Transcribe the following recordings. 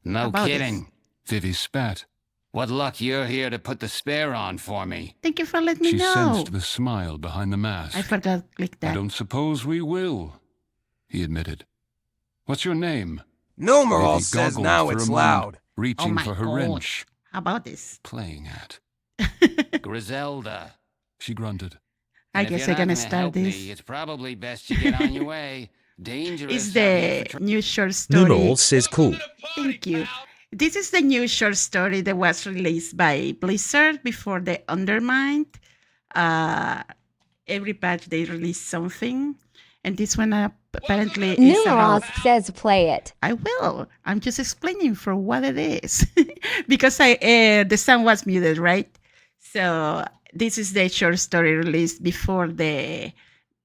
No kidding. Vivi spat. What luck you're here to put the spare on for me. Thank you for letting me She know. sensed the smile behind the mask. I forgot to click that. I don't suppose we will, he admitted. What's your name? Numeral Vivi says goggled now for it's a moment, loud. reaching Oh my for her God. wrench. How about this? Playing at, Griselda. she grunted. I And if guess you're I'm not gonna gonna start help this. me, it's probably best you get on your way. Dangerous. It's out here the for new short story. Numeral says cool. Thank you. This is the new short story that was released by Blizzard before the Undermined. Every patch they release something, and this one apparently is about. Numeros says play it. I will. I'm just explaining for what it is because the sound was muted, right? So this is the short story released before the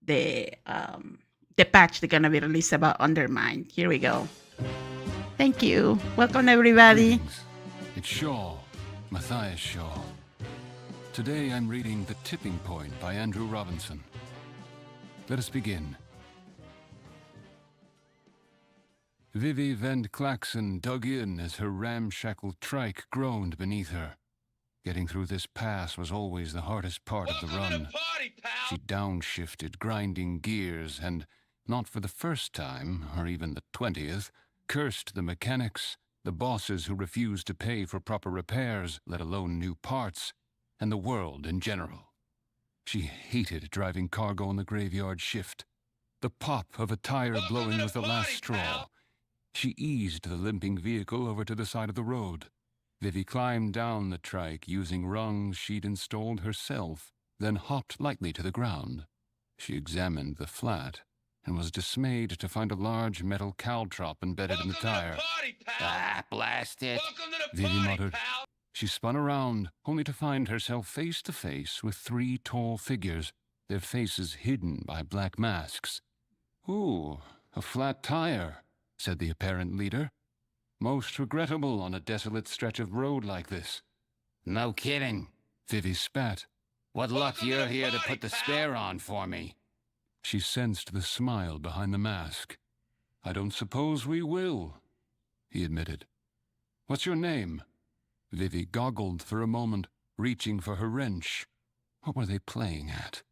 patch they're gonna be released about Undermined. Here we go. Thank you. Welcome everybody. Greetings. It's Shaw, Matthias Shaw. Today I'm reading The Tipping Point by Andrew Robinson. Let us begin. Vivi Vend Klaxon dug in as her ramshackle trike groaned beneath her. Getting through this pass was always the hardest part of the run. She downshifted, grinding gears, and, not for the first time, or even the 20th, cursed the mechanics, the bosses who refused to pay for proper repairs, let alone new parts, and the world in general. She hated driving cargo on the graveyard shift. The pop of a tire blowing was the last straw. She eased the limping vehicle over to the side of the road. Vivi climbed down the trike using rungs she'd installed herself, then hopped lightly to the ground. She examined the flat and was dismayed to find a large metal caltrop embedded in the tire. Ah, blast it. Vivi muttered. She spun around, only to find herself face to face with 3 tall figures, their faces hidden by black masks. "Ooh, a flat tire," said the apparent leader. "Most regrettable on a desolate stretch of road like this." No kidding. Vivi spat. What luck you're here to put the spare on for me. She sensed the smile behind the mask. "I don't suppose we will," he admitted. "What's your name?" Vivi goggled for a moment, reaching for her wrench. What were they playing at?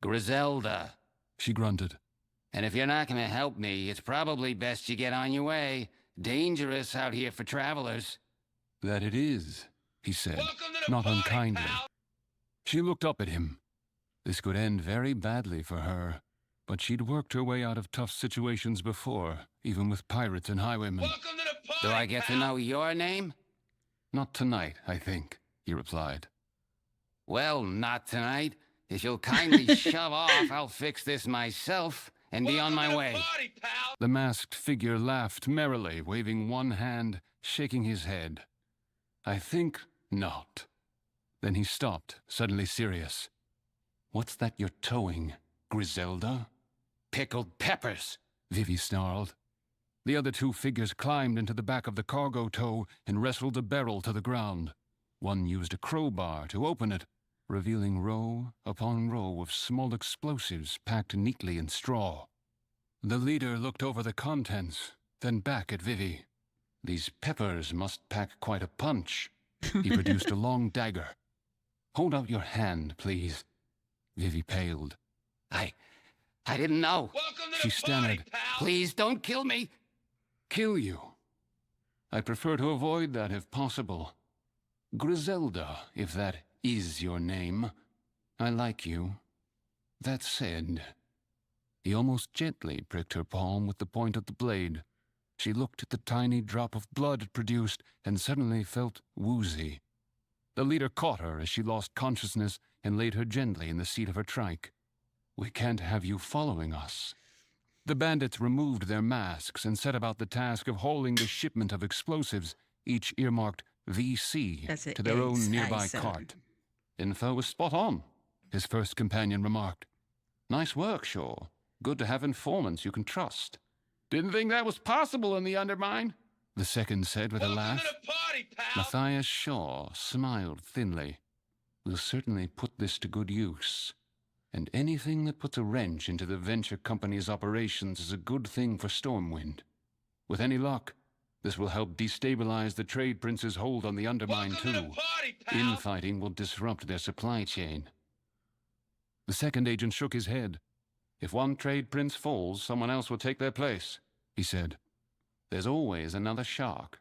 Griselda. She grunted. And if you're not gonna help me, it's probably best you get on your way. Dangerous out here for travelers. "That it is," he said, not unkindly. She looked up at him. This could end very badly for her, but she'd worked her way out of tough situations before, even with pirates and highwaymen. Do I get to know your name? "Not tonight, I think," he replied. Well, not tonight. If you'll kindly shove off, I'll fix this myself and be on my way. The masked figure laughed merrily, waving one hand, shaking his head. "I think not." Then he stopped, suddenly serious. "What's that you're towing, Griselda?" Pickled peppers. Vivi snarled. The other 2 figures climbed into the back of the cargo tow and wrestled a barrel to the ground. One used a crowbar to open it, revealing row upon row of small explosives packed neatly in straw. The leader looked over the contents, then back at Vivi. "These peppers must pack quite a punch." He produced a long dagger. "Hold out your hand, please." Vivi paled. I didn't know. She stammered. Please don't kill me. "Kill you? I prefer to avoid that if possible. Griselda, if that is your name. I like you. That said..." He almost gently pricked her palm with the point of the blade. She looked at the tiny drop of blood it produced and suddenly felt woozy. The leader caught her as she lost consciousness and laid her gently in the seat of her trike. "We can't have you following us." The bandits removed their masks and set about the task of hauling the shipment of explosives, each earmarked VC, to their own nearby cart. "Info was spot on," his first companion remarked. "Nice work, Shaw. Good to have informants you can trust." "Didn't think that was possible in the Undermine," the second said with a laugh. Matthias Shaw smiled thinly. "We'll certainly put this to good use. And anything that puts a wrench into the venture company's operations is a good thing for Stormwind. With any luck, This will help destabilize the trade prince's hold on the Undermine too. Infighting will disrupt their supply chain. The second agent shook his head. If one trade prince falls, someone else will take their place, he said. There's always another shark.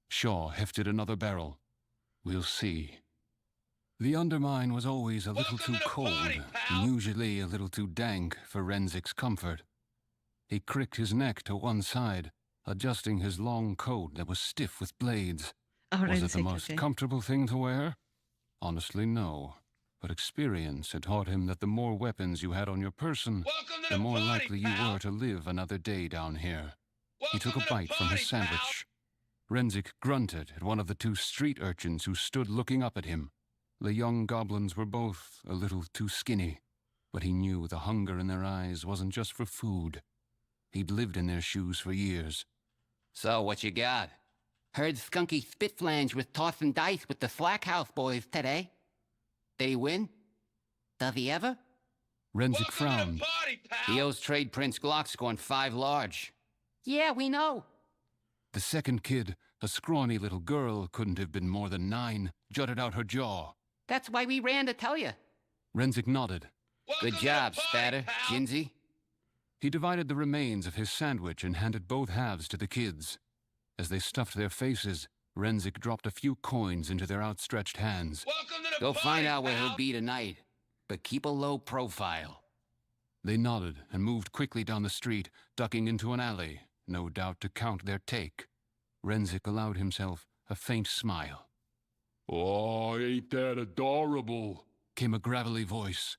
Shaw hefted another barrel. We'll see. The Undermine was always a little too cold, and usually a little too dank for Renzic's comfort. He cricked his neck to one side, adjusting his long coat that was stiff with blades. Oh, Was it the Renzik, most okay. comfortable thing to wear? Honestly, no. But experience had taught him that the more weapons you had on your person, the more likely you were to live another day down here. He took a bite from his sandwich. Renzik grunted at one of the two street urchins who stood looking up at him. The young goblins were both a little too skinny, but he knew the hunger in their eyes wasn't just for food. He'd lived in their shoes for years. So, what you got? Heard Skunky Spitflange was tossing dice with the Slackhouse boys today. Did he win? Does he ever? Renzik frowned. He owes Trade Prince Glockscorn 5 large. Yeah, we know. The second kid, a scrawny little girl, couldn't have been more than 9, jutted out her jaw. That's why we ran to tell you. Renzik nodded. Good job, Spatter, Ginsey. He divided the remains of his sandwich and handed both halves to the kids. As they stuffed their faces, Renzik dropped a few coins into their outstretched hands. Go find out where he'll be tonight, but keep a low profile. They nodded and moved quickly down the street, ducking into an alley, no doubt to count their take. Renzik allowed himself a faint smile. Oh, ain't that adorable? Came a gravelly voice.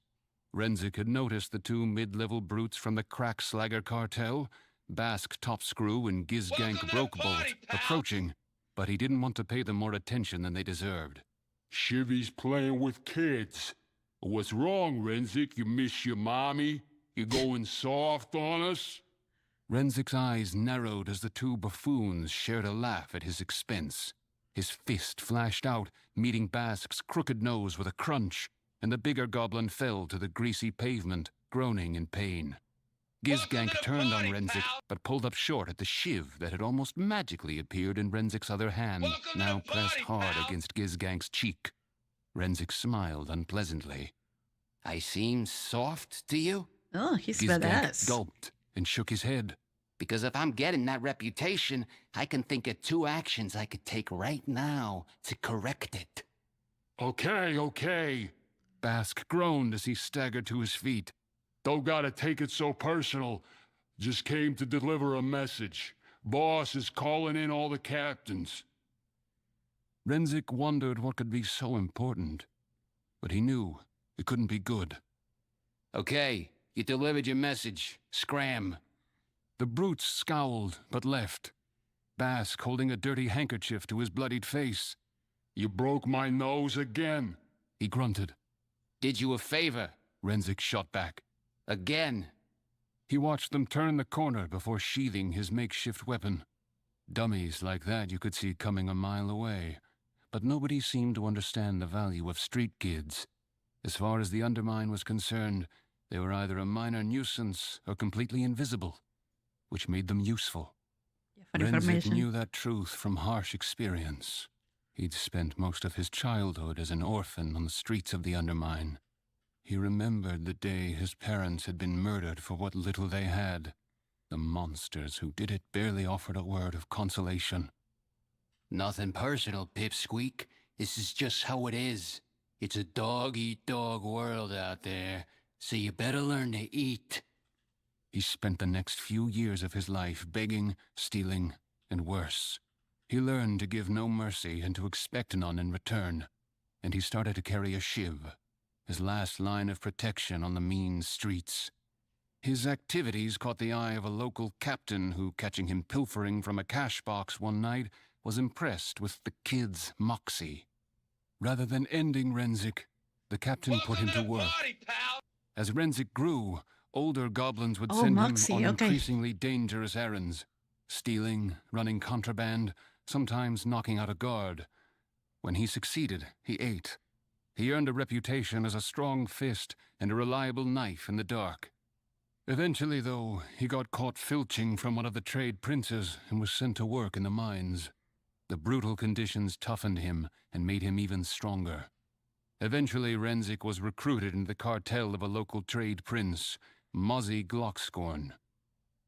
Renzik had noticed the two mid-level brutes from the Crack Slagger cartel, Basque Topscrew and Gizgank Brokebolt, approaching, but he didn't want to pay them more attention than they deserved. Chivy's playing with kids. What's wrong, Renzik? You miss your mommy? You going soft on us? Renzik's eyes narrowed as the two buffoons shared a laugh at his expense. His fist flashed out, meeting Basque's crooked nose with a crunch, and the bigger goblin fell to the greasy pavement, groaning in pain. Gizgank turned on Renzik, but pulled up short at the shiv that had almost magically appeared in Renzik's other hand, now pressed hard against Gizgank's cheek. Renzik smiled unpleasantly. I seem soft to you? Oh, he's Gizgank badass. gulped and shook his head. Because if I'm getting that reputation, I can think of 2 actions I could take right now to correct it. Okay. Basque groaned as he staggered to his feet. Don't gotta take it so personal. Just came to deliver a message. Boss is calling in all the captains. Renzik wondered what could be so important, but he knew it couldn't be good. Okay, you delivered your message. Scram. The brutes scowled, but left. Basque holding a dirty handkerchief to his bloodied face. You broke my nose again. He grunted. Did you a favor. Renzik shot back. Again. He watched them turn the corner before sheathing his makeshift weapon. Dummies like that you could see coming a mile away, but nobody seemed to understand the value of street kids. As far as the Undermine was concerned, they were either a minor nuisance or completely invisible, which made them useful. For Renzik information. knew that truth from harsh experience. He'd spent most of his childhood as an orphan on the streets of the Undermine. He remembered the day his parents had been murdered for what little they had. The monsters who did it barely offered a word of consolation. Nothing personal, Pipsqueak. This is just how it is. It's a dog-eat-dog world out there, so you better learn to eat. He spent the next few years of his life begging, stealing, and worse. He learned to give no mercy and to expect none in return, and he started to carry a shiv, his last line of protection on the mean streets. His activities caught the eye of a local captain who, catching him pilfering from a cash box one night, was impressed with the kid's moxie. Rather than ending Renzik, the captain put him to work. As Renzik grew, older goblins would send moxie, him on okay. increasingly dangerous errands, stealing, running contraband, sometimes knocking out a guard. When he succeeded, he ate. He earned a reputation as a strong fist and a reliable knife in the dark. Eventually, though, he got caught filching from one of the trade princes and was sent to work in the mines. The brutal conditions toughened him and made him even stronger. Eventually, Renzik was recruited into the cartel of a local trade prince, Mozzie Glockscorn.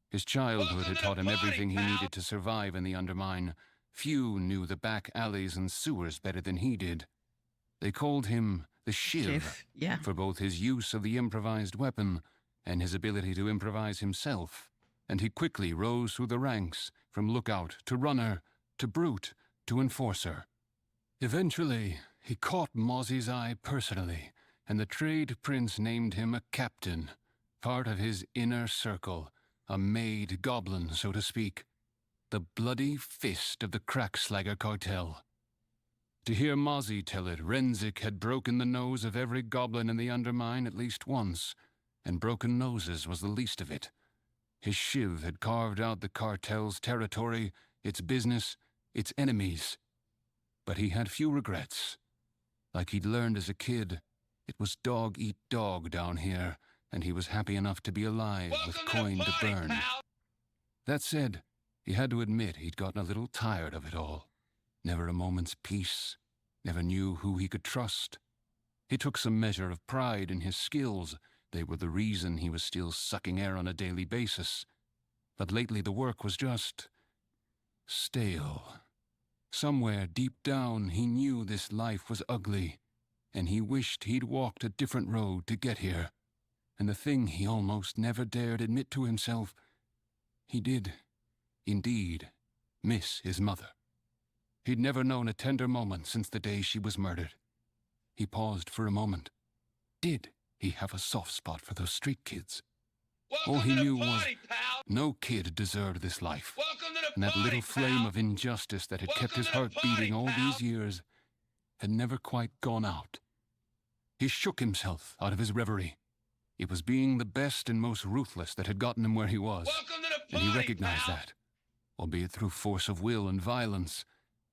His childhood had taught him everything he needed to survive in the Undermine. Few knew the back alleys and sewers better than he did. They called him the Shiv, Yeah. for both his use of the improvised weapon and his ability to improvise himself, and he quickly rose through the ranks, from lookout to runner to brute to enforcer. Eventually, he caught Mozzie's eye personally, and the trade prince named him a captain, part of his inner circle, a made goblin, so to speak, the bloody fist of the Crackslagger cartel. To hear Mozzie tell it, Renzik had broken the nose of every goblin in the Undermine at least once, and broken noses was the least of it. His shiv had carved out the cartel's territory, its business, its enemies. But he had few regrets. Like he'd learned as a kid, it was dog eat dog down here, and he was happy enough to be alive with coin to burn. That said, he had to admit he'd gotten a little tired of it all. Never a moment's peace, never knew who he could trust. He took some measure of pride in his skills. They were the reason he was still sucking air on a daily basis. But lately the work was just stale. Somewhere deep down he knew this life was ugly, and he wished he'd walked a different road to get here. And the thing he almost never dared admit to himself, he did, indeed, miss his mother. He'd never known a tender moment since the day she was murdered. He paused for a moment. Did he have a soft spot for those street kids? All he knew was no kid deserved this life, and that little flame of injustice that had kept his heart beating all these years had never quite gone out. He shook himself out of his reverie. It was being the best and most ruthless that had gotten him where he was, and he recognized that, albeit through force of will and violence.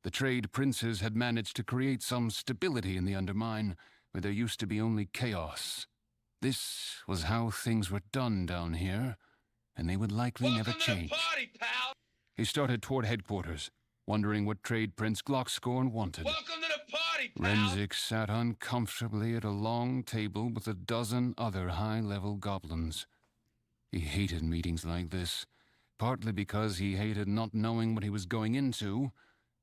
The trade princes had managed to create some stability in the Undermine, where there used to be only chaos. This was how things were done down here, and they would likely never change. He started toward headquarters, wondering what trade prince Glockscorn wanted. Renzik sat uncomfortably at a long table with a dozen other high-level goblins. He hated meetings like this, partly because he hated not knowing what he was going into,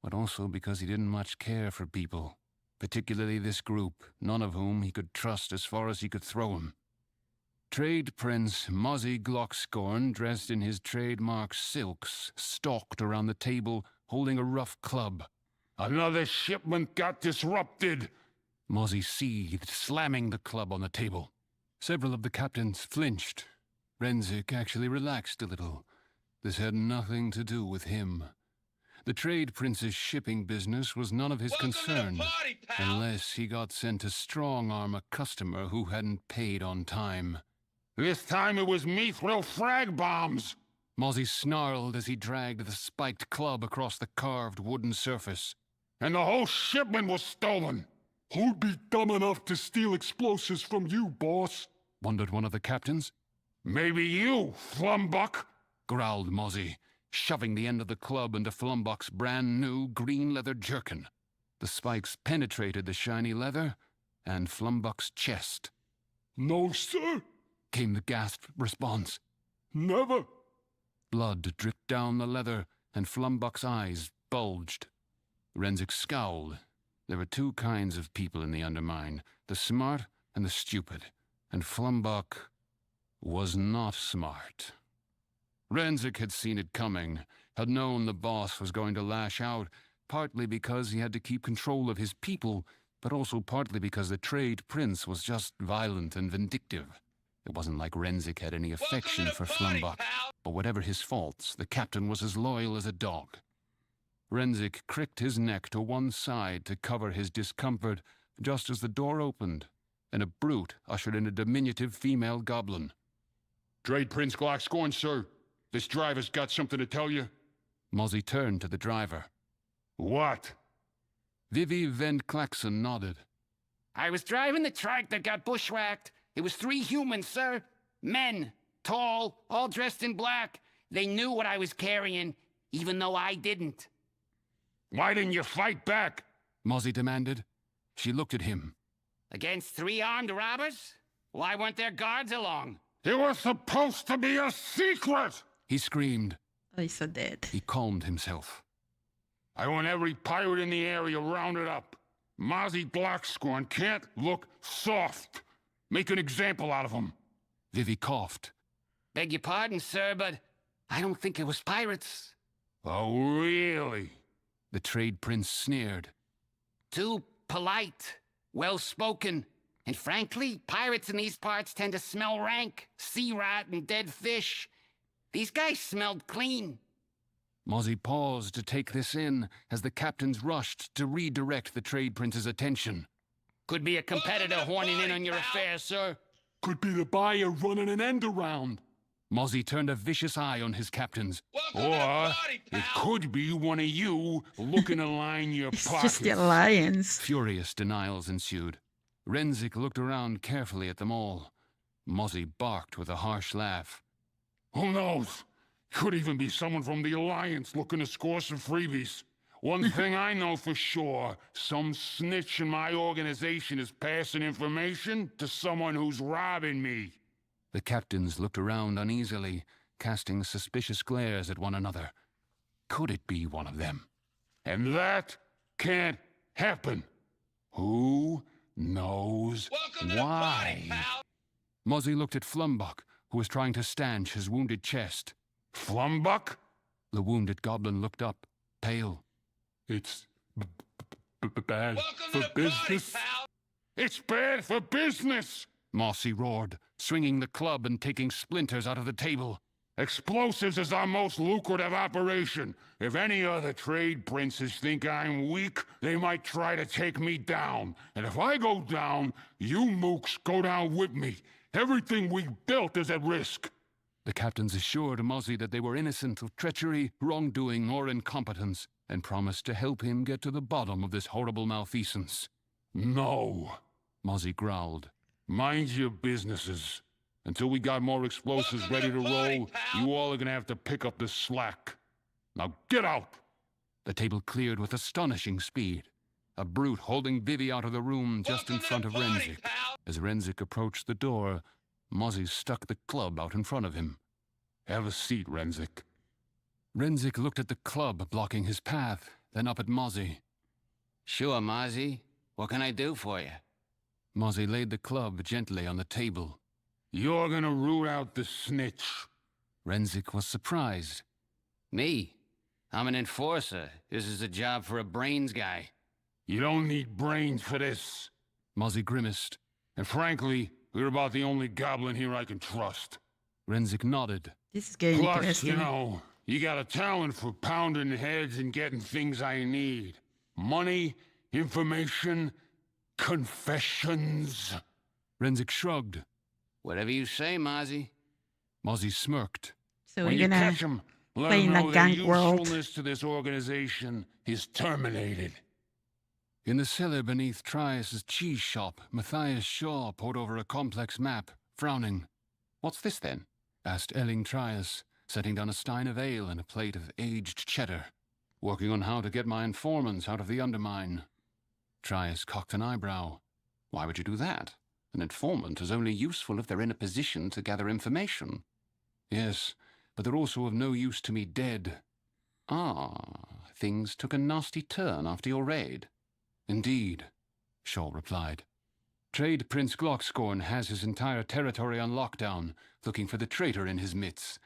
but also because he didn't much care for people, particularly this group, none of whom he could trust as far as he could throw him. Trade Prince Mozzie Glockscorn, dressed in his trademark silks, stalked around the table, holding a rough club. Another shipment got disrupted. Mozzie seethed, slamming the club on the table. Several of the captains flinched. Renzik actually relaxed a little. This had nothing to do with him. The trade prince's shipping business was none of his concern, unless he got sent to strong-arm a customer who hadn't paid on time. This time it was me throw frag bombs. Mozzie snarled as he dragged the spiked club across the carved wooden surface. And the whole shipment was stolen. Who'd be dumb enough to steal explosives from you, boss? Wondered one of the captains. Maybe you, Flumbuck, growled Mozzie, shoving the end of the club into Flumbuck's brand-new green leather jerkin. The spikes penetrated the shiny leather and Flumbuck's chest. No, sir, came the gasped response. Never. Blood dripped down the leather, and Flumbuck's eyes bulged. Renzik scowled. There were two kinds of people in the Undermine, the smart and the stupid, and Flumbuck was not smart. Renzik had seen it coming, had known the boss was going to lash out, partly because he had to keep control of his people, but also partly because the trade prince was just violent and vindictive. It wasn't like Renzik had any affection for Flumbuck, but whatever his faults, the captain was as loyal as a dog. Renzik cricked his neck to one side to cover his discomfort just as the door opened, and a brute ushered in a diminutive female goblin. Trade Prince Glockscorn, sir. This driver's got something to tell you. Mozzie turned to the driver. What? Vivi Vent Klaxon nodded. I was driving the truck that got bushwhacked. It was 3 humans, sir. Men. tall, all dressed in black. They knew what I was carrying, even though I didn't. Why didn't you fight back? Mozzie demanded. She looked at him. Against 3 armed robbers? Why weren't there guards along? It was supposed to be a secret! He screamed. Oh, he's so dead. He calmed himself. I want every pirate in the area rounded up. Mozzie Blackscorn can't look soft. Make an example out of him. Vivi coughed. Beg your pardon, sir, but I don't think it was pirates. Oh, really? The trade prince sneered. Too polite, well-spoken, and frankly, pirates in these parts tend to smell rank, sea rot, and dead fish. These guys smelled clean. Mozzie paused to take this in as the captains rushed to redirect the trade prince's attention. Could be a competitor horning in on your affairs, sir. Could be the buyer running an end around. Mozzie turned a vicious eye on his captains. Or it could be one of you looking to line your It's pockets. just the alliance. Furious denials ensued. Renzik looked around carefully at them all. Mozzie barked with a harsh laugh. Who knows? Could even be someone from the Alliance looking to score some freebies. One thing I know for sure, some snitch in my organization is passing information to someone who's robbing me. The captains looked around uneasily, casting suspicious glares at one another. Could it be one of them? And that can't happen. Who knows why? Mozzie looked at Flumbuck, who was trying to stanch his wounded chest. Flumbuck? The wounded goblin looked up, pale. It's bad for business. It's bad for business! Mossy roared, swinging the club and taking splinters out of the table. Explosives is our most lucrative operation. If any other trade princes think I'm weak, they might try to take me down. And if I go down, you mooks go down with me. Everything we built is at risk. The captains assured Mozzie that they were innocent of treachery, wrongdoing, or incompetence, and promised to help him get to the bottom of this horrible malfeasance. No. Mozzie growled. Mind your businesses. Until we got more explosives ready to roll, you all are gonna have to pick up the slack. Now get out! The table cleared with astonishing speed. A brute holding Vivi out of the room just in front of Renzik. As Renzik approached the door, Mozzie stuck the club out in front of him. Have a seat, Renzik. Renzik looked at the club blocking his path, then up at Mozzie. Sure, Mozzie. What can I do for you? Mozzie laid the club gently on the table. You're gonna root out the snitch. Renzik was surprised. Me? I'm an enforcer. This is a job for a brains guy. You don't need brains for this. Mozzie grimaced. And frankly, you're about the only goblin here I can trust. Renzik nodded. This is getting Plus, interesting. you know, you got a talent for pounding heads and getting things I need. Money, information, confessions. Renzik shrugged. Whatever you say, Mozzie. Mozzie smirked. So When we're you gonna catch 'em, let play 'em in a know their gang world. usefulness to this organization is terminated. In the cellar beneath Trias's cheese shop, Matthias Shaw pored over a complex map, frowning. "What's this, then?" asked Elling Trias, setting down a stein of ale and a plate of aged cheddar. "Working on how to get my informants out of the undermine." Trias cocked an eyebrow. "Why would you do that? An informant is only useful if they're in a position to gather information." "Yes, but they're also of no use to me dead." "Ah, things took a nasty turn after your raid." "Indeed," Shaw replied. "Trade Prince Glockscorn has his entire territory on lockdown, looking for the traitor in his midst.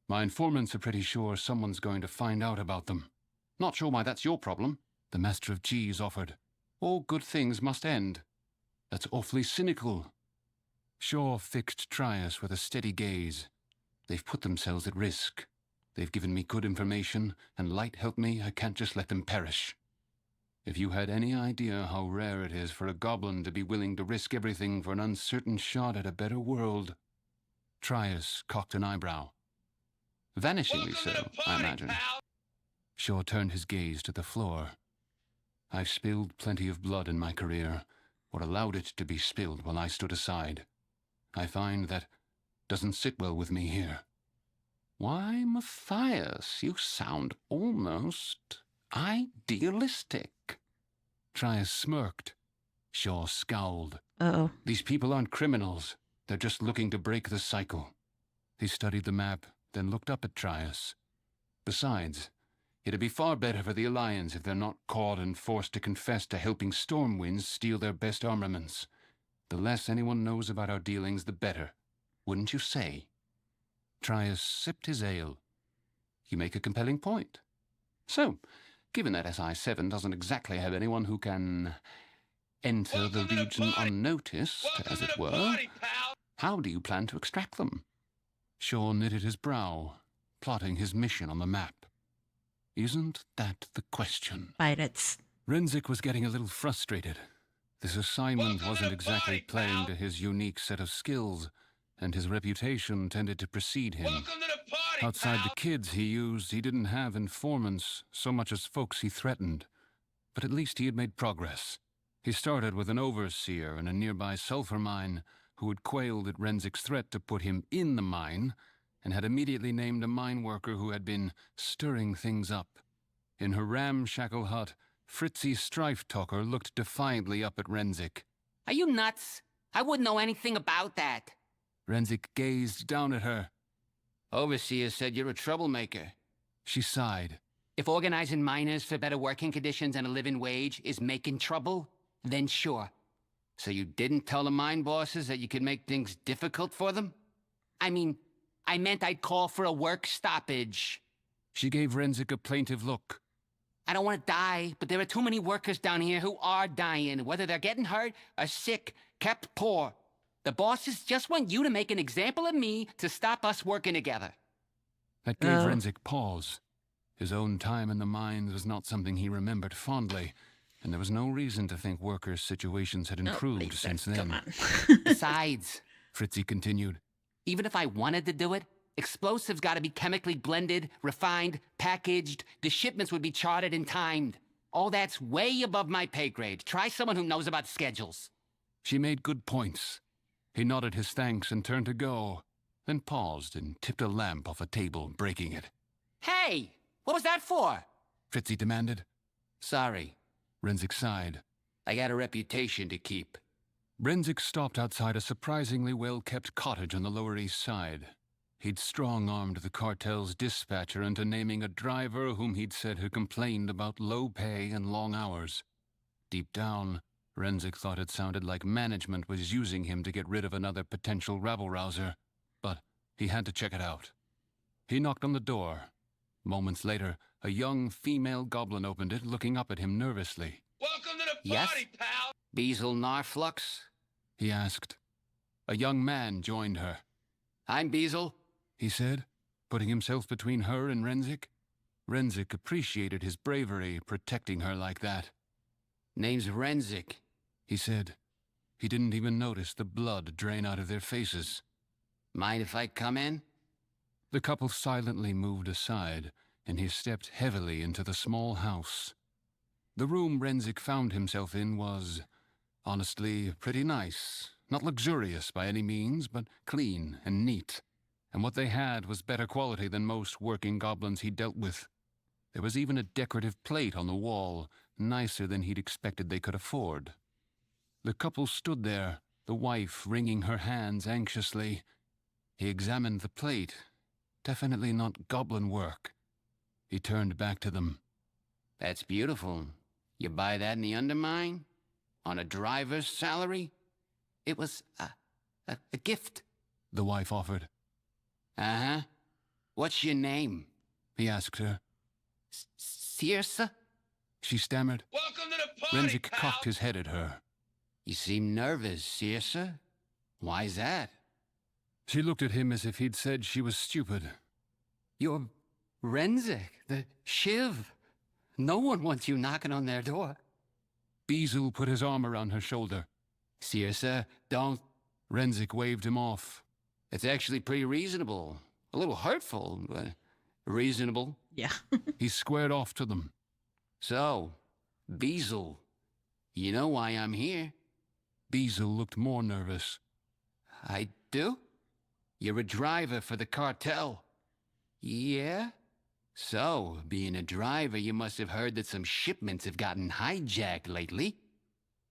My informants are pretty sure someone's going to find out about them." "Not sure why that's your problem," the Master of Cheese offered. "All good things must end." "That's awfully cynical." Shaw fixed Trias with a steady gaze. "They've put themselves at risk. They've given me good information, and light help me, I can't just let them perish. If you had any idea how rare it is for a goblin to be willing to risk everything for an uncertain shot at a better world." Trias cocked an eyebrow. "Vanishingly so, I imagine." Shaw turned his gaze to the floor. "I've spilled plenty of blood in my career, or allowed it to be spilled while I stood aside. I find that Doesn't sit well with me here. Why, Matthias, you sound almost idealistic. Trias smirked. Shaw scowled. Uh-oh. These people aren't criminals. They're just looking to break the cycle. He studied the map, then looked up at Trias. Besides, it'd be far better for the Alliance if they're not caught and forced to confess to helping Stormwinds steal their best armaments. The less anyone knows about our dealings, the better. Wouldn't you say? Trias sipped his ale. You make a compelling point. So, given that SI-7 doesn't exactly have anyone who can enter the region unnoticed, as it were, how do you plan to extract them? Shaw knitted his brow, plotting his mission on the map. Isn't that the question? Pirates. Renzik was getting a little frustrated. This assignment wasn't exactly playing to his unique set of skills, and his reputation tended to precede him. Outside the kids he used, he didn't have informants so much as folks he threatened. But at least he had made progress. He started with an overseer in a nearby sulfur mine who had quailed at Renzik's threat to put him in the mine, and had immediately named a mine worker who had been stirring things up. In her ramshackle hut, Fritzy Strife-Talker looked defiantly up at Renzik. Are you nuts? I wouldn't know anything about that. Renzik gazed down at her. Overseer said you're a troublemaker. She sighed. If organizing miners for better working conditions and a living wage is making trouble, then sure. So you didn't tell the mine bosses that you could make things difficult for them? I mean, I meant I'd call for a work stoppage. She gave Renzik a plaintive look. I don't want to die, but there are too many workers down here who are dying, whether they're getting hurt or sick, kept poor. The bosses just want you to make an example of me to stop us working together. That gave Renzik pause. His own time in the mines was not something he remembered fondly, and there was no reason to think workers' situations had improved since then. Besides, Fritzy continued, even if I wanted to do it, explosives gotta be chemically blended, refined, packaged. The shipments would be charted and timed. All that's way above my pay grade. Try someone who knows about schedules. She made good points. He nodded his thanks and turned to go, then paused and tipped a lamp off a table, breaking it. Hey! What was that for? Fritzy demanded. Sorry. Renzik sighed. I got a reputation to keep. Renzik stopped outside a surprisingly well-kept cottage on the Lower East Side. He'd strong-armed the cartel's dispatcher into naming a driver whom he'd said had complained about low pay and long hours. Deep down, Renzik thought it sounded like management was using him to get rid of another potential rabble-rouser, but he had to check it out. He knocked on the door. Moments later, a young female goblin opened it, looking up at him nervously. Welcome to the Yes? party, pal! Beazle Narflux? He asked. A young man joined her. I'm Beazle. He said, putting himself between her and Renzik. Renzik appreciated his bravery, protecting her like that. Name's Renzik, he said. He didn't even notice the blood drain out of their faces. Mind if I come in? The couple silently moved aside, and he stepped heavily into the small house. The room Renzik found himself in was, honestly, pretty nice. Not luxurious by any means, but clean and neat. And what they had was better quality than most working goblins he dealt with. There was even a decorative plate on the wall, nicer than he'd expected they could afford. The couple stood there, the wife wringing her hands anxiously. He examined the plate. Definitely not goblin work. He turned back to them. That's beautiful. You buy that in the Undermine? On a driver's salary? It was a gift. The wife offered. Uh-huh. What's your name? He asked her. Circe? She stammered. Welcome to the party, Renzik pal! cocked his head at her. You seem nervous, Circe. Why's that? She looked at him as if he'd said she was stupid. You're Renzik, the Shiv. No one wants you knocking on their door. Beazle put his arm around her shoulder. Circe, don't. Renzik waved him off. It's actually pretty reasonable. A little hurtful, but reasonable. Yeah. He squared off to them. So, Beazle, you know why I'm here? Beazle looked more nervous. I do? You're a driver for the cartel. Yeah? So, being a driver, you must have heard that some shipments have gotten hijacked lately.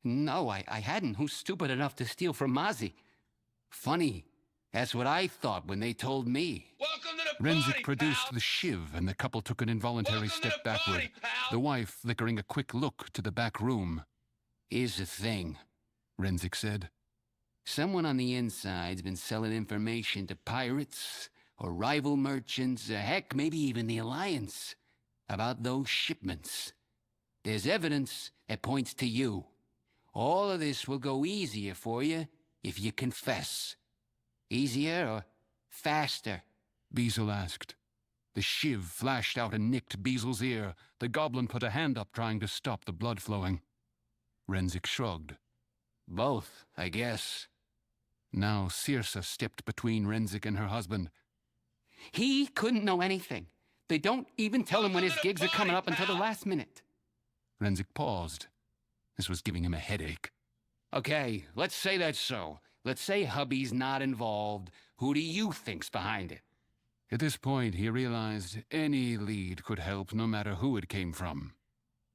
No, I hadn't. Who's stupid enough to steal from Mozzie? Funny. That's what I thought when they told me. Welcome to the Renzik party, produced pal. the shiv, and the couple took an involuntary Welcome to step the backward, party, pal. the wife flickering a quick look to the back room. Here's the thing. Renzik said. Someone on the inside's been selling information to pirates, or rival merchants, or heck, maybe even the Alliance, about those shipments. There's evidence that points to you. All of this will go easier for you if you confess. Easier or faster? Beazle asked. The shiv flashed out and nicked Beazle's ear. The goblin put a hand up, trying to stop the blood flowing. Renzik shrugged. Both, I guess. Now Circe stepped between Renzik and her husband. He couldn't know anything. They don't even tell him when his Welcome to the gigs are coming party, up until the pal. last minute. Renzik paused. This was giving him a headache. Okay, let's say that's so. Let's say hubby's not involved. Who do you think's behind it? At this point, he realized any lead could help, no matter who it came from.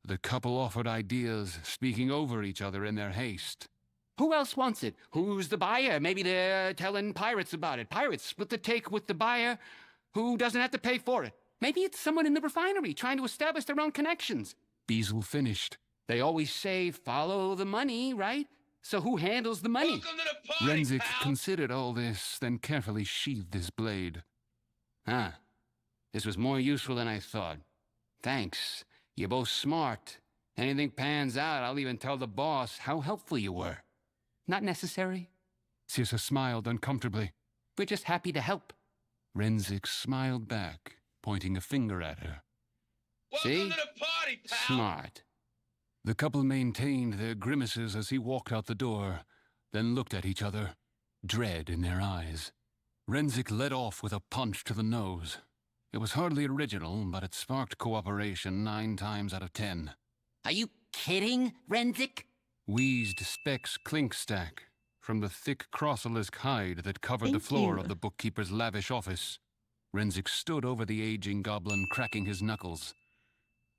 The couple offered ideas, speaking over each other in their haste. Who else wants it? Who's the buyer? Maybe they're telling pirates about it. Pirates split the take with the buyer who doesn't have to pay for it. Maybe it's someone in the refinery trying to establish their own connections. Beazle finished. They always say follow the money, right? So who handles the money? Welcome to the party, Renzik pal. considered all this, then carefully sheathed his blade. Huh. This was more useful than I thought. Thanks. You're both smart. Anything pans out, I'll even tell the boss how helpful you were. Not necessary. Circe smiled uncomfortably. We're just happy to help. Renzik smiled back, pointing a finger at her. Welcome See? to the party, pal. Smart. The couple maintained their grimaces as he walked out the door, then looked at each other, dread in their eyes. Renzik led off with a punch to the nose. It was hardly original, but it sparked cooperation 9 times out of 10. Are you kidding, Renzik? Wheezed Specs Clinkstack from the thick crossolisc hide that covered the Thank floor you. of the bookkeeper's lavish office. Renzik stood over the aging goblin, cracking his knuckles.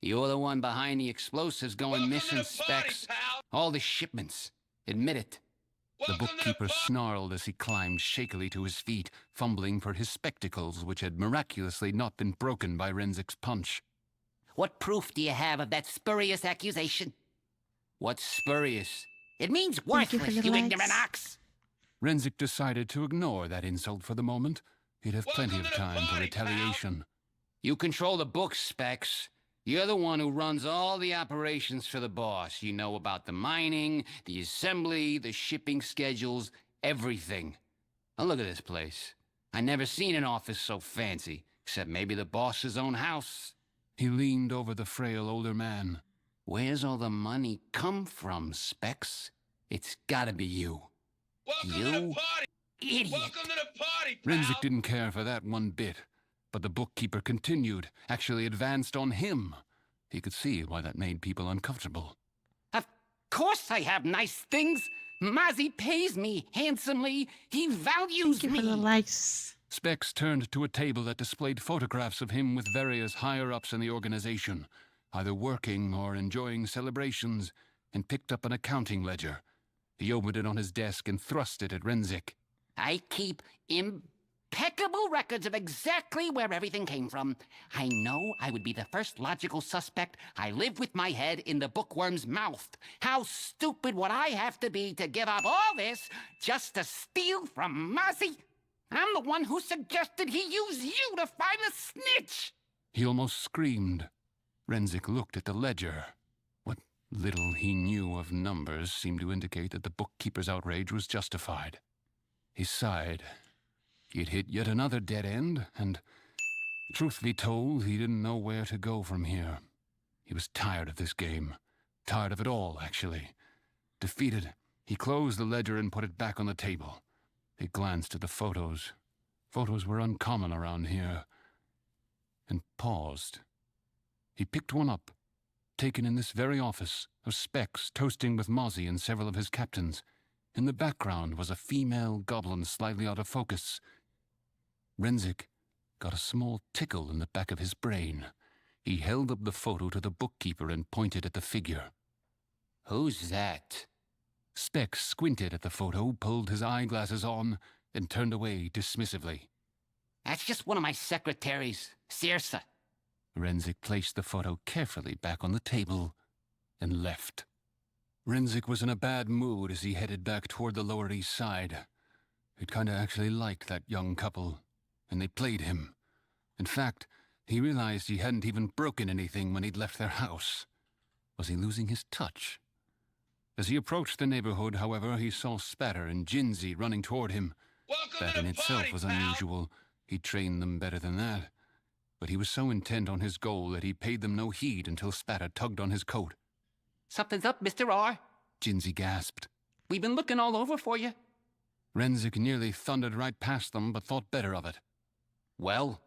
You're the one behind the explosives going Welcome missing, to the party, Specs. pal. All the shipments. Admit it. The Welcome to bookkeeper party. snarled as he climbed shakily to his feet, fumbling for his spectacles, which had miraculously not been broken by Renzik's punch. What proof do you have of that spurious accusation? What's spurious? It means Thank you for worthless, the you likes. ignorant ox! Renzik decided to ignore that insult for the moment. He'd have plenty Welcome of to the time for party, pal. retaliation. You control the books, Specs. You're the one who runs all the operations for the boss. You know about the mining, the assembly, the shipping schedules, everything. Now look at this place. I never seen an office so fancy, except maybe the boss's own house. He leaned over the frail older man. Where's all the money come from, Specs? It's gotta be you. Welcome to You the party. idiot! Welcome to the party, pal. Renzik didn't care for that one bit, but the bookkeeper continued, actually advanced on him. He could see why that made people uncomfortable. Of course I have nice things. Mozzie pays me handsomely. He values Thank you for the me. likes. Specs turned to a table that displayed photographs of him with various higher-ups in the organization, either working or enjoying celebrations, and picked up an accounting ledger. He opened it on his desk and thrust it at Renzik. I keep impeccable records of exactly where everything came from. I know I would be the first logical suspect. I live with my head in the bookworm's mouth. How stupid would I have to be to give up all this just to steal from Mozzie? I'm the one who suggested he use you to find the snitch. He almost screamed. Renzik looked at the ledger. What little he knew of numbers seemed to indicate that the bookkeeper's outrage was justified. He sighed. He had hit yet another dead end, and, truth be told, he didn't know where to go from here. He was tired of this game. Tired of it all, actually. Defeated, he closed the ledger and put it back on the table. He glanced at the photos. Photos were uncommon around here. And paused. He picked one up, taken in this very office, of Specs toasting with Mozzie and several of his captains. In the background was a female goblin slightly out of focus. Renzik got a small tickle in the back of his brain. He held up the photo to the bookkeeper and pointed at the figure. Who's that? Speck squinted at the photo, pulled his eyeglasses on, and turned away dismissively. That's just one of my secretaries, Circe. Renzik placed the photo carefully back on the table and left. Renzik was in a bad mood as he headed back toward the Lower East Side. He'd kinda actually liked that young couple, and they played him. In fact, he realized he hadn't even broken anything when he'd left their house. Was he losing his touch? As he approached the neighborhood, however, he saw Spatter and Ginzy running toward him. Welcome That to in the itself party, was pal. unusual. He trained them better than that. But he was so intent on his goal that he paid them no heed until Spatter tugged on his coat. Something's up, Mr. R. Ginzy gasped. We've been looking all over for you. Renzik nearly thundered right past them, but thought better of it. Well,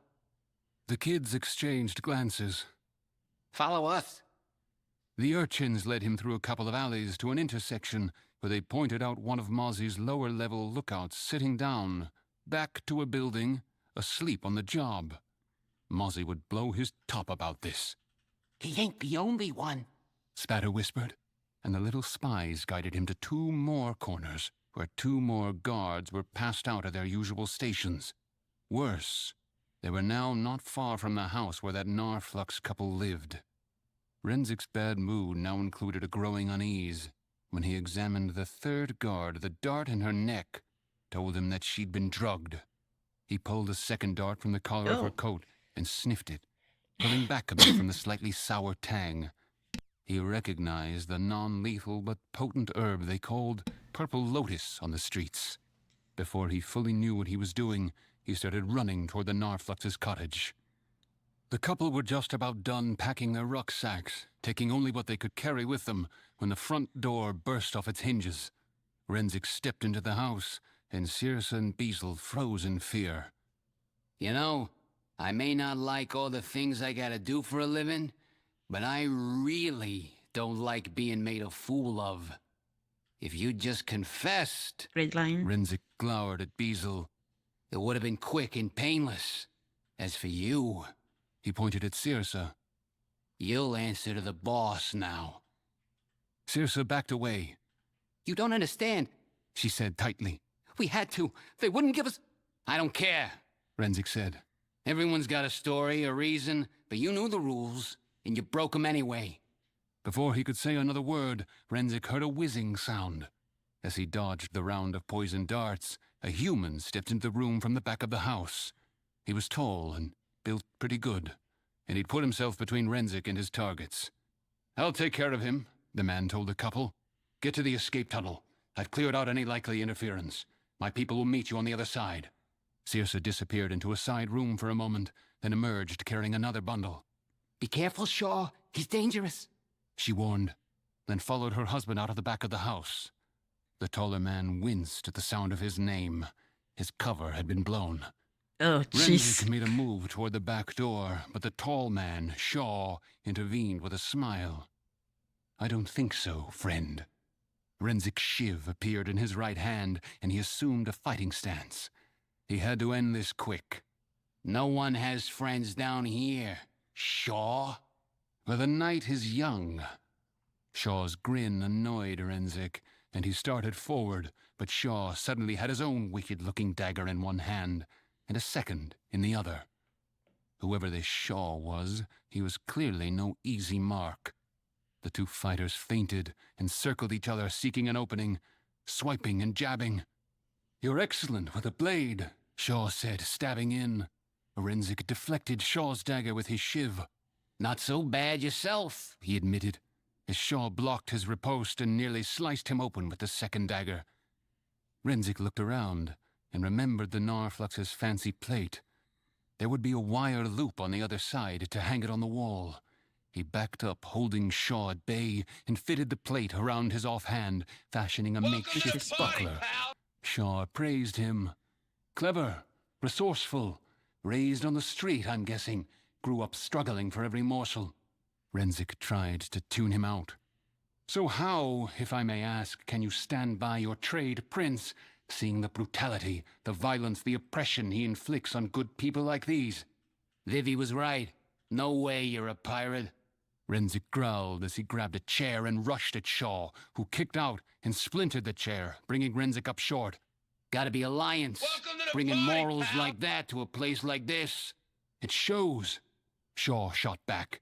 The kids exchanged glances. follow us. The urchins led him through a couple of alleys to an intersection where they pointed out one of Mozzie's lower-level lookouts sitting down, back to a building, asleep on the job. Mozzie would blow his top about this. He ain't the only one. Spatter whispered, and the little spies guided him to 2 more corners, where 2 more guards were passed out of their usual stations. Worse, they were now not far from the house where that Narflux couple lived. Renzik's bad mood now included a growing unease. When he examined the 3rd guard, the dart in her neck told him that she'd been drugged. He pulled a 2nd dart from the collar of her coat and sniffed it, pulling back a bit from the slightly sour tang. He recognized the non-lethal but potent herb they called purple lotus on the streets. Before he fully knew what he was doing, he started running toward the Narflux's cottage. The couple were just about done packing their rucksacks, taking only what they could carry with them, when the front door burst off its hinges. Renzik stepped into the house, and Circe and Beazle froze in fear. You know, I may not like all the things I gotta do for a living, but I really don't like being made a fool of. If you'd just confessed, Great line. Renzik glowered at Beazle. it would have been quick and painless. As for you, He pointed at Circe. you'll answer to the boss now. Circe backed away. You don't understand. She said tightly. We had to. They wouldn't give us... I don't care. Renzik said. Everyone's got a story, a reason, but you knew the rules, and you broke them anyway. Before he could say another word, Renzik heard a whizzing sound. As he dodged the round of poisoned darts, a human stepped into the room from the back of the house. He was tall and built pretty good, and he'd put himself between Renzik and his targets. "I'll take care of him," the man told the couple. "Get to the escape tunnel. I've cleared out any likely interference. My people will meet you on the other side." Circe disappeared into a side room for a moment, then emerged carrying another bundle. Be careful, Shaw. He's dangerous. She warned, then followed her husband out of the back of the house. The taller man winced at the sound of his name. His cover had been blown. Oh, jeez. Renzik made a move toward the back door, but the tall man, Shaw, intervened with a smile. "I don't think so, friend." Renzik's shiv appeared in his right hand, and he assumed a fighting stance. He had to end this quick. No one has friends down here, Shaw. For the night is young. Shaw's grin annoyed Renzik, and he started forward, but Shaw suddenly had his own wicked-looking dagger in one hand, and a second in the other. Whoever this Shaw was, he was clearly no easy mark. The 2 fighters feinted and circled each other, seeking an opening, swiping and jabbing. "You're excellent with a blade," Shaw said, stabbing in. Renzik deflected Shaw's dagger with his shiv. Not so bad yourself. He admitted, as Shaw blocked his riposte and nearly sliced him open with the second dagger. Renzik looked around and remembered the Narflux's fancy plate. There would be a wire loop on the other side to hang it on the wall. He backed up, holding Shaw at bay, and fitted the plate around his offhand, fashioning a Welcome to makeshift the party, buckler. pal. Shaw praised him. "Clever, resourceful, raised on the street, I'm guessing, grew up struggling for every morsel." Renzik tried to tune him out. "So how, if I may ask, can you stand by your trade, Prince, seeing the brutality, the violence, the oppression he inflicts on good people like these. Vivi was right. No way you're a pirate. Renzik growled as he grabbed a chair and rushed at Shaw, who kicked out and splintered the chair, bringing Renzik up short. Gotta be Alliance. Welcome to the Bringing party, morals pal. like that to a place like this. It shows. Shaw shot back.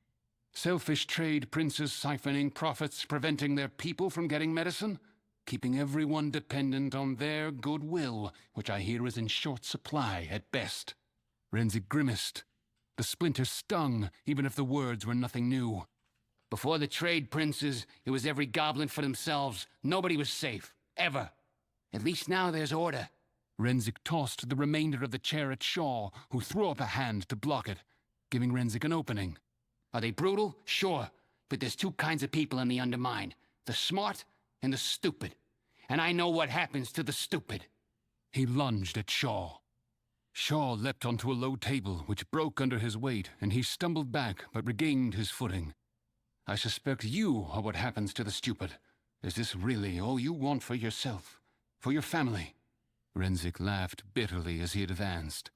Selfish trade princes siphoning profits, preventing their people from getting medicine? Keeping everyone dependent on their goodwill, which I hear is in short supply at best. Renzik grimaced. The splinter stung, even if the words were nothing new. Before the trade princes, it was every goblin for themselves. Nobody was safe. Ever. At least now there's order. Renzik tossed the remainder of the chair at Shaw, who threw up a hand to block it, giving Renzik an opening. Are they brutal? Sure. But there's two kinds of people in the Undermine. The smart and the stupid. And I know what happens to the stupid. He lunged at Shaw. Shaw leapt onto a low table, which broke under his weight, and he stumbled back, but regained his footing. I suspect you are what happens to the stupid. Is this really all you want for yourself? For your family? Renzik laughed bitterly as he advanced.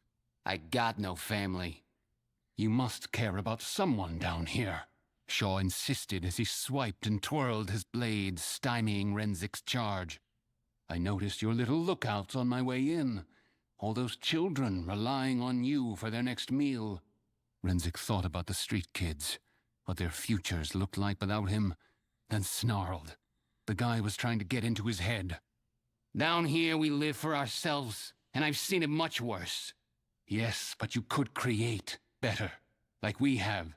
I got no family. You must care about someone down here, Shaw insisted as he swiped and twirled his blade, stymieing Renzik's charge. I noticed your little lookouts on my way in. All those children relying on you for their next meal. Renzik thought about the street kids, what their futures looked like without him, then snarled. The guy was trying to get into his head. Down here we live for ourselves, and I've seen it much worse. Yes, but you could create better, like we have,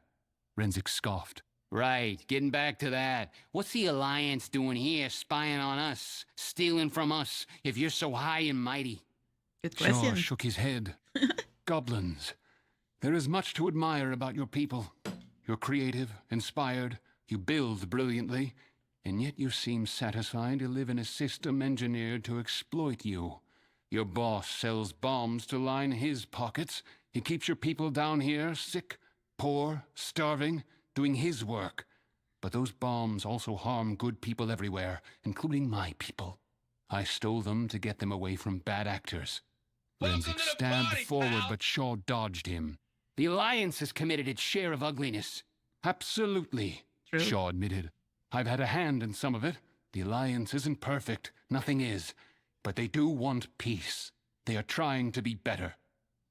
Renzik scoffed. Right, getting back to that. What's the Alliance doing here, spying on us, stealing from us, if you're so high and mighty? Good Shaw question. shook his head. Goblins. There is much to admire about your people. You're creative, inspired, you build brilliantly, and yet you seem satisfied to live in a system engineered to exploit you. Your boss sells bombs to line his pockets. He keeps your people down here sick, poor, starving, doing his work. But those bombs also harm good people everywhere, including my people. I stole them to get them away from bad actors. Welcome Renzik to the stabbed party, forward, pal. but Shaw dodged him. The Alliance has committed its share of ugliness. Absolutely, True. Shaw admitted. I've had a hand in some of it. The Alliance isn't perfect, nothing is. But they do want peace. They are trying to be better.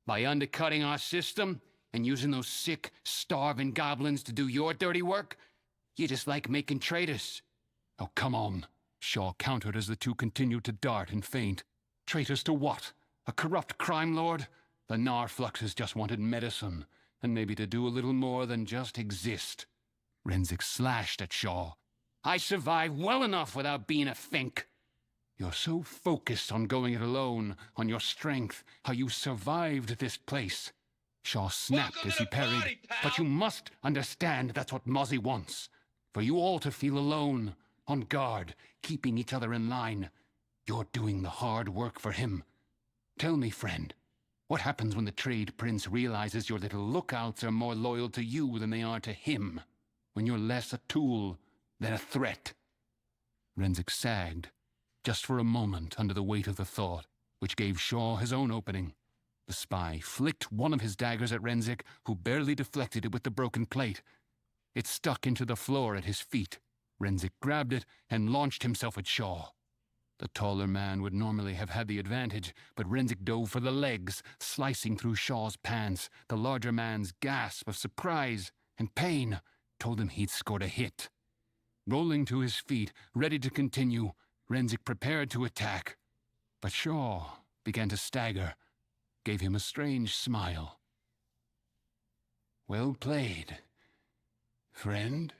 By undercutting our system and using those sick, starving goblins to do your dirty work, you just like making traitors. Oh, come on, Shaw countered as the two continued to dart and feint. Traitors to what? A corrupt crime lord? The Narfluxes just wanted medicine, and maybe to do a little more than just exist. Renzik slashed at Shaw. I survived well enough without being a fink. You're so focused on going it alone, on your strength, how you survived this place. Shaw snapped Welcome as to he the parried. party, pal. But you must understand that's what Mozzie wants. For you all to feel alone, on guard, keeping each other in line. You're doing the hard work for him. Tell me, friend, what happens when the trade prince realizes your little lookouts are more loyal to you than they are to him? When you're less a tool than a threat? Renzik sagged, just for a moment under the weight of the thought, which gave Shaw his own opening. The spy flicked one of his daggers at Renzik, who barely deflected it with the broken plate. It stuck into the floor at his feet. Renzik grabbed it and launched himself at Shaw. The taller man would normally have had the advantage, but Renzik dove for the legs, slicing through Shaw's pants. The larger man's gasp of surprise and pain told him he'd scored a hit. Rolling to his feet, ready to continue, Renzik prepared to attack. But Shaw began to stagger, gave him a strange smile. Well played, friend.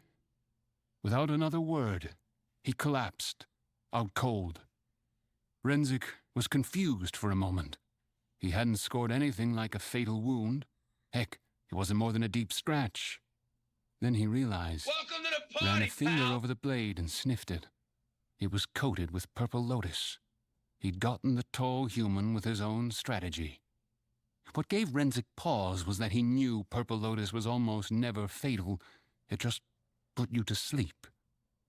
Without another word, he collapsed, out cold. Renzik was confused for a moment. He hadn't scored anything like a fatal wound. Heck, it wasn't more than a deep scratch. Then he realized, Welcome to the ran party, a finger pal. over the blade and sniffed it. It was coated with purple lotus. He'd gotten the tall human with his own strategy. What gave Renzik pause was that he knew purple lotus was almost never fatal. It just put you to sleep.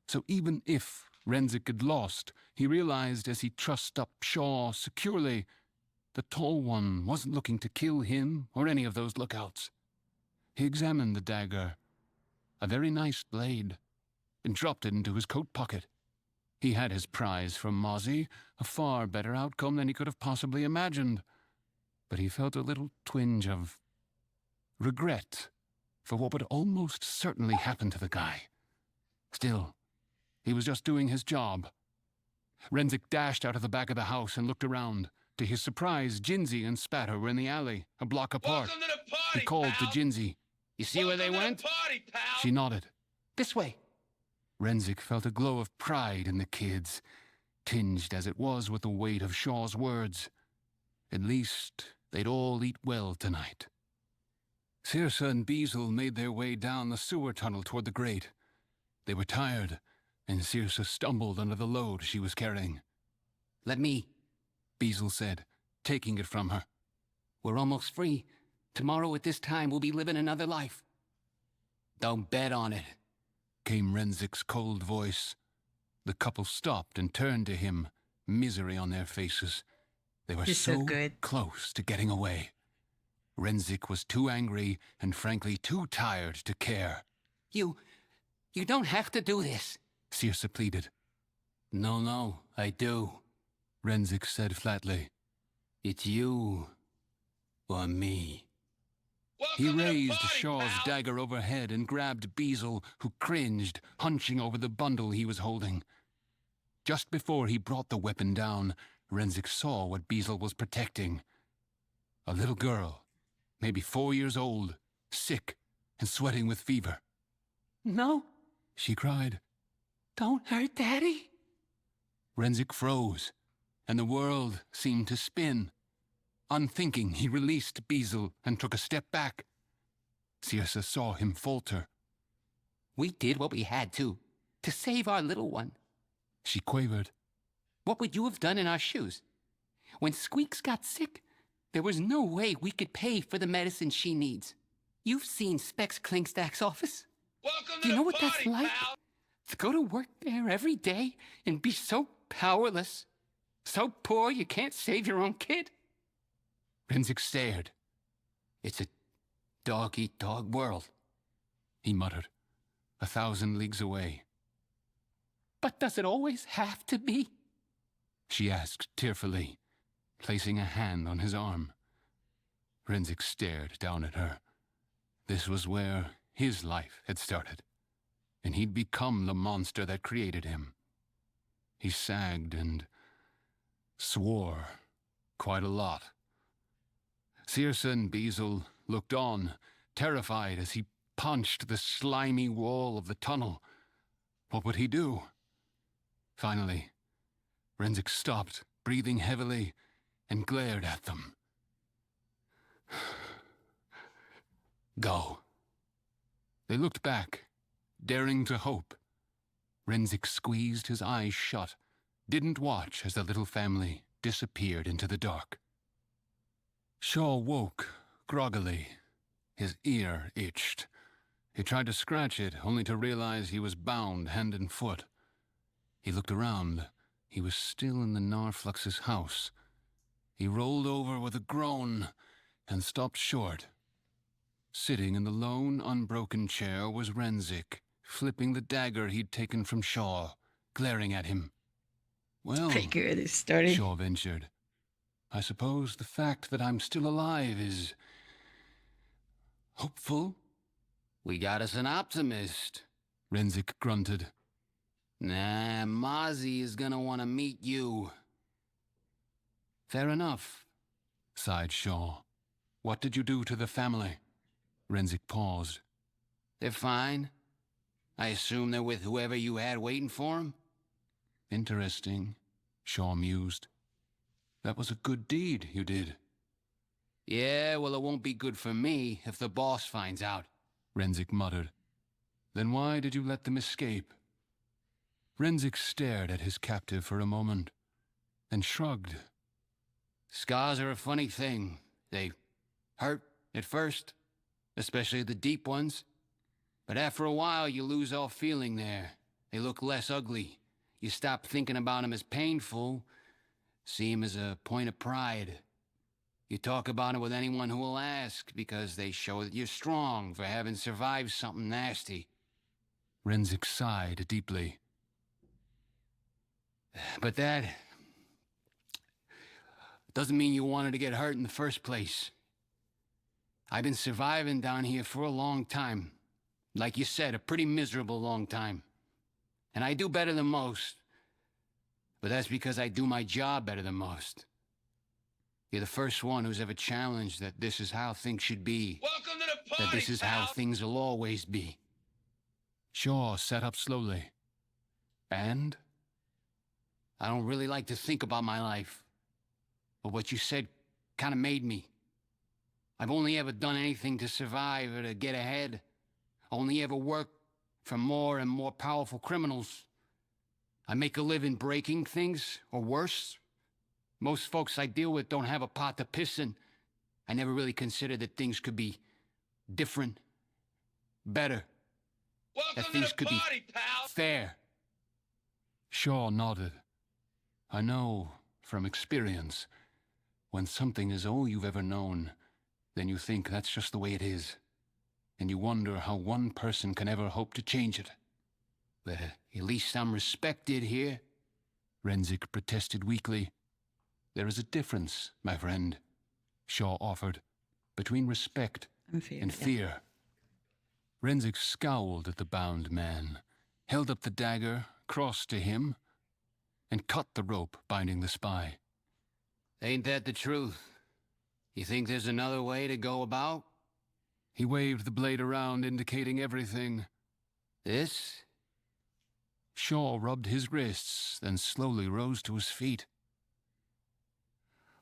So even if Renzik had lost, he realized as he trussed up Shaw securely. The tall one wasn't looking to kill him or any of those lookouts. He examined the dagger, a very nice blade, and dropped it into his coat pocket. He had his prize from Mozzie, a far better outcome than he could have possibly imagined. But he felt a little twinge of regret for what would almost certainly happen to the guy. Still, he was just doing his job. Renzik dashed out of the back of the house and looked around. To his surprise, Ginzy and Spatter were in the alley, a block apart. Welcome to the party, He called pal. to Ginzy. You see where they Welcome to went? the party, pal. She nodded. This way. Renzik felt a glow of pride in the kids, tinged as it was with the weight of Shaw's words. At least they'd all eat well tonight. Circe and Beazle made their way down the sewer tunnel toward the grate. They were tired, and Circe stumbled under the load she was carrying. Let me. Beazle said, taking it from her. We're almost free. Tomorrow at this time, we'll be living another life. Don't bet on it. Came Renzik's cold voice. The couple stopped and turned to him, misery on their faces. They were He's so so good. close to getting away. Renzik was too angry and frankly too tired to care. You don't have to do this. Circe pleaded. No, I do. Renzik said flatly. It's you or me. He Welcome to the raised party, Shaw's pal. dagger overhead and grabbed Beazle, who cringed, hunching over the bundle he was holding. Just before he brought the weapon down, Renzik saw what Beazle was protecting. A little girl, maybe 4 years old, sick and sweating with fever. No, She cried. don't hurt Daddy. Renzik froze, and the world seemed to spin. Unthinking, he released Beazle and took a step back. Circe saw him falter. We did what we had to save our little one. She quavered. What would you have done in our shoes? When Squeaks got sick, there was no way we could pay for the medicine she needs. You've seen Specs Klinkstack's office. Welcome to Do you know the what that's party, like? pal. To go to work there every day and be so powerless, so poor you can't save your own kid. Renzik stared. It's a dog-eat-dog world. He muttered, 1,000 leagues away. But does it always have to be? She asked tearfully, placing a hand on his arm. Renzik stared down at her. This was where his life had started, and he'd become the monster that created him. He sagged and swore quite a lot. Circe and Beazle looked on, terrified as he punched the slimy wall of the tunnel. What would he do? Finally, Renzik stopped, breathing heavily, and glared at them. Go. They looked back, daring to hope. Renzik squeezed his eyes shut, didn't watch as the little family disappeared into the dark. Shaw woke, groggily. His ear itched. He tried to scratch it, only to realize he was bound hand and foot. He looked around. He was still in the Narflux's house. He rolled over with a groan and stopped short. Sitting in the lone, unbroken chair was Renzik, flipping the dagger he'd taken from Shaw, glaring at him. Well, Pretty good, this story. Shaw ventured. I suppose the fact that I'm still alive is hopeful. We got us an optimist. Renzik grunted. Nah, Mozzie is gonna want to meet you. Fair enough, sighed Shaw. What did you do to the family? Renzik paused. They're fine. I assume they're with whoever you had waiting for them. Interesting, Shaw mused. That was a good deed you did. Yeah, well, it won't be good for me if the boss finds out. Renzik muttered. Then why did you let them escape? Renzik stared at his captive for a moment, then shrugged. Scars are a funny thing. They hurt at first, especially the deep ones. But after a while, you lose all feeling there. They look less ugly. You stop thinking about him as painful, see him as a point of pride. You talk about it with anyone who will ask, because they show that you're strong for having survived something nasty. Renzik sighed deeply. But that doesn't mean you wanted to get hurt in the first place. I've been surviving down here for a long time. Like you said, a pretty miserable long time. And I do better than most. But that's because I do my job better than most. You're the first one who's ever challenged that this is how things should be. Welcome to the party, That this is how things will always be. Shaw sat up slowly. And? I don't really like to think about my life. But what you said kind of made me. I've only ever done anything to survive or to get ahead. Only ever worked for more and more powerful criminals. I make a living breaking things, or worse. Most folks I deal with don't have a pot to piss in. I never really considered that things could be different, better, Welcome that to things the could party, be pal. fair. Shaw nodded. I know from experience, when something is all you've ever known, then you think that's just the way it is. And you wonder how one person can ever hope to change it. But at least I'm respected here. Renzik protested weakly. There is a difference, my friend, Shaw offered, between respect and yeah. fear. Renzik scowled at the bound man, held up the dagger, crossed to him, and cut the rope binding the spy. Ain't that the truth? You think there's another way to go about? He waved the blade around, indicating everything. This? Shaw rubbed his wrists, then slowly rose to his feet.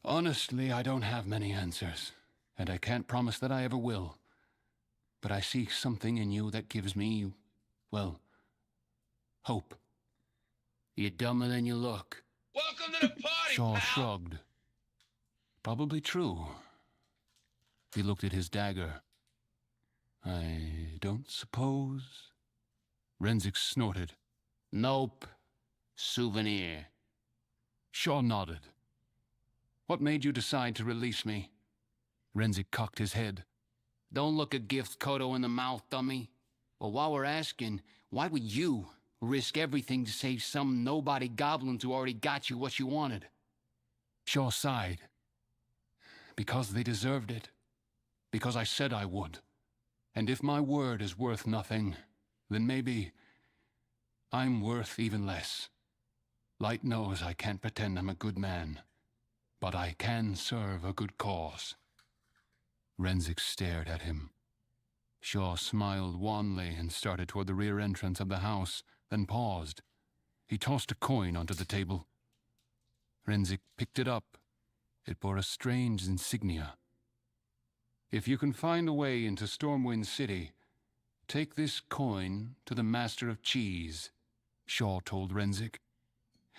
Honestly, I don't have many answers, and I can't promise that I ever will. But I see something in you that gives me, well, hope. You're dumber than you look. Welcome to the party, Shaw pal. shrugged. Probably true. He looked at his dagger. I don't suppose... Renzik snorted. Nope. Souvenir. Shaw nodded. What made you decide to release me? Renzik cocked his head. Don't look a gift Kodo in the mouth, dummy. Well, while we're asking, why would you risk everything to save some nobody goblins who already got you what you wanted? Shaw sighed. Because they deserved it. Because I said I would. And if my word is worth nothing, then maybe I'm worth even less. Light knows I can't pretend I'm a good man, but I can serve a good cause. Renzik stared at him. Shaw smiled wanly and started toward the rear entrance of the house, then paused. He tossed a coin onto the table. Renzik picked it up. It bore a strange insignia. If you can find a way into Stormwind City, take this coin to the Master of Cheese, Shaw told Renzik.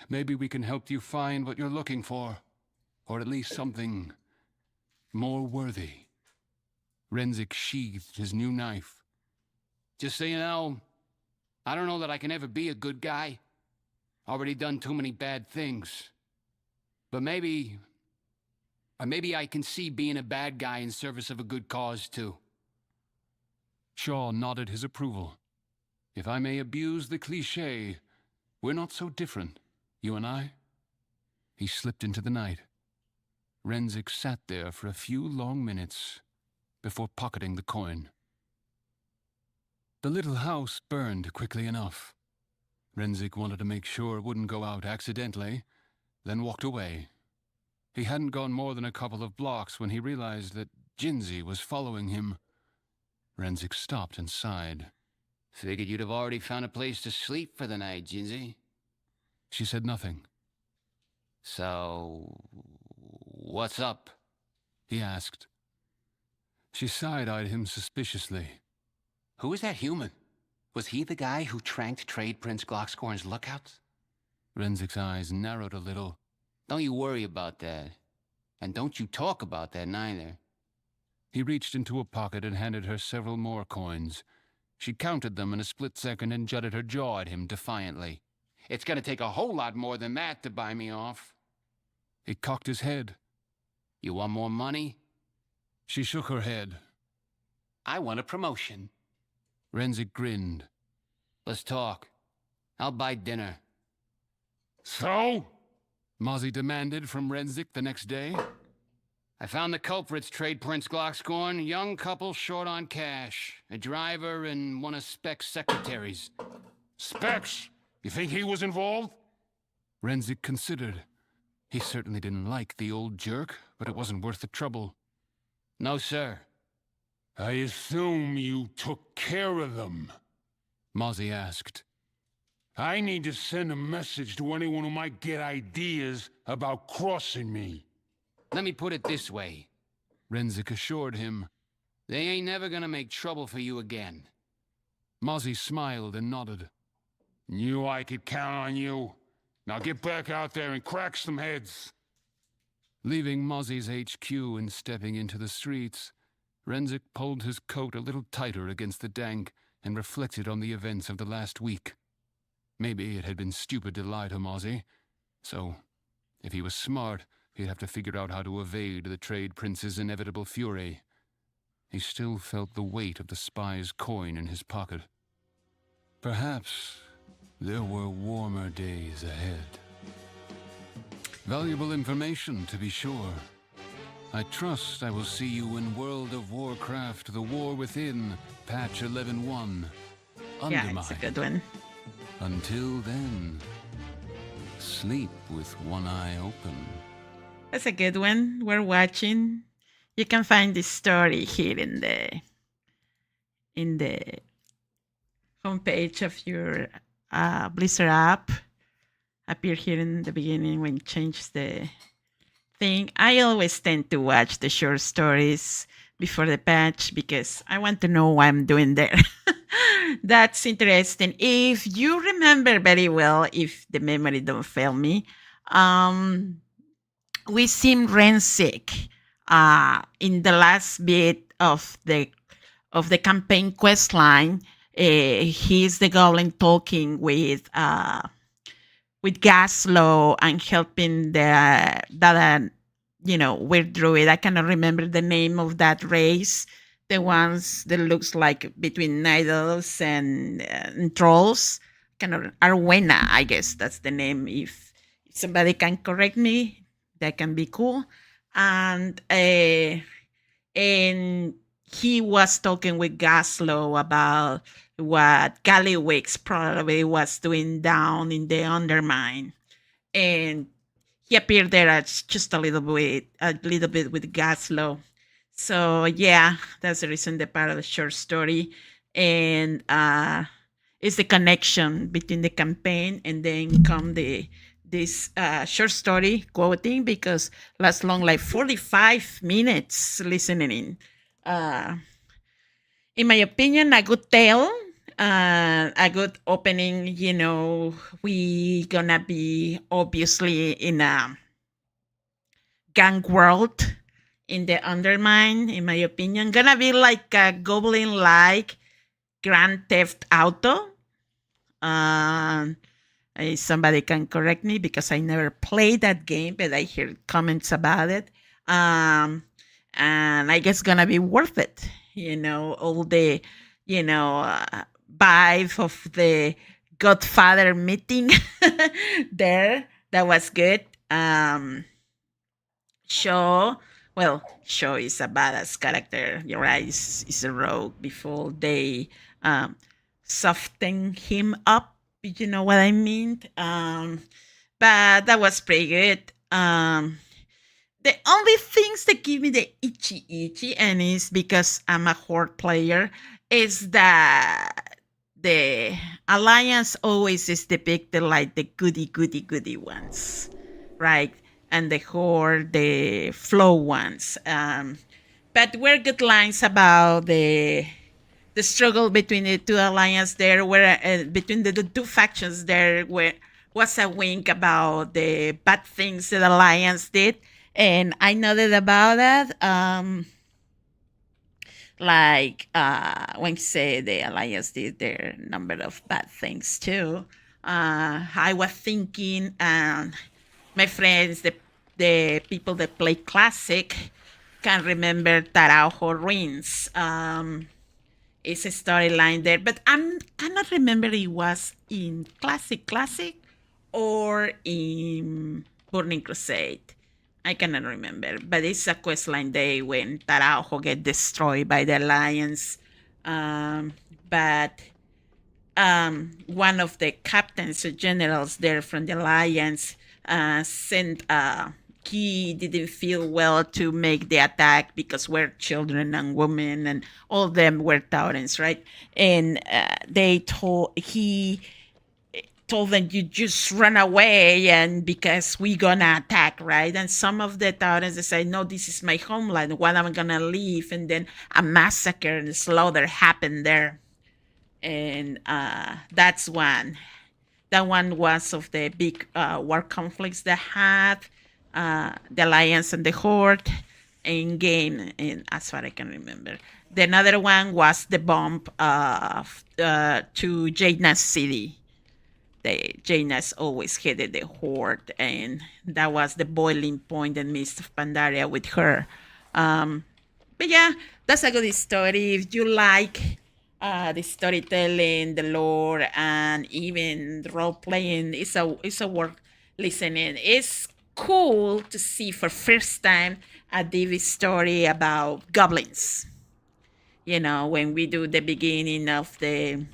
Maybe we can help you find what you're looking for, or at least something more worthy. Renzik sheathed his new knife. Just so you know, I don't know that I can ever be a good guy. Already done too many bad things. But maybe I can see being a bad guy in service of a good cause, too. Shaw nodded his approval. If I may abuse the cliché, we're not so different, you and I. He slipped into the night. Renzik sat there for a few long minutes before pocketing the coin. The little house burned quickly enough. Renzik wanted to make sure it wouldn't go out accidentally, then walked away. He hadn't gone more than a couple of blocks when he realized that Jinzi was following him. Renzik stopped and sighed. Figured you'd have already found a place to sleep for the night, Jinzi. She said nothing. So, what's up? He asked. She side-eyed him suspiciously. Who is that human? Was he the guy who tranked Trade Prince Glockscorn's lookouts? Renzik's eyes narrowed a little. Don't you worry about that. And don't you talk about that neither. He reached into a pocket and handed her several more coins. She counted them in a split second and jutted her jaw at him defiantly. It's gonna take a whole lot more than that to buy me off. He cocked his head. You want more money? She shook her head. I want a promotion. Renzik grinned. Let's talk. I'll buy dinner. So? Mozzie demanded from Renzik the next day. I found the culprits, Trade Prince Glockscorn. Young couple short on cash. A driver and one of Speck's secretaries. Specs? You think he was involved? Renzik considered. He certainly didn't like the old jerk, but it wasn't worth the trouble. No, sir. I assume you took care of them. Mozzie asked. I need to send a message to anyone who might get ideas about crossing me. Let me put it this way. Renzik assured him. They ain't never gonna make trouble for you again. Mozzie smiled and nodded. Knew I could count on you. Now get back out there and crack some heads. Leaving Mozzie's HQ and stepping into the streets, Renzik pulled his coat a little tighter against the dank and reflected on the events of the last week. Maybe it had been stupid to lie to Mozzie, so if he was smart, he'd have to figure out how to evade the Trade Prince's inevitable fury. He still felt the weight of the spy's coin in his pocket. Perhaps there were warmer days ahead. Valuable information, to be sure. I trust I will see you in World of Warcraft, The War Within, patch 11.1. Yeah, it's a good one. Until then, sleep with one eye open. That's a good one. We're watching. You can find this story here in the homepage of your Blizzard app. Appear here in the beginning when you change the thing. I always tend to watch the short stories before the patch because I want to know what I'm doing there. That's interesting. If you remember very well, if the memory don't fail me, we seen Renzik in the last bit of the campaign quest line. He's the goblin talking with Gaslow and helping that weird druid. I cannot remember the name of that race. The ones that looks like between night elves and trolls. Arwena, I guess that's the name. If somebody can correct me, that can be cool. And he was talking with Gaslow about what Gallywix probably was doing down in the Undermine. And he appeared there as just a little bit with Gaslow. So yeah, that's the reason the part of the short story. And it's the connection between the campaign and then come this short story quoting, because lasts long like 45 minutes listening in. In my opinion, a good tale, a good opening. We gonna be obviously in a gang world in the Undermine, in my opinion. Gonna be like a goblin-like Grand Theft Auto. Somebody can correct me because I never played that game, but I hear comments about it. And I guess gonna be worth it. All the, vibe of the Godfather meeting there. That was good. Shaw is a badass character. You're right. He's a rogue before they soften him up. You know what I mean? But that was pretty good. The only things that give me the itchy, and it's because I'm a horde player, is that the Alliance always is depicted like the goody ones, right? And the horde, the flow ones. But were good lines about the struggle between the two alliances there, where between the two factions there, where was a wink about the bad things that Alliance did. And I noted about that, when you say the Alliance did their number of bad things too. I was thinking, my friends, the people that play Classic, can remember Taraujo Ruins. It's a storyline there, but I cannot remember it was in Classic or in Burning Crusade. I cannot remember, but it's a questline day when Taraujo get destroyed by the Alliance. But one of the captains or generals there from the Alliance sent he didn't feel well to make the attack because we're children and women and all of them were Taurans, right? And he told them, you just run away and because we gonna attack, right? And some of the Taurans, they say, no, this is my homeland, when I'm gonna leave? And then a massacre and slaughter happened there. And that's one. That one was of the big war conflicts that had the Alliance and the Horde in game, and as far as I can remember. The another one was the bomb to Jaina's city. Jaina's always hated the Horde, and that was the boiling point in Mist of Pandaria with her. But yeah, that's a good story. If you like the storytelling, the lore, and even role playing, it's a worth listening. It's cool to see for first time a Divi story about goblins. When we do the beginning of if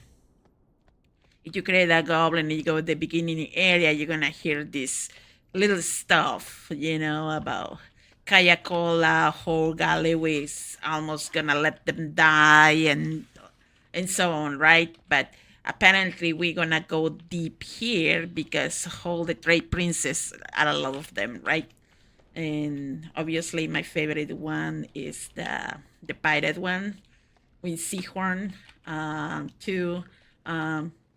you create a goblin and you go to the beginning area, you're gonna hear this little stuff, about Kayakola, how Galloway is almost gonna let them die and so on, right? But apparently we're gonna go deep here because all the trade princes are a lot of them, right? And obviously my favorite one is the pirate one with Seahorn too.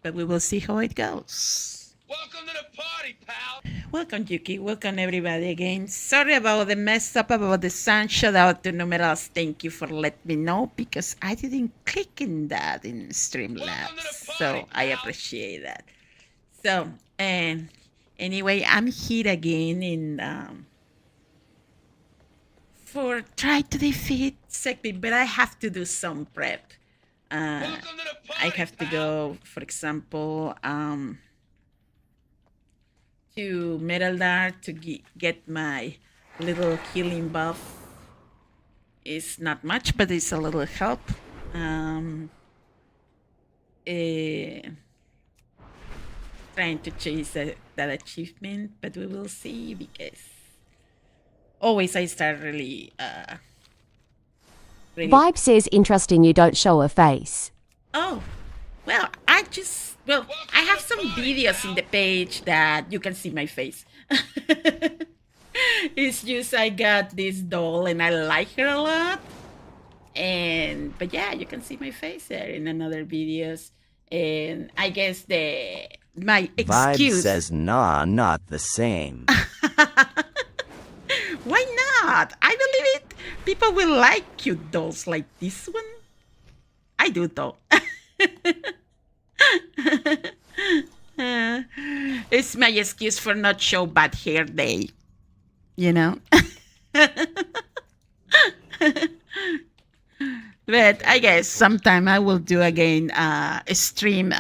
But we will see how it goes. Welcome to the party, pal. Welcome, Yuki. Welcome, everybody, again. Sorry about the mess up about the sound. Shout out to Numerals. Thank you for letting me know because I didn't click in that in Streamlabs. So I appreciate that. So, and anyway, I'm here again in for try to defeat Sekpi, but I have to do some prep. Welcome to the party, I have to go, for example, to Metal to get my little healing buff. It's not much, but it's a little help. Trying to chase that achievement, but we will see because always I start really Vibe says interesting you don't show a face. Oh, well, I have some videos in the page that you can see my face. It's just I got this doll and I like her a lot. But yeah, you can see my face there in another videos. And I guess my excuse. Vibe says, nah, not the same. Why not? I believe it. People will like cute dolls like this one. I do though. It's my excuse for not show bad hair day. But I guess sometime I will do again a stream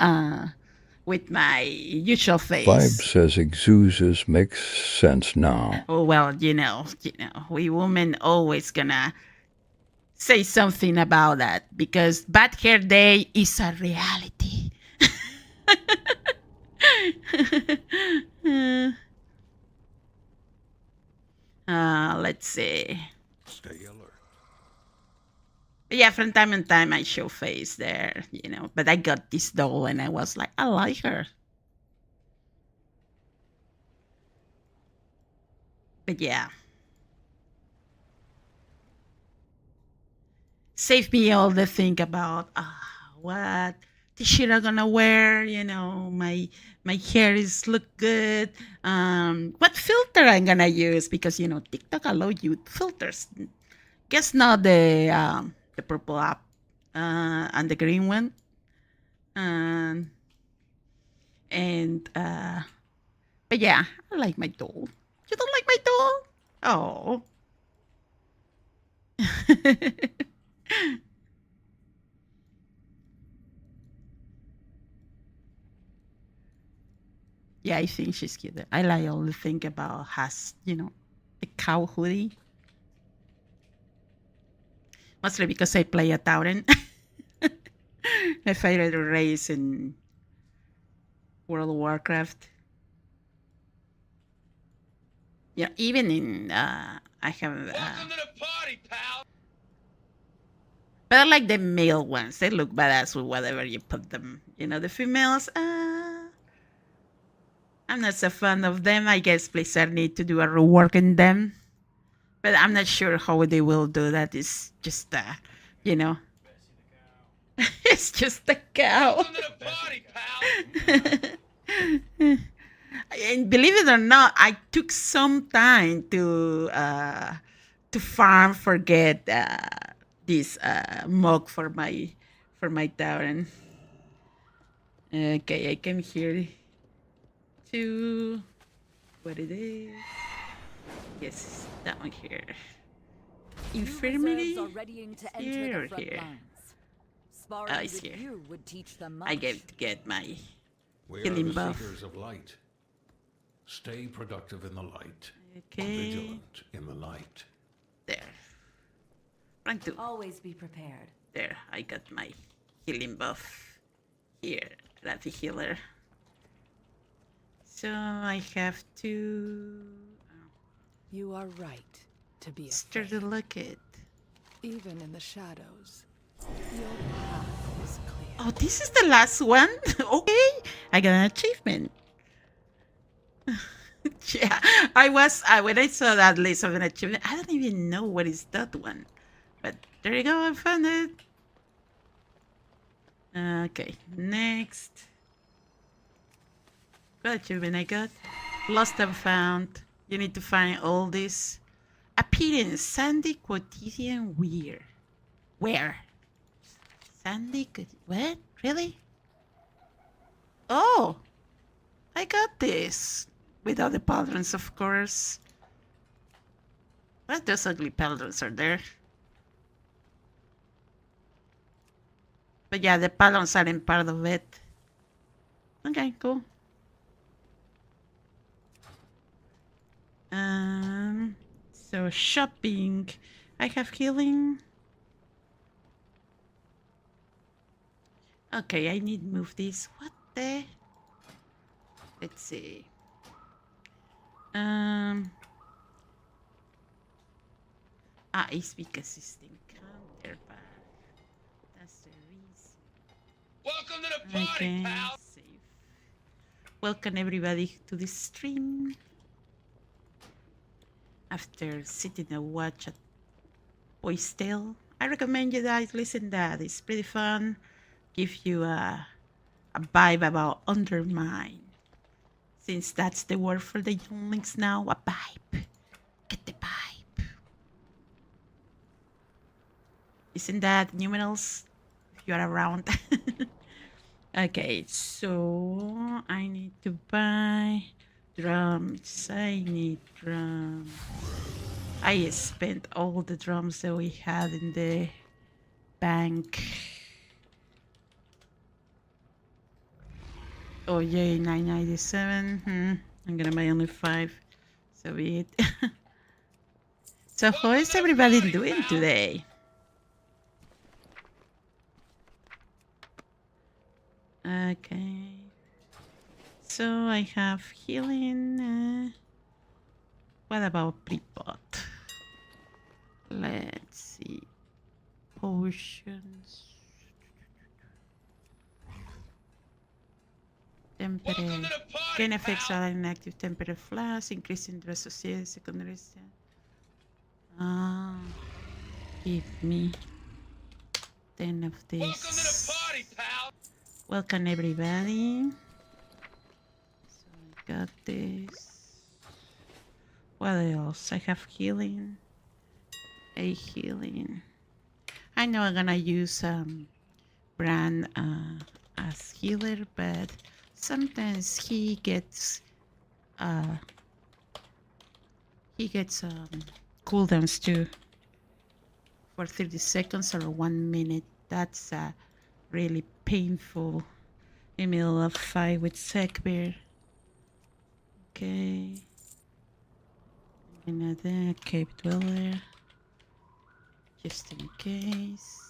with my usual face. Vibe says exuses makes sense now. Oh well, we women always gonna say something about that because bad hair day is a reality. Let's see. Stay alert. Yeah, from time to time I show face there, but I got this doll and I was like, I like her. But yeah. Save me all the think about what t-shirt I'm gonna wear, my hair is look good, what filter I'm gonna use because TikTok allow you filters. Guess not the purple app and the green one. And but yeah, I like my doll. You don't like my doll? Oh. Yeah, I think she's cute. I like all the thing about has, the cow hoodie. Mostly because I play a Tauren. My favorite race in World of Warcraft. Yeah, even in I have Welcome to the party, pal. but I like the male ones. They look badass with whatever you put them. The females, I'm not so fan of them. I guess Blizzard need to do a rework in them. But I'm not sure how they will do that. It's just, it's just a cow. Welcome to the party, pal. And believe it or not, I took some time to farm, forget this mug for my Tauren. Okay, I came here to what it is. Yes, that one here. Infirmary. Here or here? Oh, it's here. I get my We are healing the buff. seekers of light. Stay productive in the light. Okay. Vigilant in the night. There. Rank 2. Always be prepared. There, I got my healing buff. Here, Rafi healer. So I have to You are right to be start afraid. to look at. Even in the shadows, your path is clear. Oh, this is the last one? Okay, I got an achievement. Yeah, when I saw that list of an achievement, I don't even know what is that one. But there you go, I found it. Okay, next. What achievement I got? Lost and found. You need to find all this. Appearance, Sandy Quotidian Weir. Where? What? Really? Oh! I got this. Without the paladins, of course. But those ugly paladins are there. But yeah, the paladins aren't part of it. Okay, cool. So shopping. I have healing. Okay, I need to move this. What the? Let's see. It's because it's the counterpart. That's the reason. Welcome to the party, Okay, pal. save. Welcome everybody to the stream. After sitting and watch a Boy's Tale, I recommend you guys listen to that. It's pretty fun. Give you a vibe about Undermine. Since that's the word for the younglings now, a vibe. Get the vibe. Isn't that numerals? If you are around. Okay, so I need to buy drums. I need drums. I spent all the drums that we had in the bank. Oh yay, 997. I'm gonna buy only 5. So be it. So how is everybody doing today? Okay. So I have healing. What about pre-pot? Let's see. Potions. Temperate. Gain effects are an active temperate flash, increasing the associated secondary stat. Give me 10 of this. Welcome to the party, pal. Welcome everybody. So I got this. What else? I have healing. A healing. I know I'm gonna use Bran as healer, but Sometimes he gets cooldowns too for 30 seconds or 1 minute. That's really painful in the middle of fight with Sekbear. Okay. Another cave dweller. Just in case.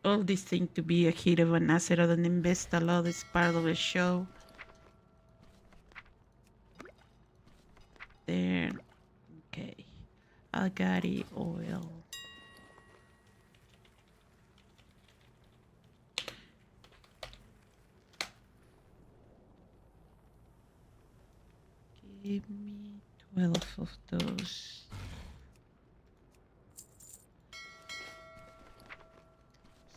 All this thing to be a hero of an Azeroth and invest a lot is part of the show. There. Okay. Algari oil. Give me 12 of those.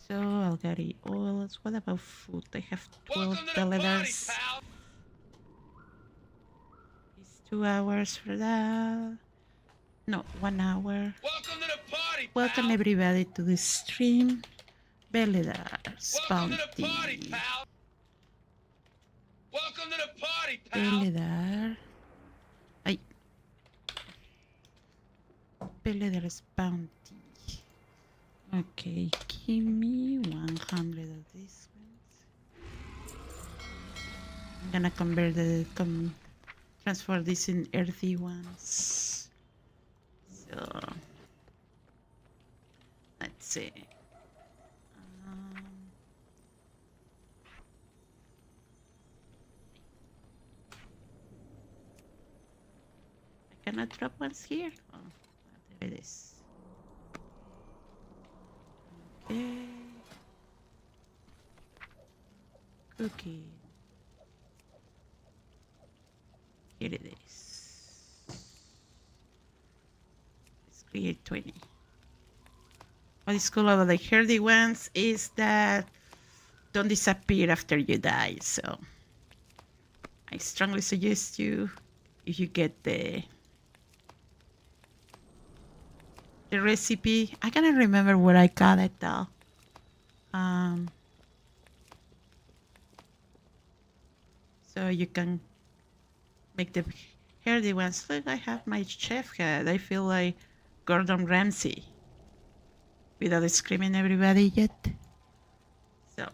So Algari oils. What about food? I have 12 belladers. It's 2 hours for that. No, 1 hour. Welcome to the party, Welcome pal. everybody to the stream. Belladers Welcome to the party, bounty. pal. Welcome to the party, pal. Belladar. Ay. Belladers bounty. Okay, give me 100 of these ones. I'm gonna convert transfer this in earthy ones. So let's see. I cannot drop ones here. Oh, there it is. Okay. Cookie. Here it is. Let's create 20. What is cool about the hardy ones is that don't disappear after you die. So I strongly suggest you, if you get the recipe. I cannot remember where I got it though. So you can make the hardy ones. Look, I have my chef head. I feel like Gordon Ramsay without screaming everybody yet. So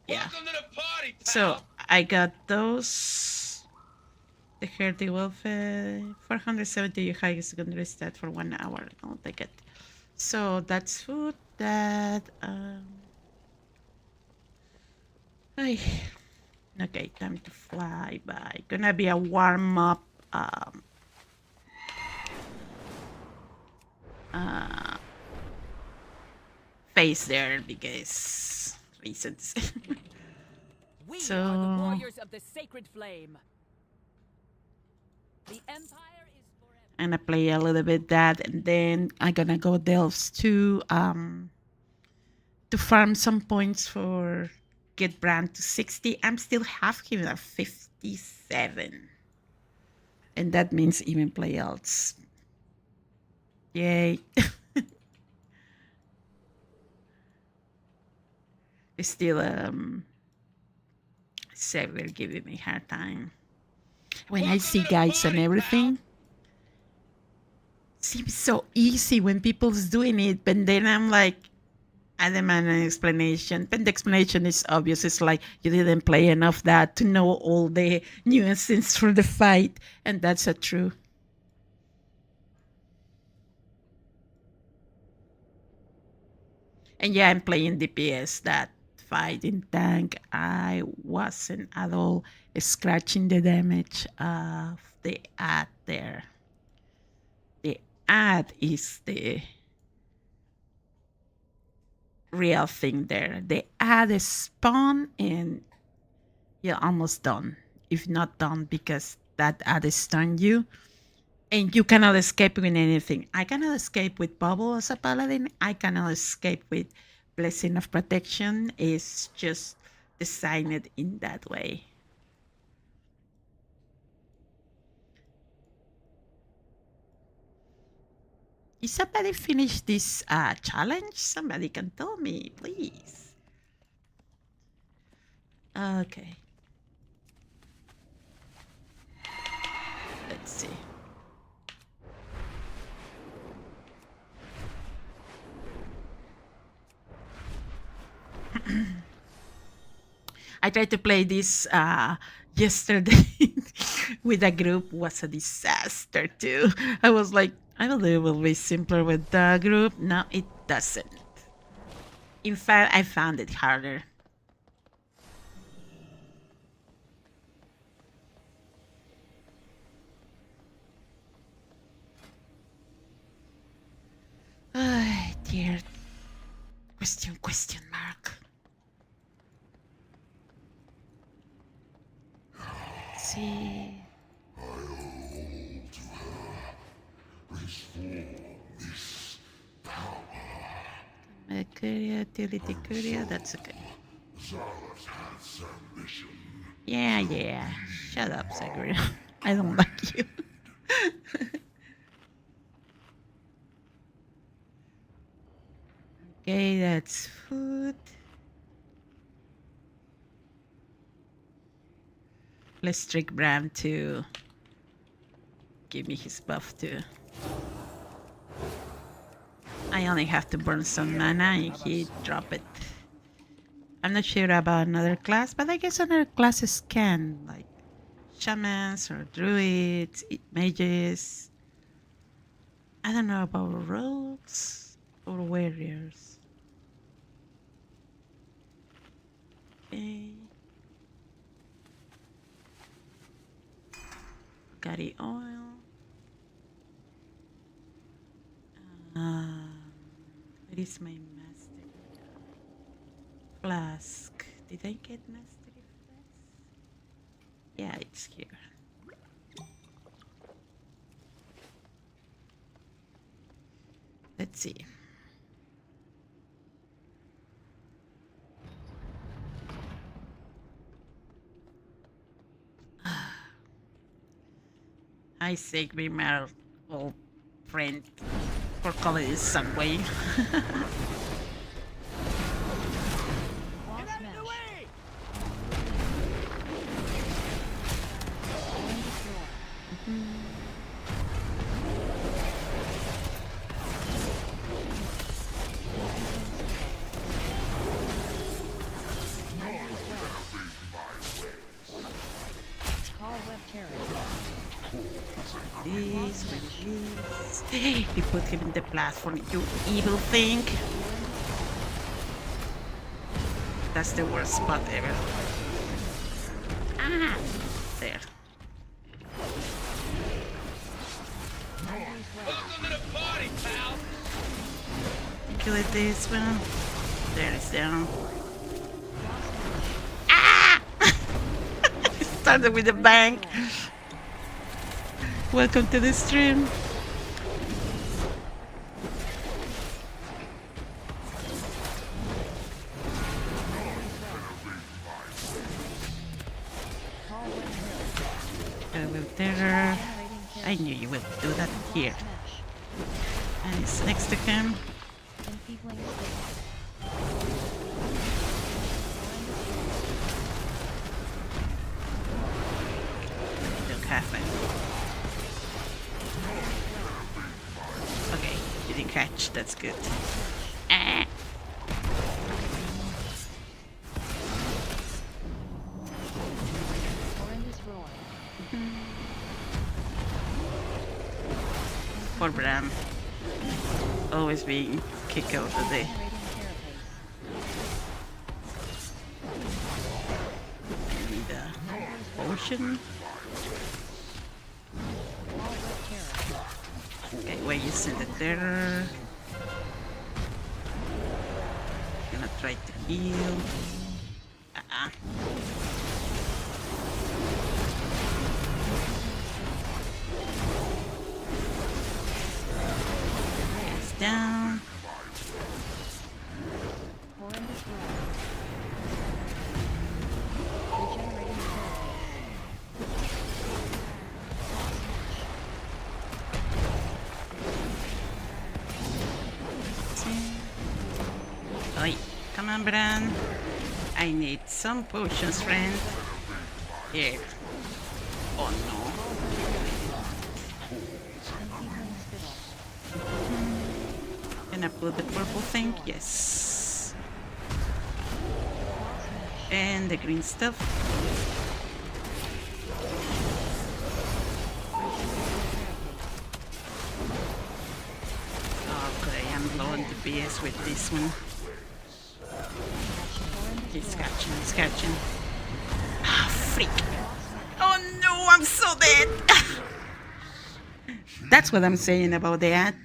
yeah. Welcome to the party, pal. So I got those. The hardy welfare 470 high secondary stat for 1 hour. I'll take it. So that's food that okay, time to fly by. Gonna be a warm up phase there because reasons. We So- are the warriors of the sacred flame. The empire is forever. I'm gonna play a little bit that, and then I'm gonna go delves to farm some points for get brand to 60. I'm still half him at 57, and that means even play else. Yay! Still Sever giving me hard time. When I see guides and everything, seems so easy when people's doing it, but then I'm like, I demand an explanation. But the explanation is obvious. It's like you didn't play enough that to know all the nuances for the fight, and that's a true. And yeah, I'm playing DPS. That fight in tank, I wasn't at all scratching the damage of the ad there. The ad is the real thing there. The ad is spawn and you're almost done. If not done, because that ad is stunned you. And you cannot escape with anything. I cannot escape with Bubble as a paladin. I cannot escape with Blessing of Protection. It's just designed in that way. Is somebody finished this challenge? Somebody can tell me, please. Okay. Let's see. I tried to play this yesterday with a group. Was a disaster too. I was like, I believe it will be simpler with the group. No, it doesn't. In fact, I found it harder. Ay, dear. Question mark. Let's see. Utility courier, that's okay. Yeah. Shut up, Sagri. I don't like you. Okay, that's food. Let's trick Bram to give me his buff too. I only have to burn some mana and he drop it. I'm not sure about another class, but I guess other classes can, like shamans or druids, mages. I don't know about rogues or warriors. Okay. Gary oil. Where is my mastery flask? Did I get mastery flask? Yeah, it's here. Let's see. I say be my old friend for calling it some way. He put him in the platform, you evil thing. That's the worst spot ever. Ah, there. Welcome to the party, pal. Kill it this one. There it's down. Ah! Started with a bang. Welcome to the stream. Terror. I knew you would do that here. And it's next to him. Don't have it. Okay, you didn't catch. That's good. Ah. Poor Bram. Always being kicked out of the day. I need a potion. Okay, where you send the terror. Gonna try to heal. Down. on, Bran. I need some potions, friend. Here. Oh no. Can I put the purple thing? Yes. And the green stuff. Okay, I'm low on the BS with this one. It's catching, it's catching. Ah, freak. Oh no, I'm so dead. That's what I'm saying about that.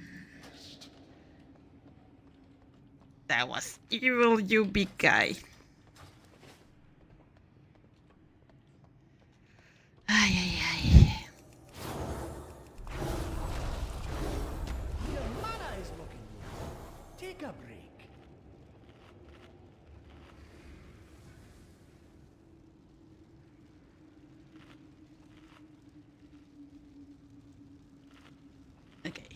That was evil, you big guy. Ay, ay, ay. Your mana is looking good. Take a break. Okay.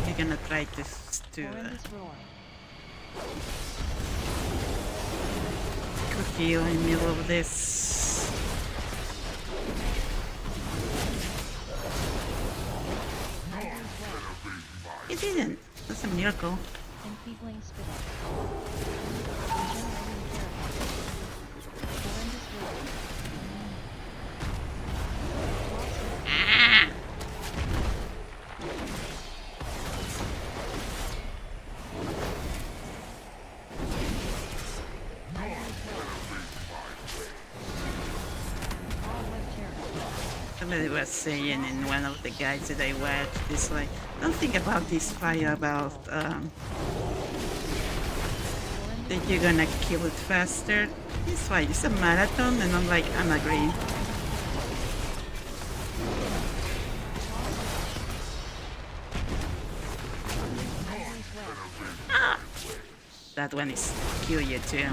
You're gonna try to cookie in the middle of this. It didn't. That's a miracle. Somebody was saying in one of the guides that I watched, it's like, don't think about this fight about that you're gonna kill it faster. This fight is a marathon, and I'm like, I'm agreeing. Ah! That one is kill you too.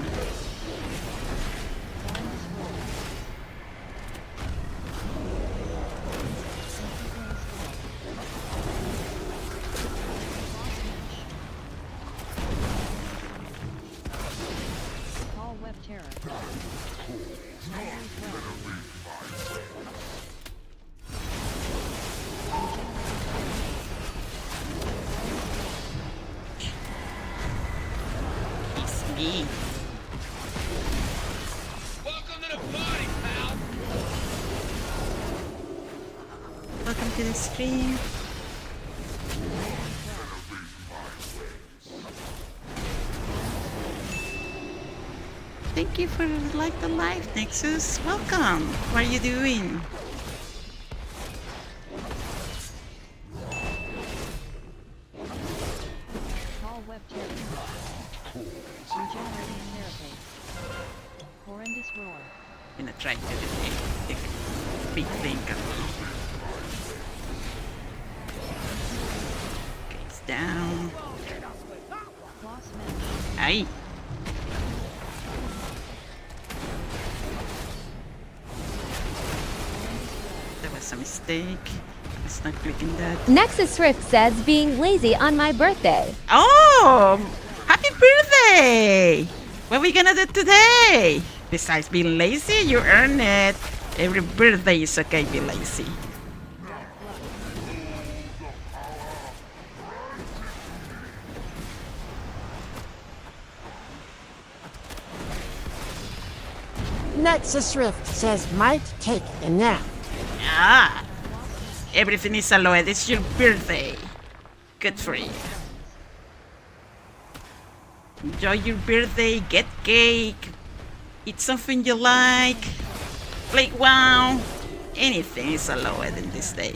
It's me. Welcome to the party, pal. Welcome to the stream. Thank you for like the live, Nexus. Welcome. How are you doing? I'm gonna try to do the big thing. Okay, it's down. Aye. That was a mistake. It's not clicking that. Nexus Rift says being lazy on my birthday. Oh! Happy birthday! What are we gonna do today? Besides being lazy, you earn it. Every birthday is okay, be lazy. Nexus Rift says might take a nap. Ah! Everything is allowed. It's your birthday. Good for you. Enjoy your birthday, get cake, eat something you like, play WoW. Anything is allowed in this day.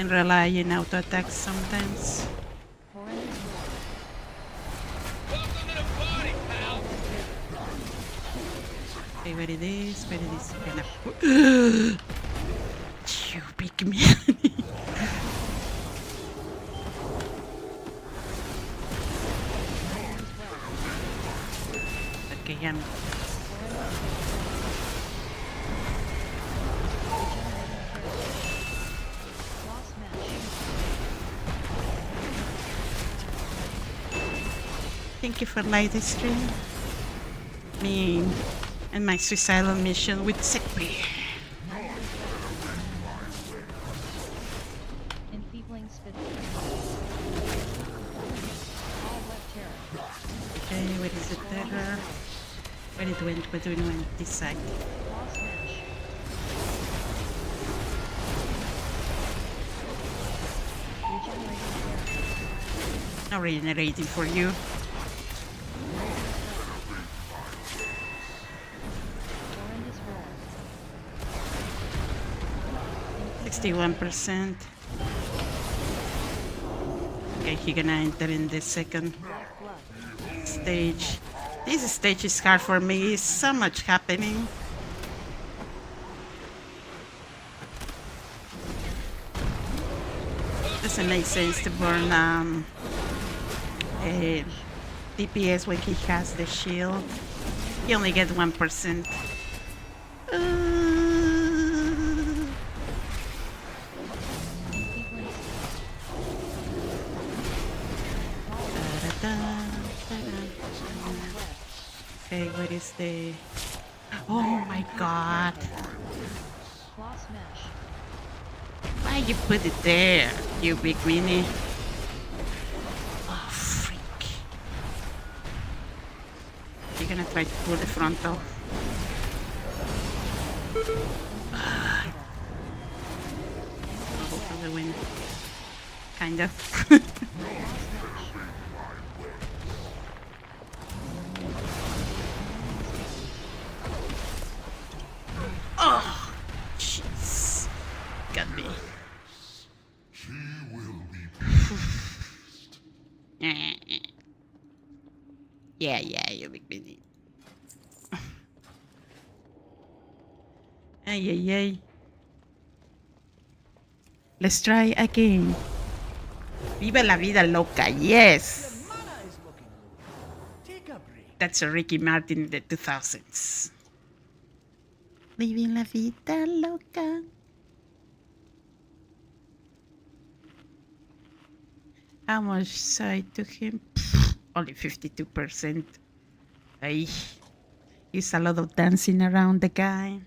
and rely on auto attacks sometimes. Okay, where it is? Gonna put you big man. Okay, I'm thank you for light stream. Me and my suicidal mission with Sickbee. Okay, where is the terror? Where it went? Where do we went? This side. Not regenerating for you. 61%. Okay, he's gonna enter in the second stage. This stage is hard for me. It's so much happening. Doesn't make sense to burn DPS when he has the shield. He only gets 1%. Okay, what is the... Oh my god. Why you put it there, you big weenie? Oh, freak. You're gonna try to pull the frontal. Go for the win. Kind of. Oh, jeez. Got me. She will be Yeah, you big baby. Ay. Let's try again. Viva la vida loca, yes. That's a Ricky Martin in the 2000s. Living la vida loca. How much side to him? Only 52%. Ay, he's a lot of dancing around the guy.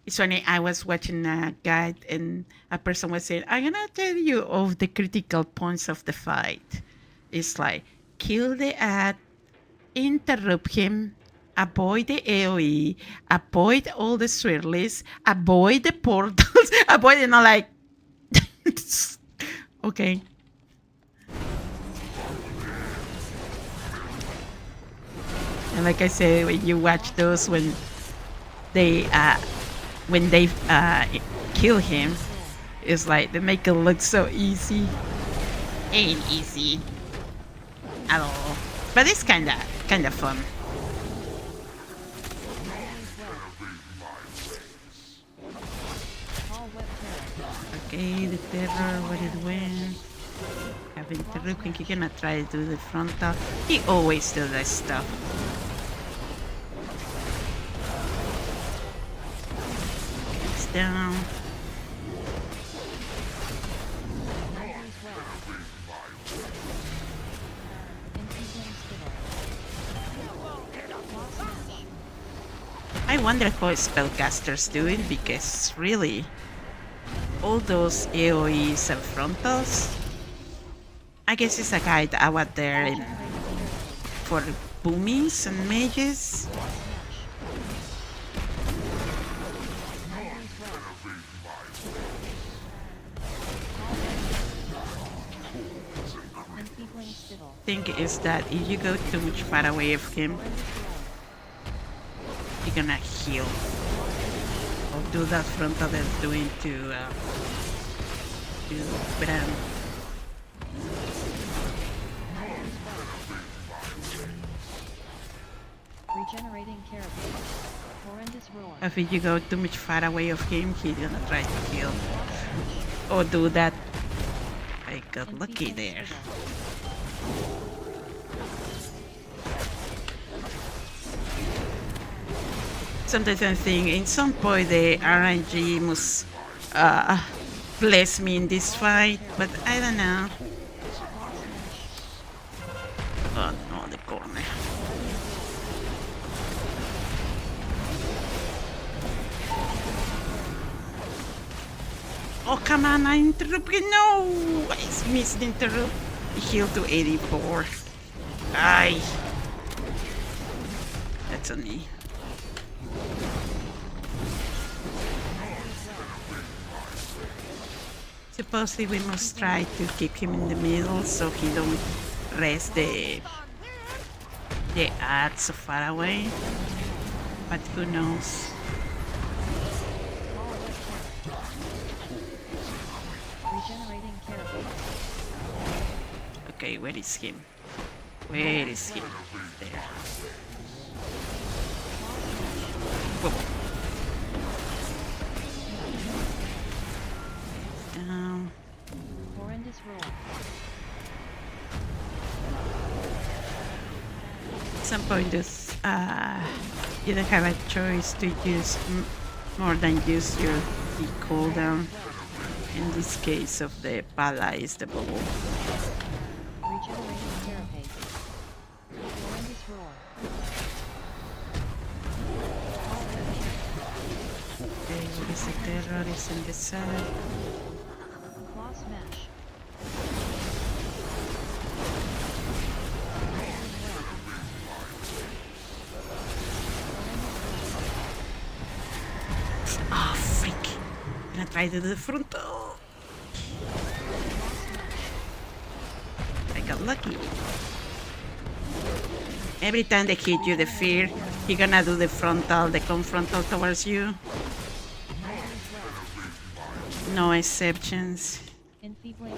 It's funny, I was watching a guide and a person was saying, I'm gonna tell you of the critical points of the fight. It's like, kill the ad, interrupt him, avoid the AoE, avoid all the swirlies, avoid the portals, avoid, like, okay. And like I say, when you watch those, when they kill him, it's like they make it look so easy. Ain't easy at all, but it's kinda fun. Okay, the terror, where it went. Having Terrukin, he gonna try to do the frontal. He always does that stuff. It's down. I wonder how spellcasters do it, because really, all those AoEs and frontals, I guess it's a guide out there for boomies and mages. Thing is that if you go too much far away of him, you're gonna heal. I'll do that frontal that's doing to Bran. Regenerating carapace. Horrendous roar. If you go too much far away of him, he's gonna try to kill. Or do that. I got lucky there. Sometimes I think in some point the RNG must bless me in this fight, but I don't know. Oh no, the corner. Oh come on, I interrupted. No! I missed the interrupt. Heal to 84. Aye. That's on me. Supposedly we must try to keep him in the middle so he don't rest the ad so far away. But who knows? Regenerating carapace. Okay, where is him? Where is he? There. Whoa. Down. Horrendous roar. At some point, you don't have a choice to use more than use your cooldown. In this case of the pala is the bubble. Regenerating carapace. Horrendous roar. Okay, what is the terror? Is in the side. Claw smash. Oh, freak. I'm gonna try to do the frontal. I got lucky. Every time they hit you, the fear, you're gonna do the frontal, the confrontal towards you. No exceptions. Enfeebling.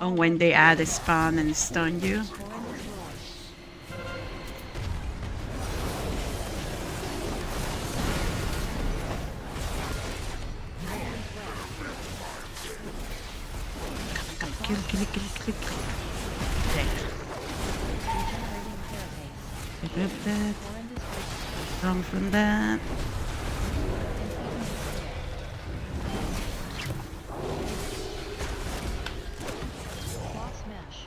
Or when they add a spawn and stun you. Come, kill. There. Grab that. Run from that. Claw smash.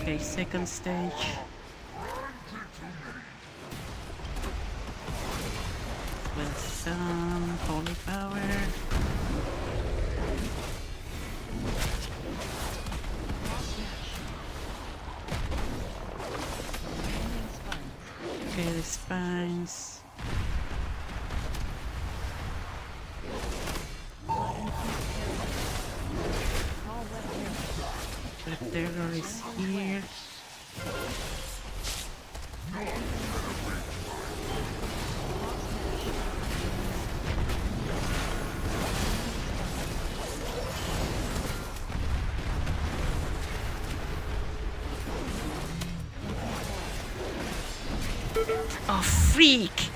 Okay, second stage. With some holy power. Okay, the spines. The terror is here. Oh, freak!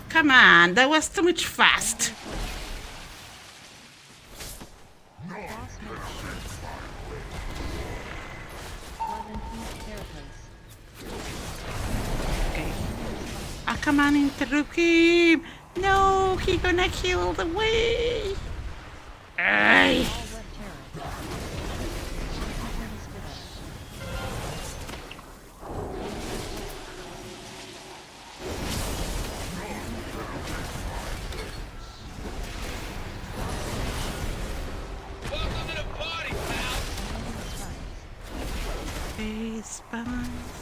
Come on, that was too much fast. Okay. Ah, come on, interrupt him! No, he gonna kill the way. Ay. Spines.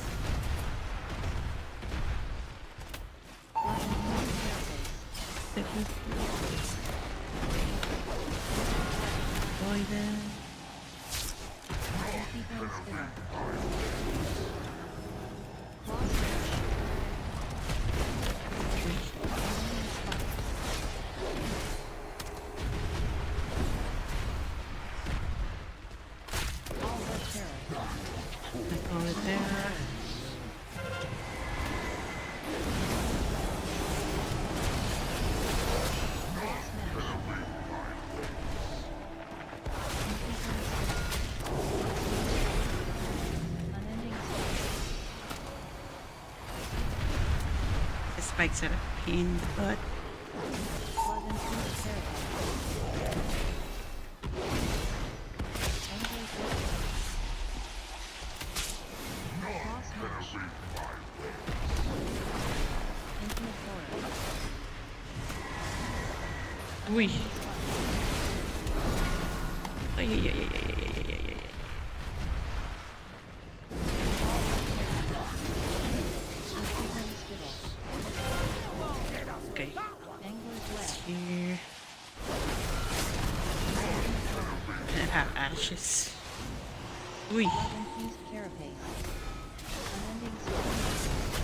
Poison. Enfeebling spittle. Claw smash. Unending spike. All but terror. All the terror. Claw smash. Unending spike. The spikes are a pain, but Blood infused parasite. Angry fist. Claw smash. Infinite horror. Uy. Ay, ay, ay, ay, ay, ay, ay, ay, ay. Enfeebling spittle. Okay. Angler's web. Here. Ashes. Uy. Blood infused carapace. Unending spike. Claw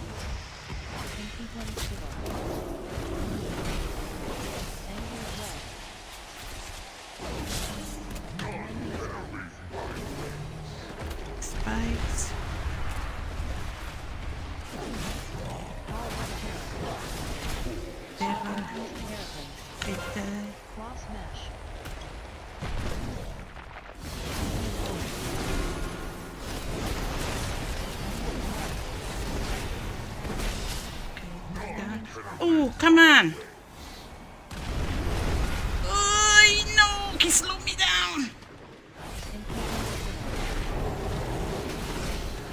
smash. Enfeebling spittle. Angler's web. Unending spikes. Spikes. All but terror. Terror. Infused carapace. Hit that. Claw smash. Oh, come on! Oh, no! He slowed me down!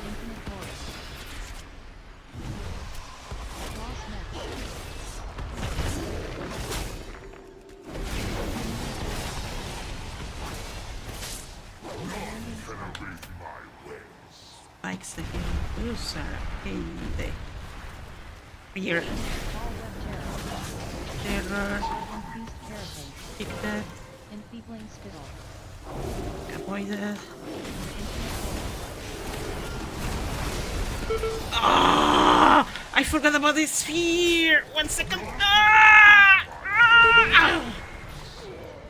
Infinite horror. Claw smash. Unending spikes. Spikes again. Those are a pain in the rear. All web terror. Terror. Infused carapace. Hit that. Enfeebling spittle. Avoid that. Infinite horror. Ah! I forgot about the sphere! 1 second. Ah! Ah!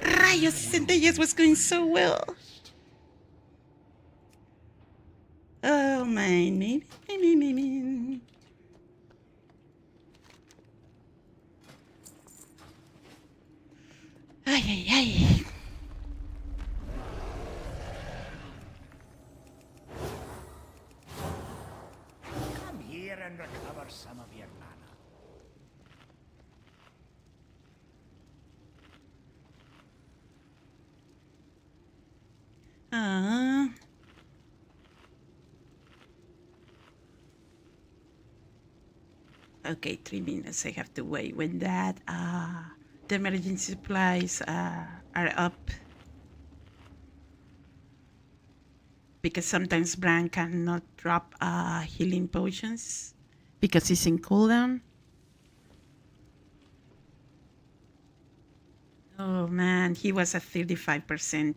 Rayos, Centellas was going so well. Oh man, maybe. Ay, ay, ay. Come here and recover some of your mana. Okay, 3 minutes. I have to wait. When that, the emergency supplies are up. Because sometimes Bran cannot drop healing potions because he's in cooldown. Oh man, he was at 35%.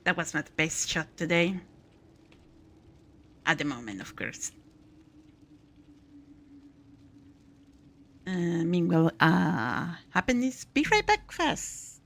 That was not the best shot today. At the moment, of course. Meanwhile, happiness, be right back fast.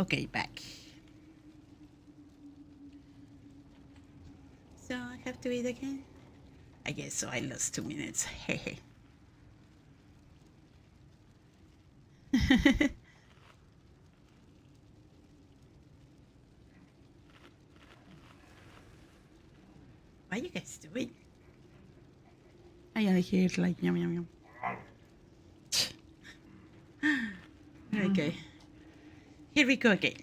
Okay, back. So I have to eat again? I guess so. I lost 2 minutes. Hehe. What are you guys doing? I only hear like yum yum yum. Okay. Here we go again.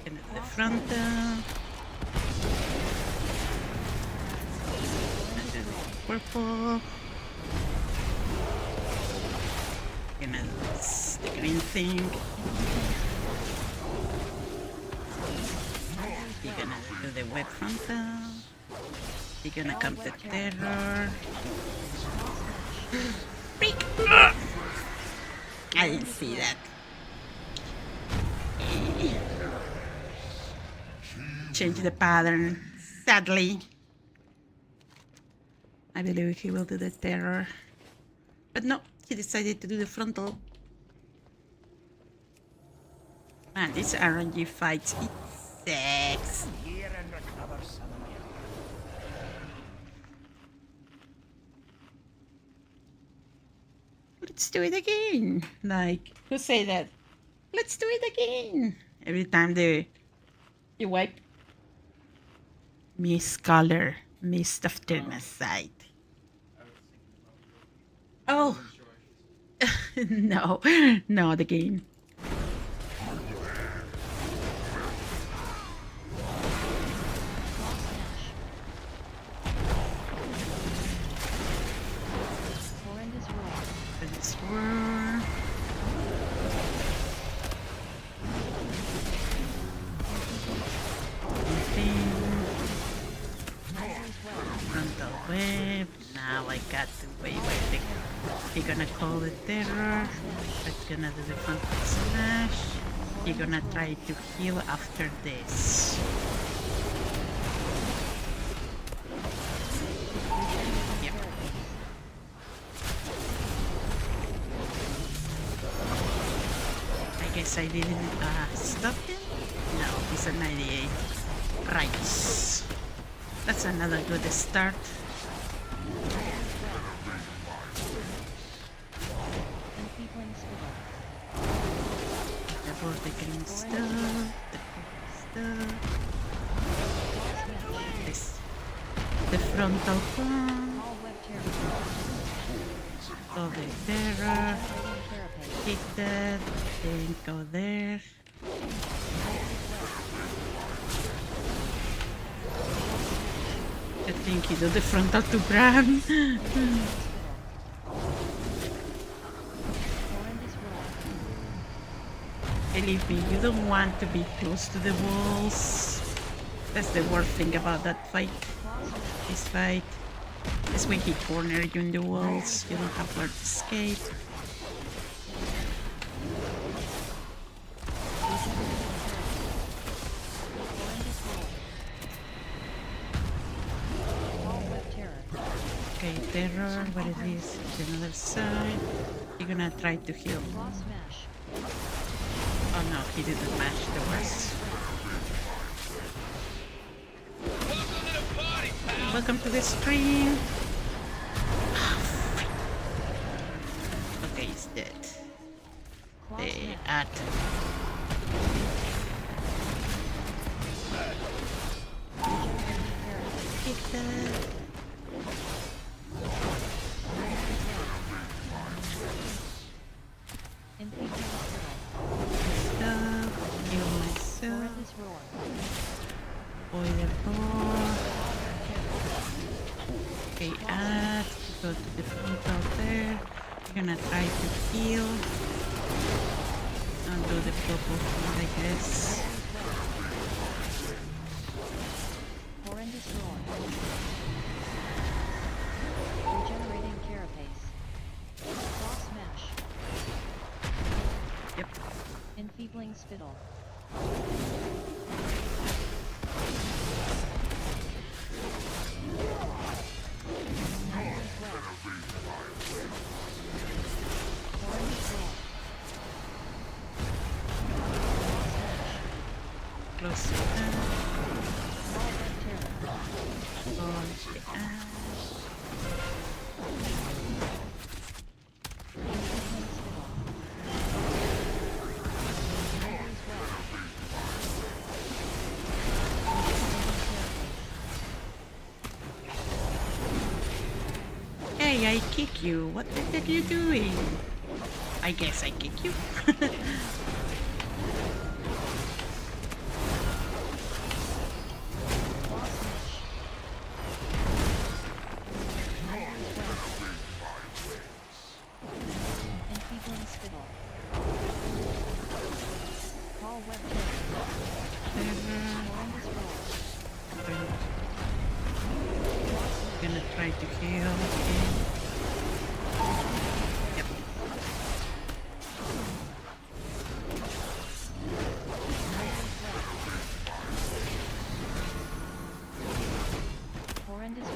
Another frontal. Another purple. Gonna do the green thing. You're gonna do the web frontal. You're gonna come to terror. Freak! I didn't see that. Change the pattern. Sadly. I believe he will do the terror. But no, he decided to do the frontal. Man, these RNG fights, it sucks. Let's do it again. Like, who say that? Let's do it again. Every time you wipe. Mist color. Mist of Thermosite. Oh. No. No, the game. Frontal web. Now I got to wait. You're gonna call the terror. I'm gonna do the frontal smash. You're gonna try to heal after this. Yep. I guess I didn't stop him? No, he's a 98. Right. That's another good start. The green stuff, this, the frontal one, go there, hit that, then go there. I think he did the frontal to Bran. Believe me, you don't want to be close to the walls. That's the worst thing about that fight. This fight. This way he corner you in the walls. You don't have where to escape. Okay, terror, what it is, the other side. You're gonna try to heal. Oh no, he didn't match the worst. Welcome to the stream. Okay, he's dead. They add. Hit that. Heal myself. Boiler door. Okay, add. Go to the front out there. You're gonna try to heal. And do the purple thing, I guess. Horrendous roar. Regenerating carapace. Cross smash. Yep. Enfeebling spittle. Close the ash. Hey, I kick you. What the heck are you doing? I guess I kick you. Gonna try to heal. Yep. Horrendous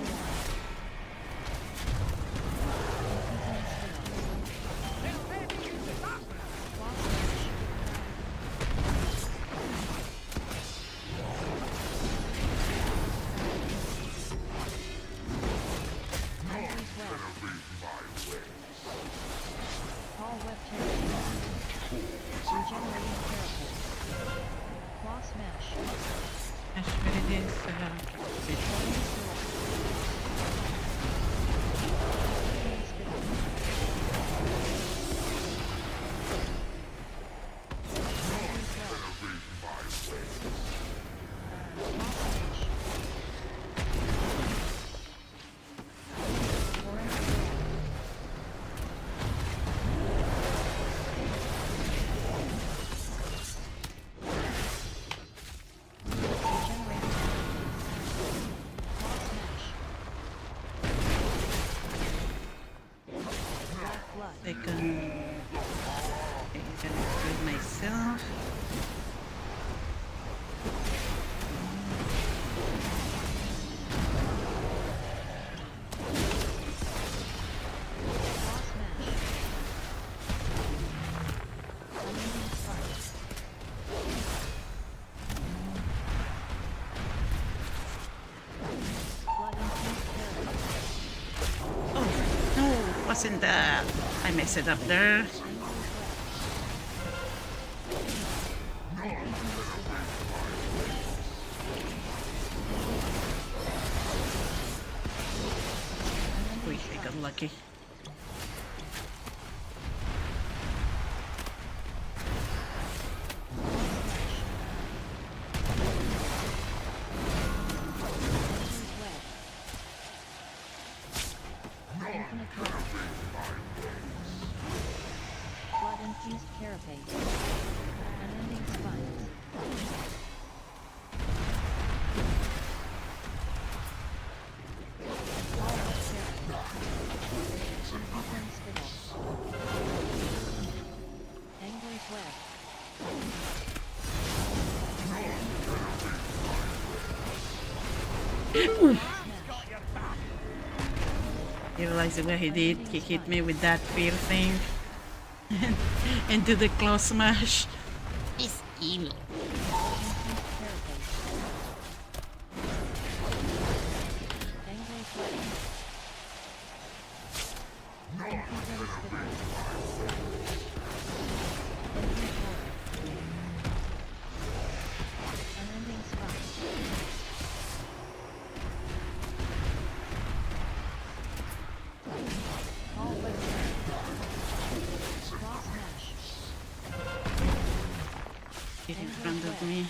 That's what it is. Second, okay, I'm gonna do myself. Oh no, wasn't that? I messed it up there. Wait, I got lucky. Blood-infused carapace. Unending spines. Angler's web. You realize what he did? He hit me with that fear thing and do the claw smash. It's evil. Get in front of me.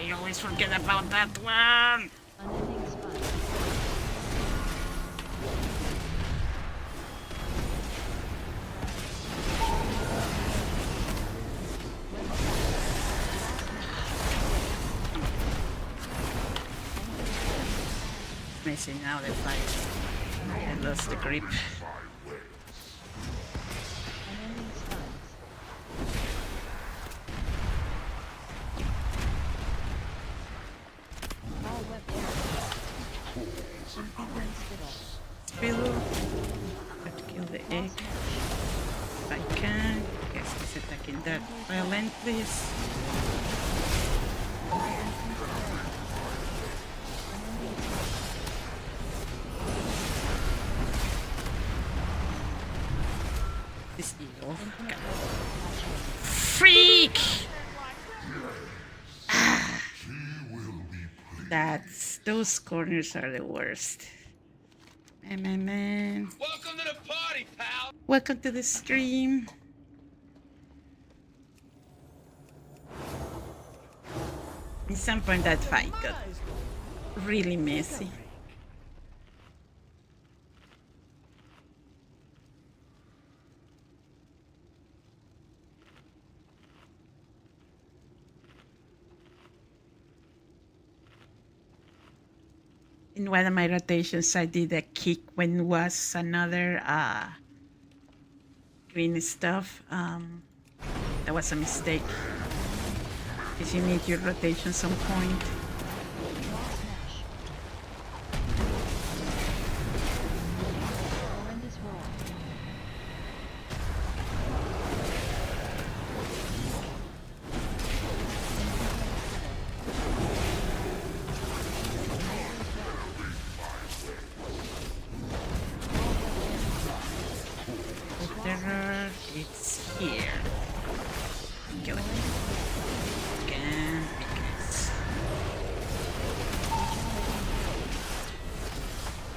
You always forget about that one. Missing out the fight. I lost the grip. Spill. Got to kill the egg. Relentless. This evil. Freak! Those corners are the worst. Man. Welcome to the party, pal! Welcome to the stream. At some point that fight got really messy. In one of my rotations, I did a kick when was another green stuff. That was a mistake. Because you need your rotation some point. It's here. Go ahead.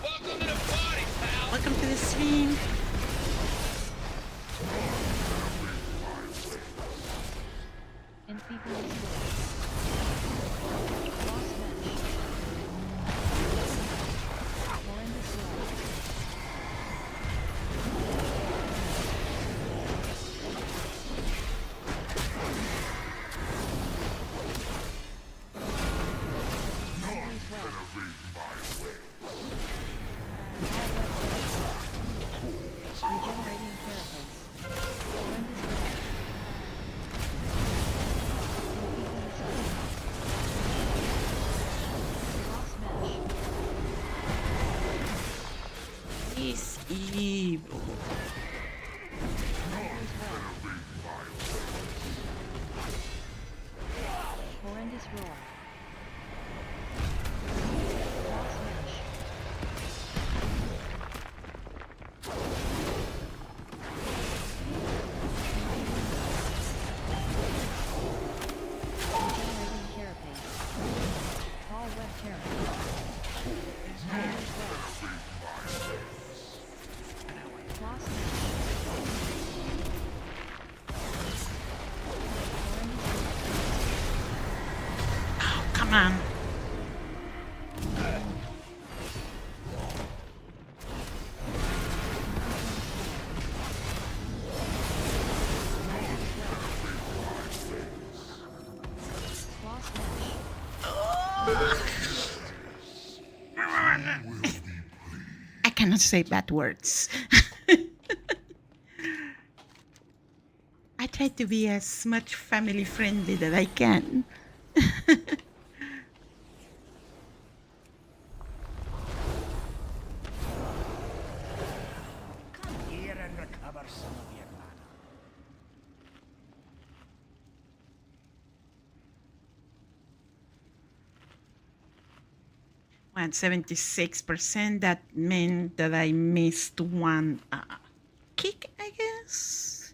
Welcome to the party, pal! Welcome to the stream. He's evil. Horrendous roar. Come on. I cannot say bad words. I try to be as much family friendly that I can. Here and recover some of your mana. 76%. That meant that I missed one kick, I guess.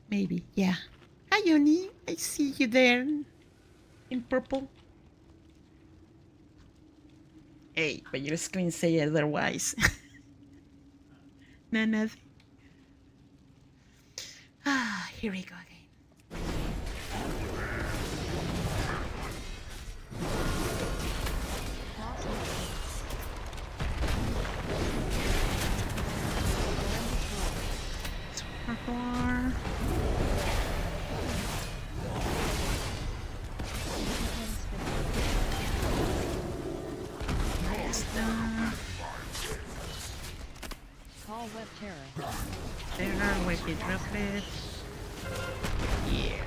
Maybe, yeah. Hi, Yoni. I see you there in purple. Hey, but your screen say otherwise. No, nothing. Ah, here we go again. More. Call web terror. Terror, wicked droplet. Yeah.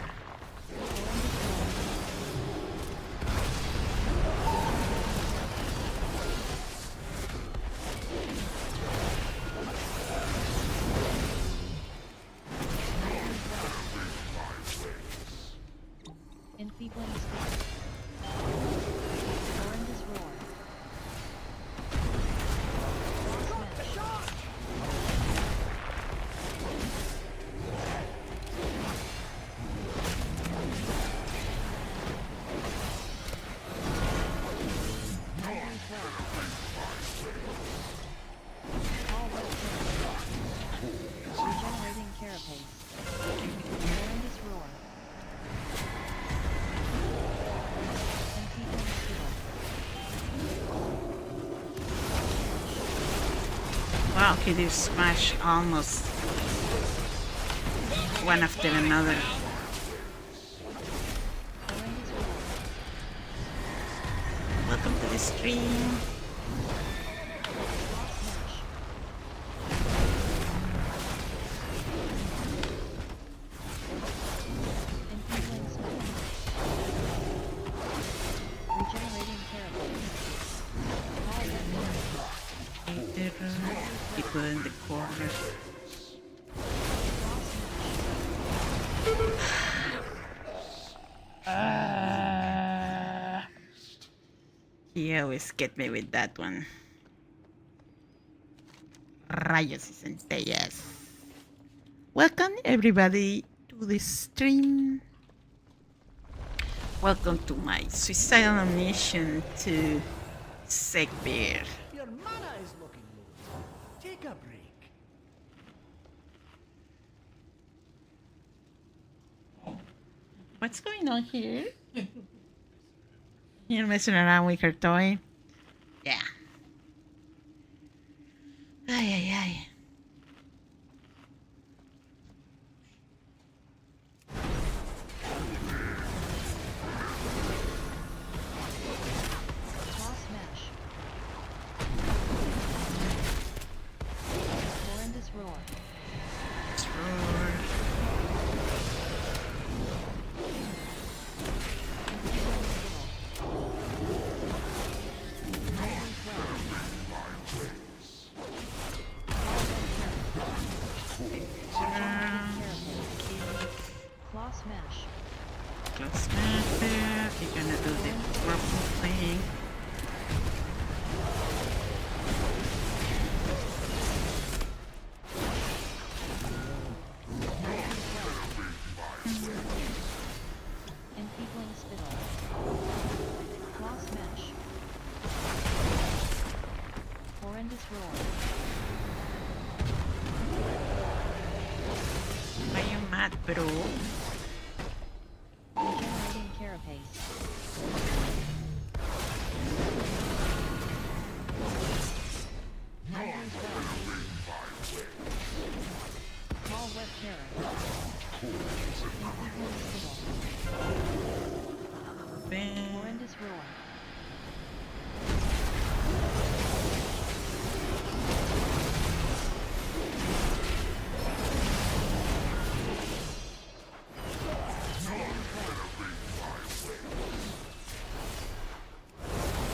Wow, he did smash almost one after another. Welcome to the stream. People in the corner. He always get me with that one. Rayos y centellas. Welcome everybody to the stream. Welcome to my suicidal mission to Segbear. Your mana is looking low. Take a break. What's going on here? You're messing around with her toy? Yeah. Ay, ay, ay. Horrendous roar. Claw smash. Claw smash there. You're gonna do the purple thing. Enfeebling spittle. Claw smash. Horrendous roar. Are you mad, bro? Regenerating carapace. Hunter's Web. Call web terror. Enfeebling spittle. Horrendous roar.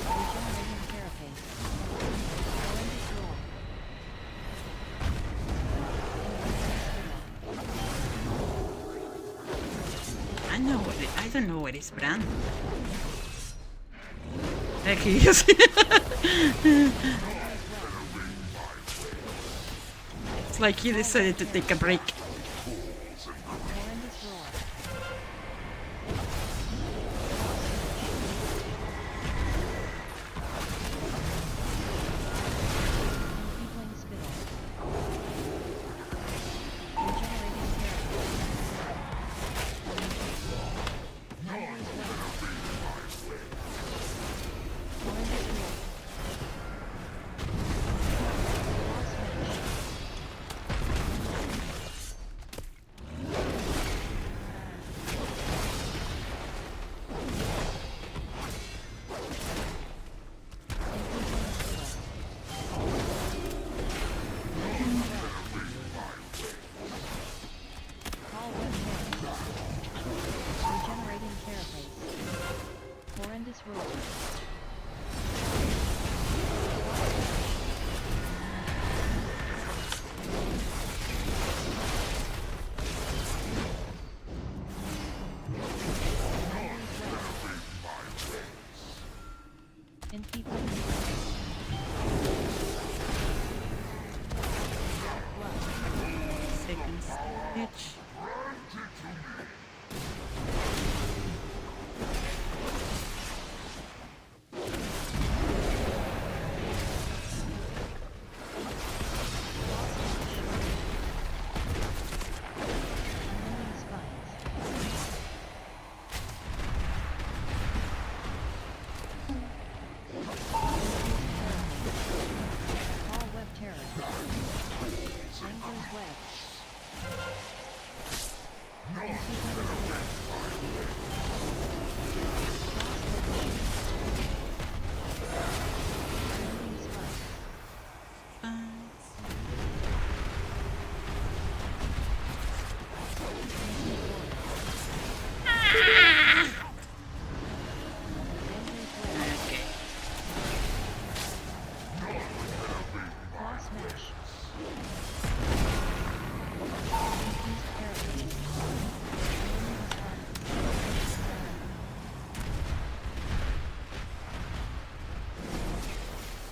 Regenerating carapace. Horrendous roar. I don't know what is brand. There he is. It's like he decided to take a break. Horrendous roar. Enfeebling spittle. Regenerating carapace. Hunter's Web. Horrendous roar. Claw smash. Call web terror. Regenerating carapace. Horrendous roar. Enfeebling Second stage. unending spines.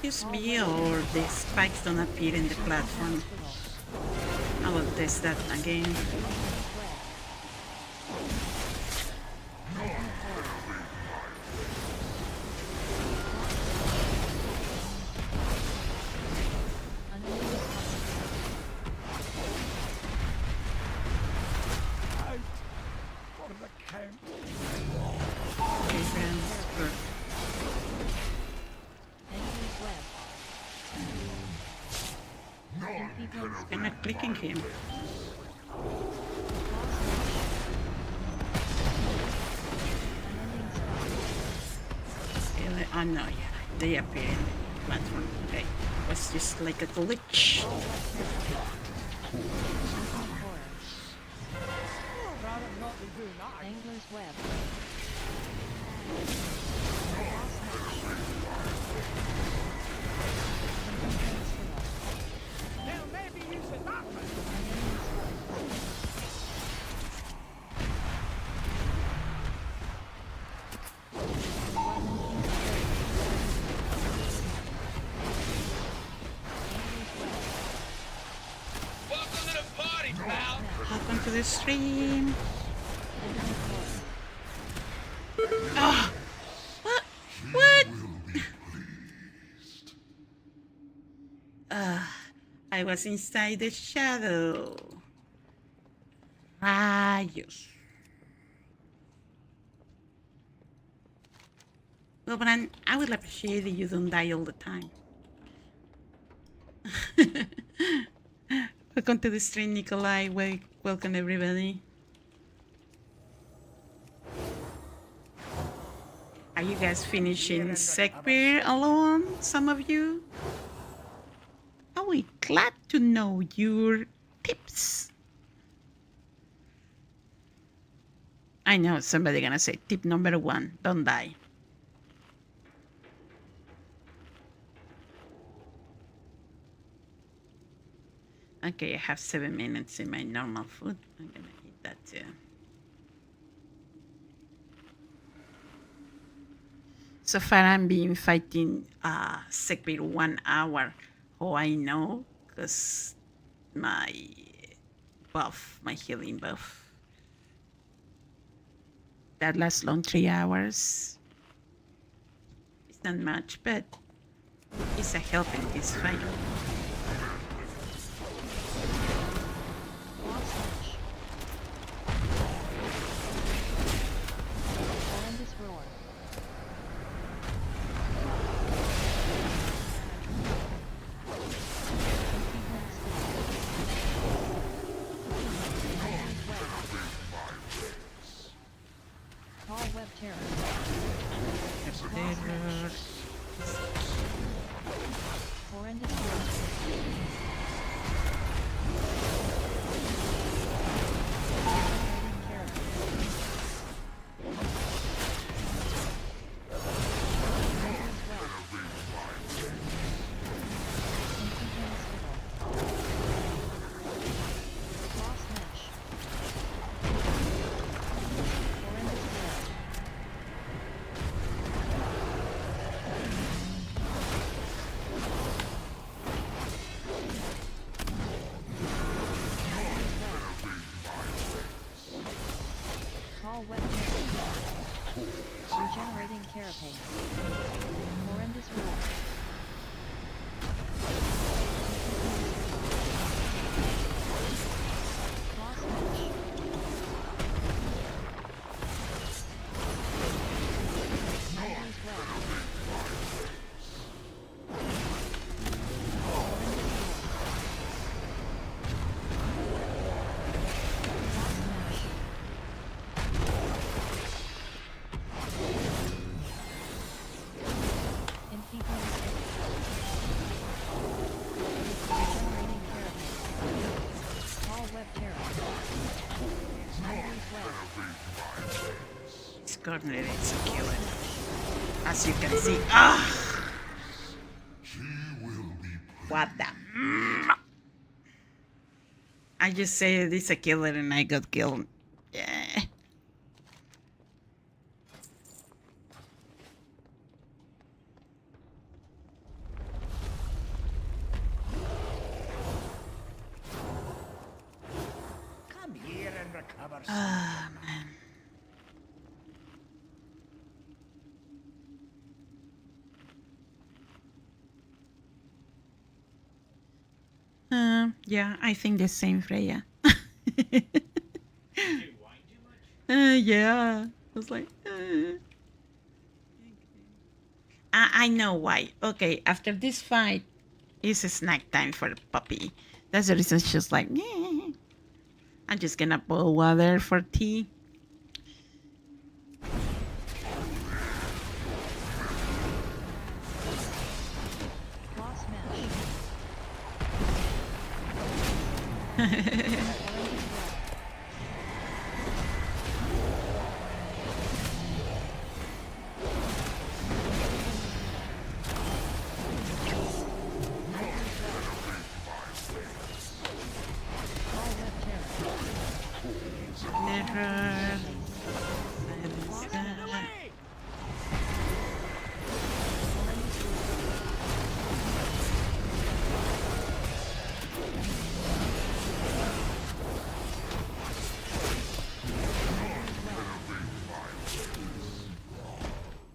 Excuse me, or the spikes don't appear in the platform. I will test that again. I'm not clicking him. Oh no, yeah, they appear in the platform. Okay, it was just like a glitch. Angler's Web. Now maybe you should not. Welcome to the party, pal! Welcome to the stream. Oh, what? What? I was inside the shadow. Rayos. Well, Bran, I would appreciate if you don't die all the time. Welcome to the stream, Nikolai. Welcome, everybody. Are you guys finishing Sekbir alone, some of you? Are we glad to know your tips? I know somebody gonna say tip number 1, don't die. Okay, I have 7 minutes in my normal food. I'm gonna eat that too. So far I'm been fighting Sekbir 1 hour. Oh, I know, because my buff, my healing buff, that lasts long 3 hours. It's not much, but it's a help in this fight. Regenerating carapace. Horrendous roar. Lost match. Angler's Web. This corner is a killer. As you can see. Ah! What the? I just said it's a killer and I got killed. Yeah. Ah, man. Yeah, I think the same, Freya. Yeah. I was like, I know why. Okay, after this fight, it's a snack time for the puppy. That's the reason she's like, I'm just gonna boil water for tea. Never.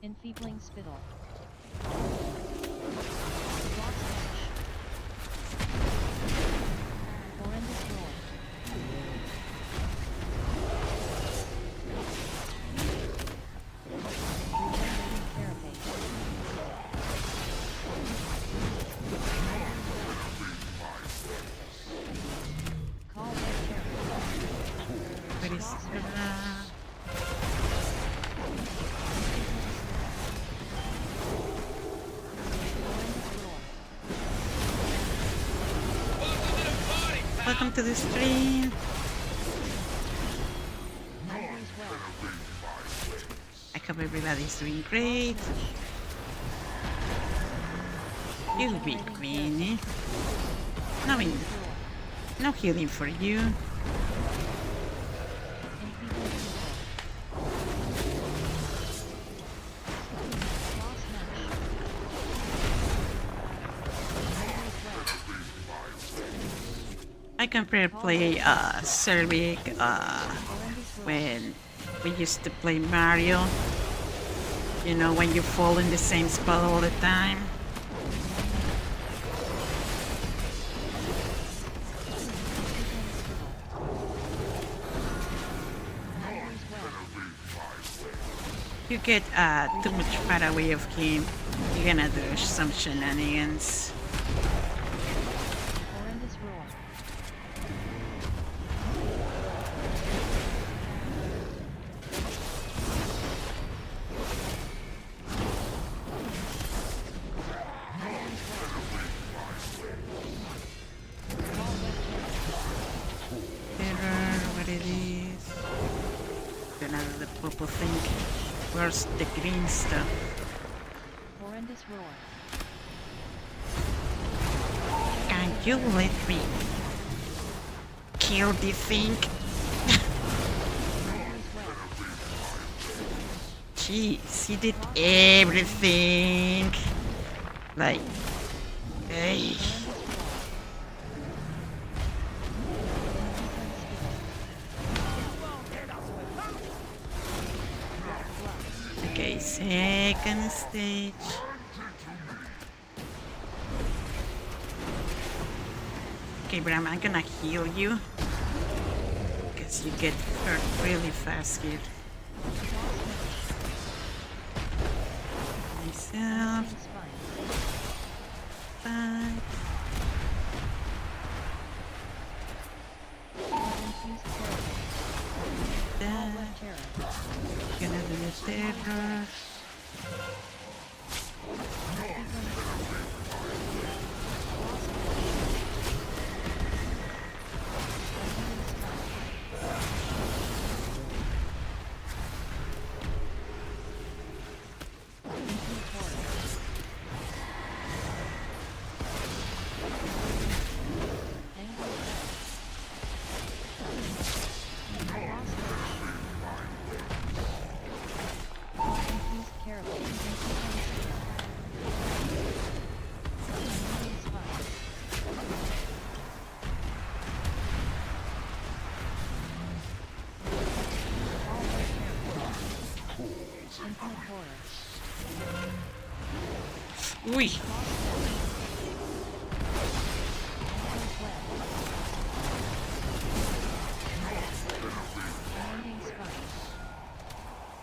Enfeebling spittle. Horrendous roar. Welcome to the stream. I hope everybody's doing great. You'll be Queenie. No healing for you. I compare play Cervic when we used to play Mario. You know, when you fall in the same spot all the time. You get too much far away of him, you're gonna do some shenanigans. Where's the green stuff? Horrendous roar. Can you let me kill the thing? Jeez, he did everything. Like, hey. Okay, second stage. Okay, Bram, I'm gonna heal you. Because you get hurt really fast here. Myself. Bye. Gonna do the terror. Uy.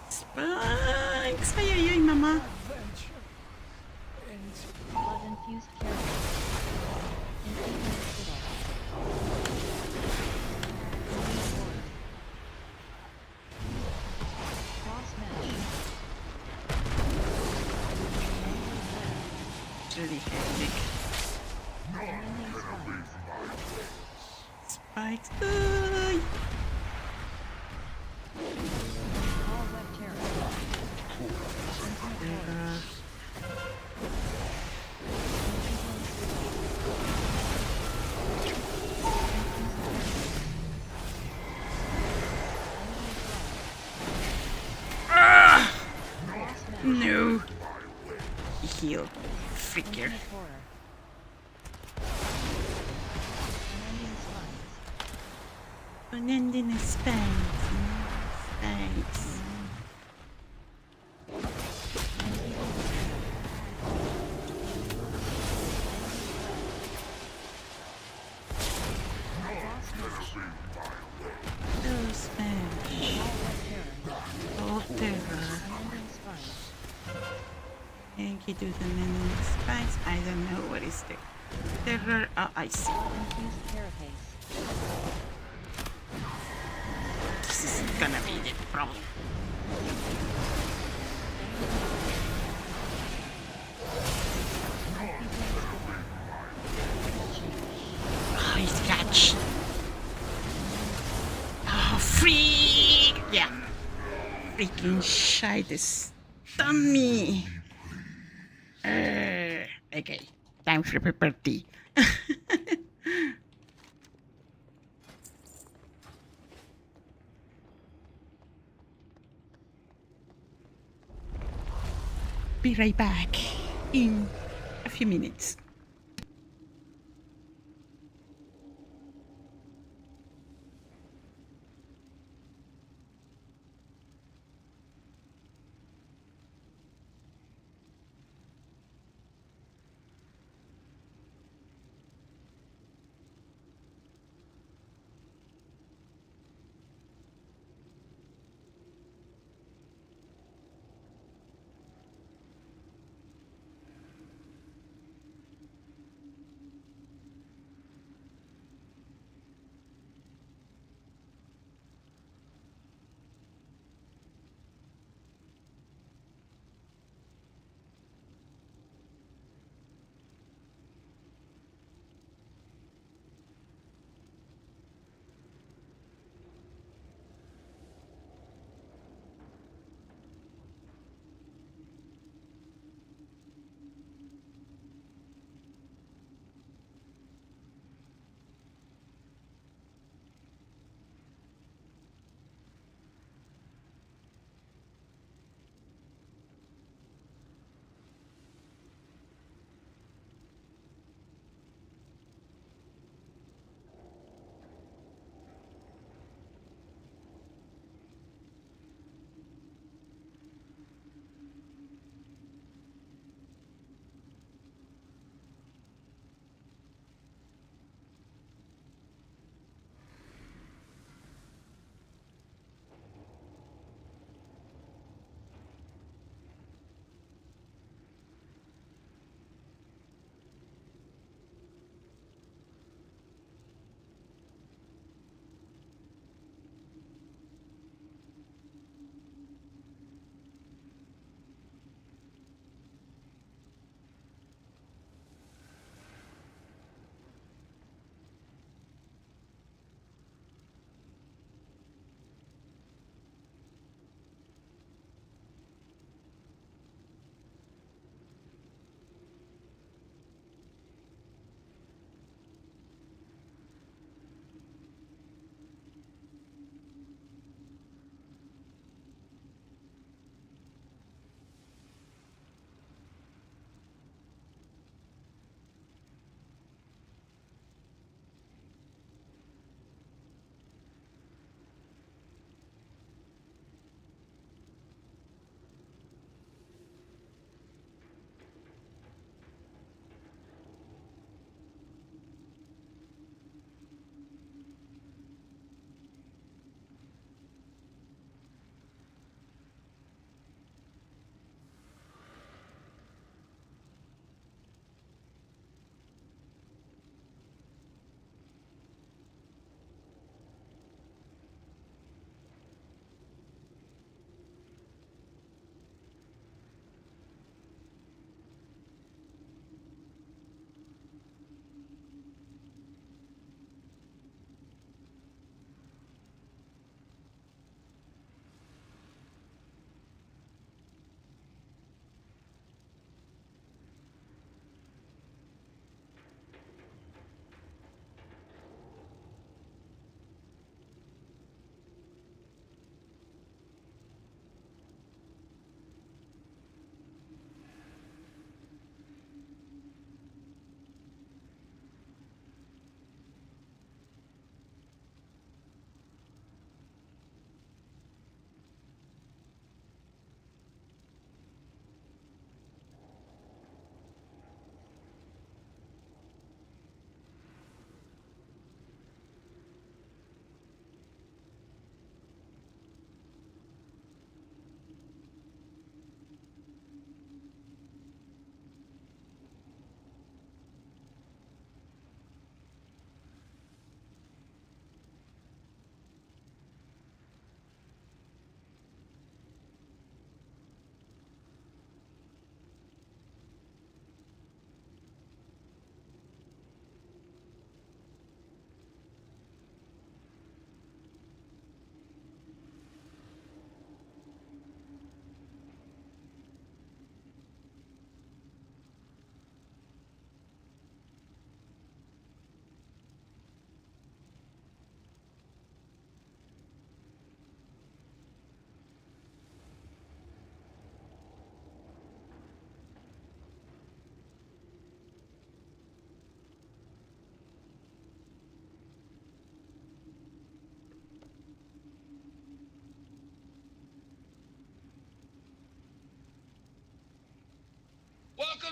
Spikes. Ay, ay, ay, mamá. Blood-infused carrot. Infused spittle. Cross mesh. It's really hectic. Landing spikes. Spikes. Ay. All web terror. No. Heal. Freaker. Unending spikes. Spikes. Oh, smash. Oh, terror. Thank you to the many spikes. I don't know what is the terror. Oh, I see. This is gonna be the problem. Oh, he's catch. Oh, freak! Yeah. Freaking shite stun me. Okay, time for property. Be right back in a few minutes.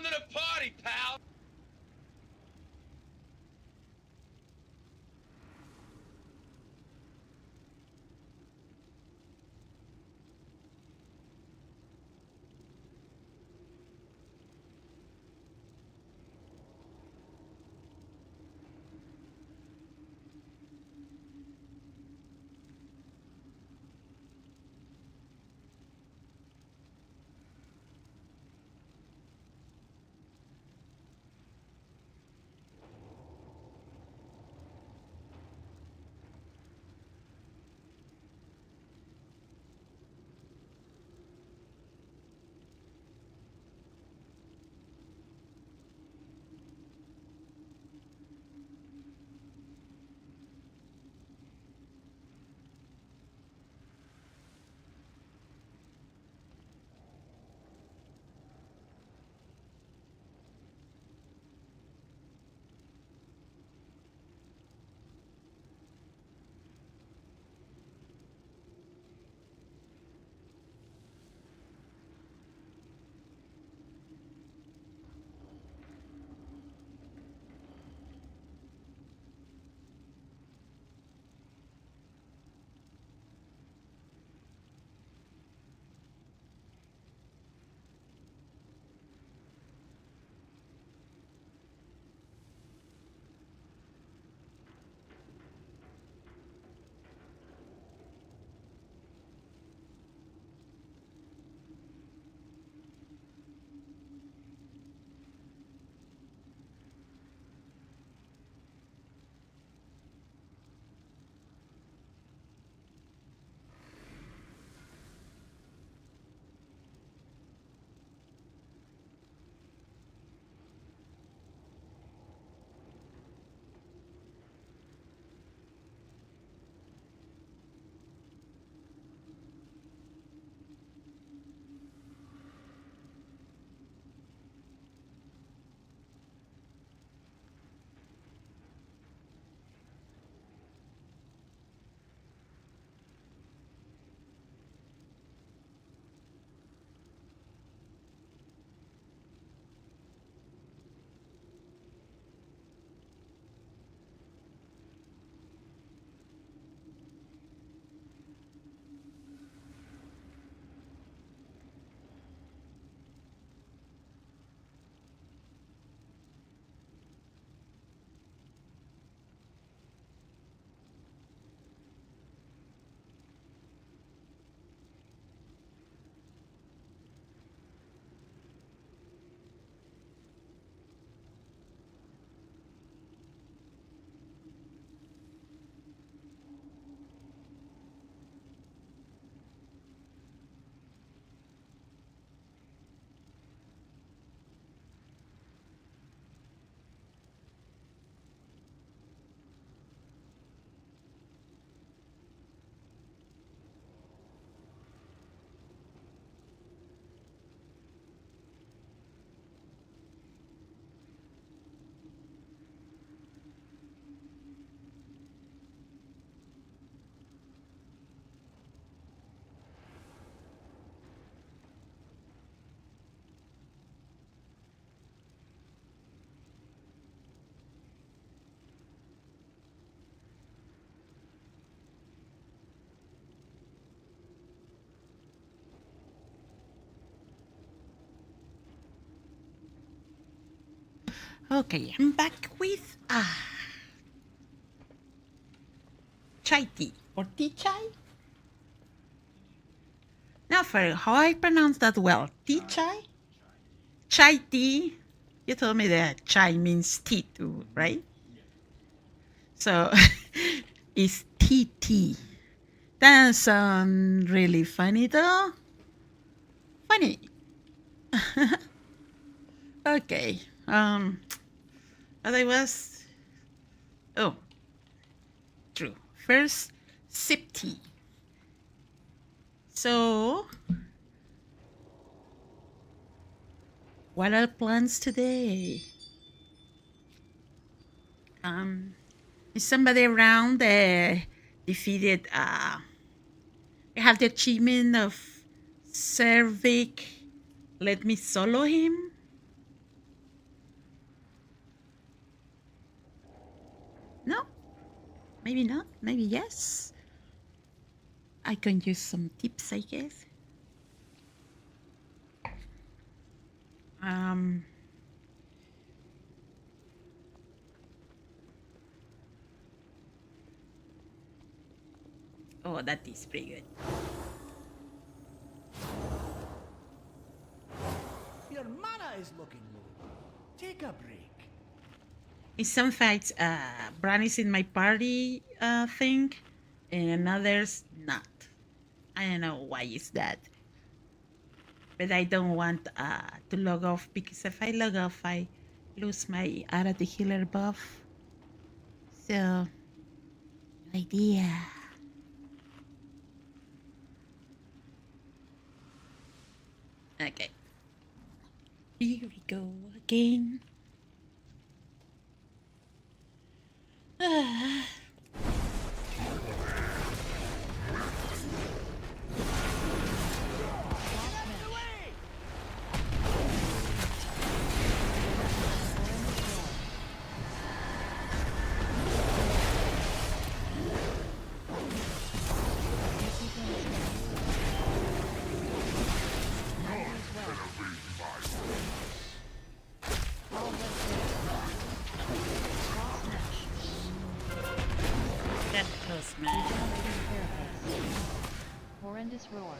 to the party, pal! Okay, I'm back with chai tea or tea chai. Now, for how I pronounce that well, tea chai, chai tea. You told me that chai means tea too, right? So it's tea tea. That sounds really funny though. Funny. Okay. But I was. Oh, true. First, sip tea. So, what are plans today? Is somebody around defeated? Have the achievement of Cervic. Let me solo him. No? Maybe not. Maybe yes. I can use some tips, I guess. Oh, that is pretty good. Your mana is looking low. Take a break. In some fights, Bran is in my party thing, and in others not. I don't know why is that. But I don't want to log off, because if I log off, I lose my Ara the Healer buff. So, no idea. Okay. Here we go again. That close, man. Horrendous roar.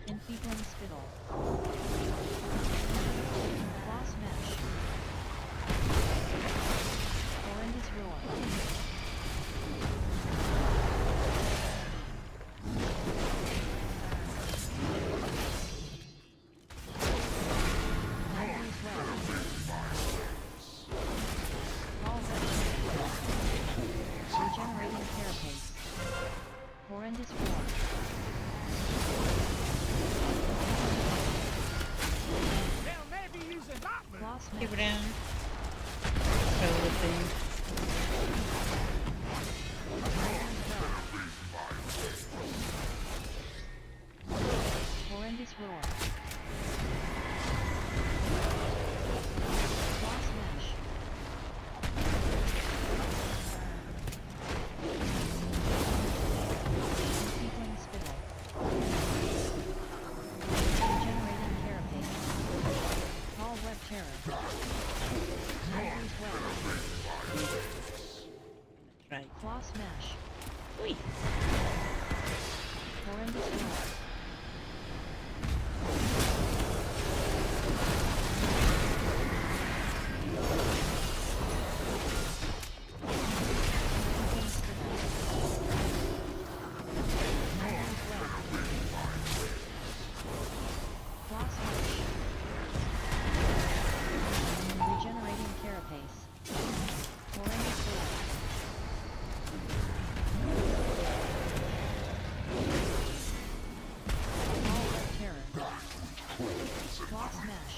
Enfeebling spittle. Claw smash. Horrendous roar. Regenerating carapace. Horrendous roar. They'll maybe use a lot. Claw smash. Give it down. Throw the thing. Horrendous roar. Claw smash. Enfeebling spittle. Regenerating carapace. Call web terror. Tiger's web. Right. Claw smash. Ui. Horrendous roar. Regenerating carapace. Horrendous roar. Call web terror. Claw smash.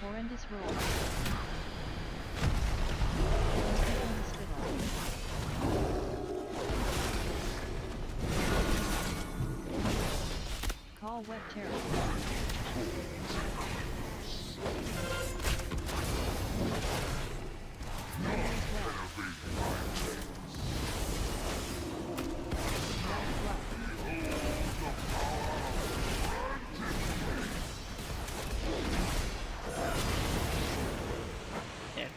Horrendous roar. Enfeebling spittle. Call web terror. Horrendous web. There.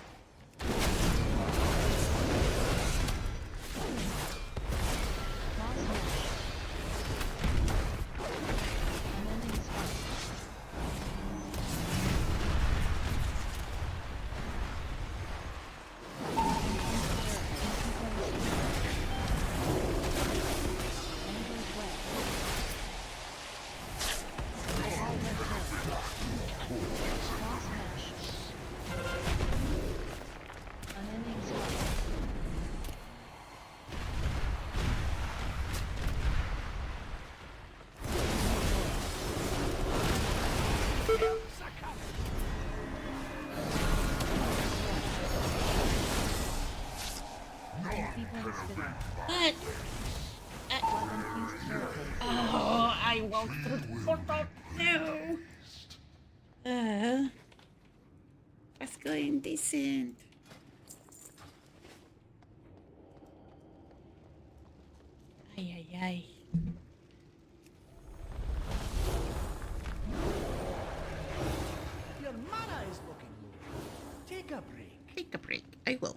Claw smash. Unending What? Oh, I walked through the portal. No. What's going decent? Ay, ay, ay. Your mana is looking low. Take a break. Take a break. I will.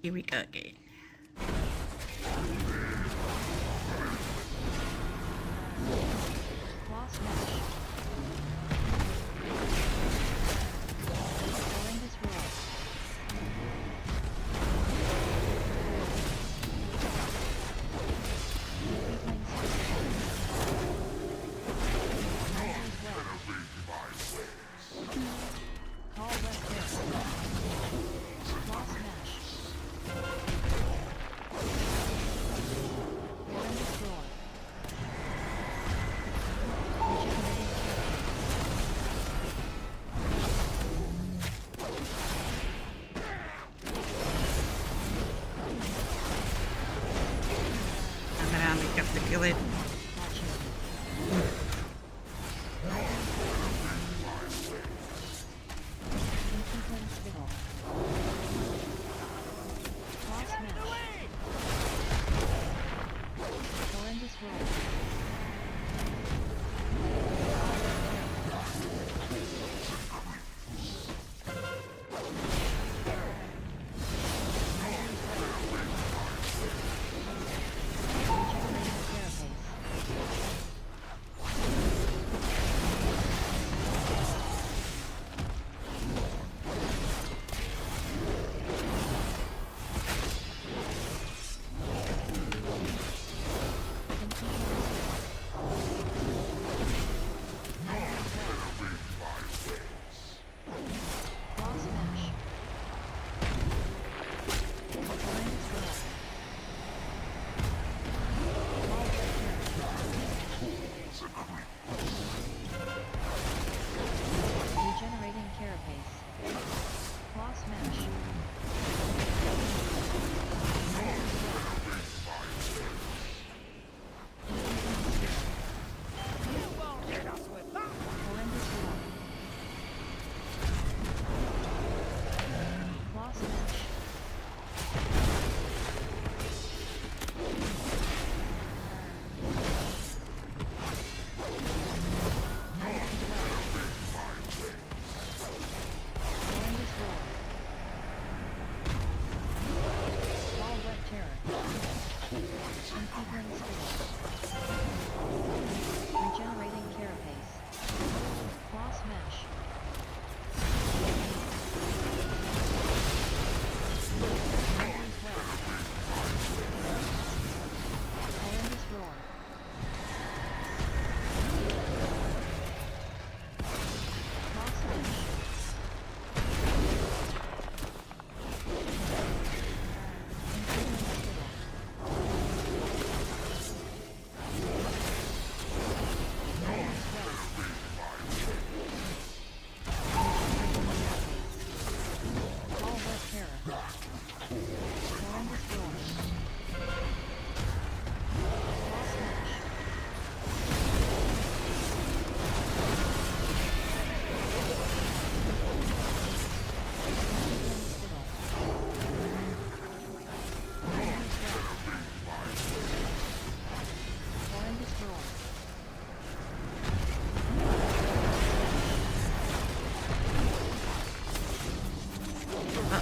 Here we go again. Kill it.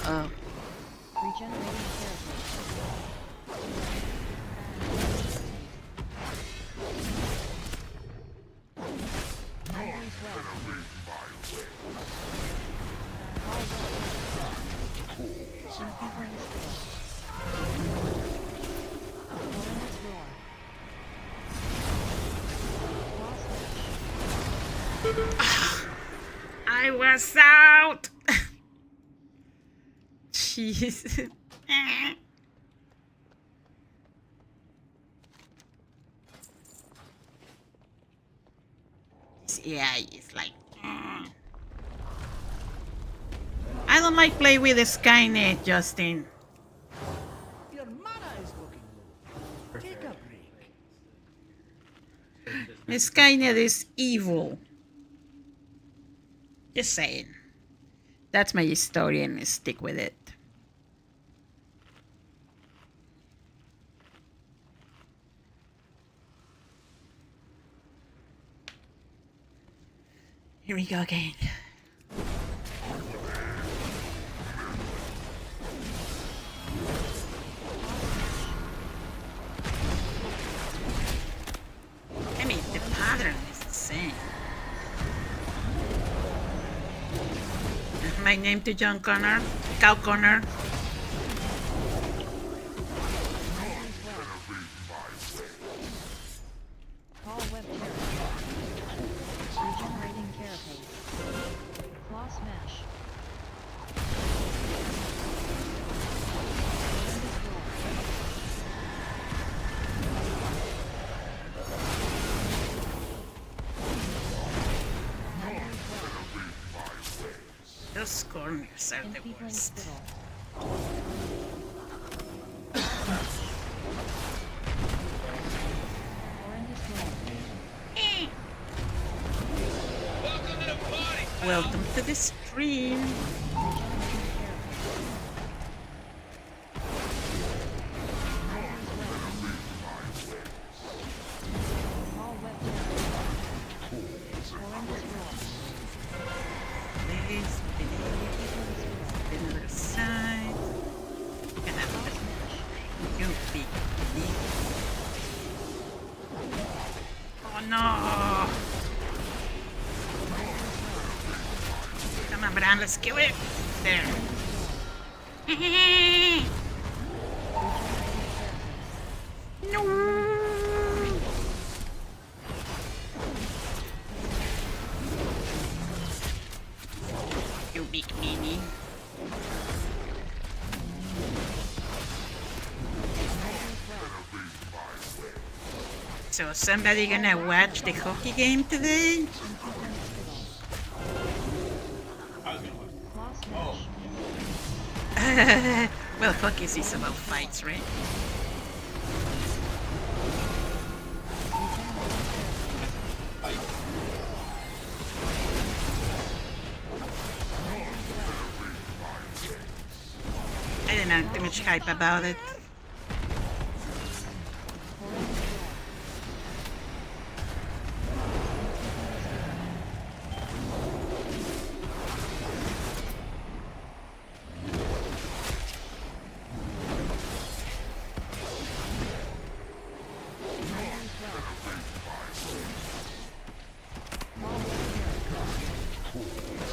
Uh-oh. I was out. Jeez. Yeah, it's like. I don't like play with Skynet, Justin. Your mana is looking low. Take a break. Skynet is evil. Just saying. That's my story and I stick with it. Here we go again. I mean, the pattern is the same. My name to John Connor, Cow Connor. Call web regenerating carapace. Claw smash. Those corners are the worst. Welcome to the stream. Another side. You big. Oh no! Come on, Bran, let's kill it. There. No. You big meanie. So somebody gonna watch the hockey game today? Well, hockey is about fights, right? I don't know too much hype about it.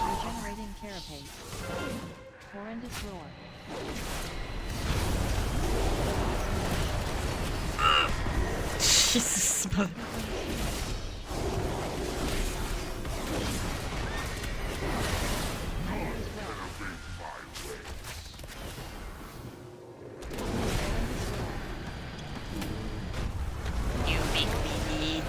Regenerating carapace. Horrendous roar. Jesus. You big baby.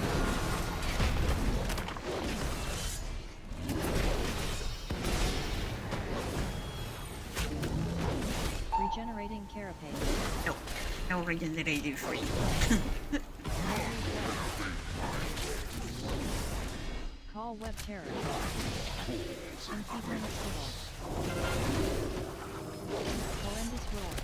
Regenerating carapace. No, no regenerating for you. Call web terror. Infeeding spittle. Horrendous roar.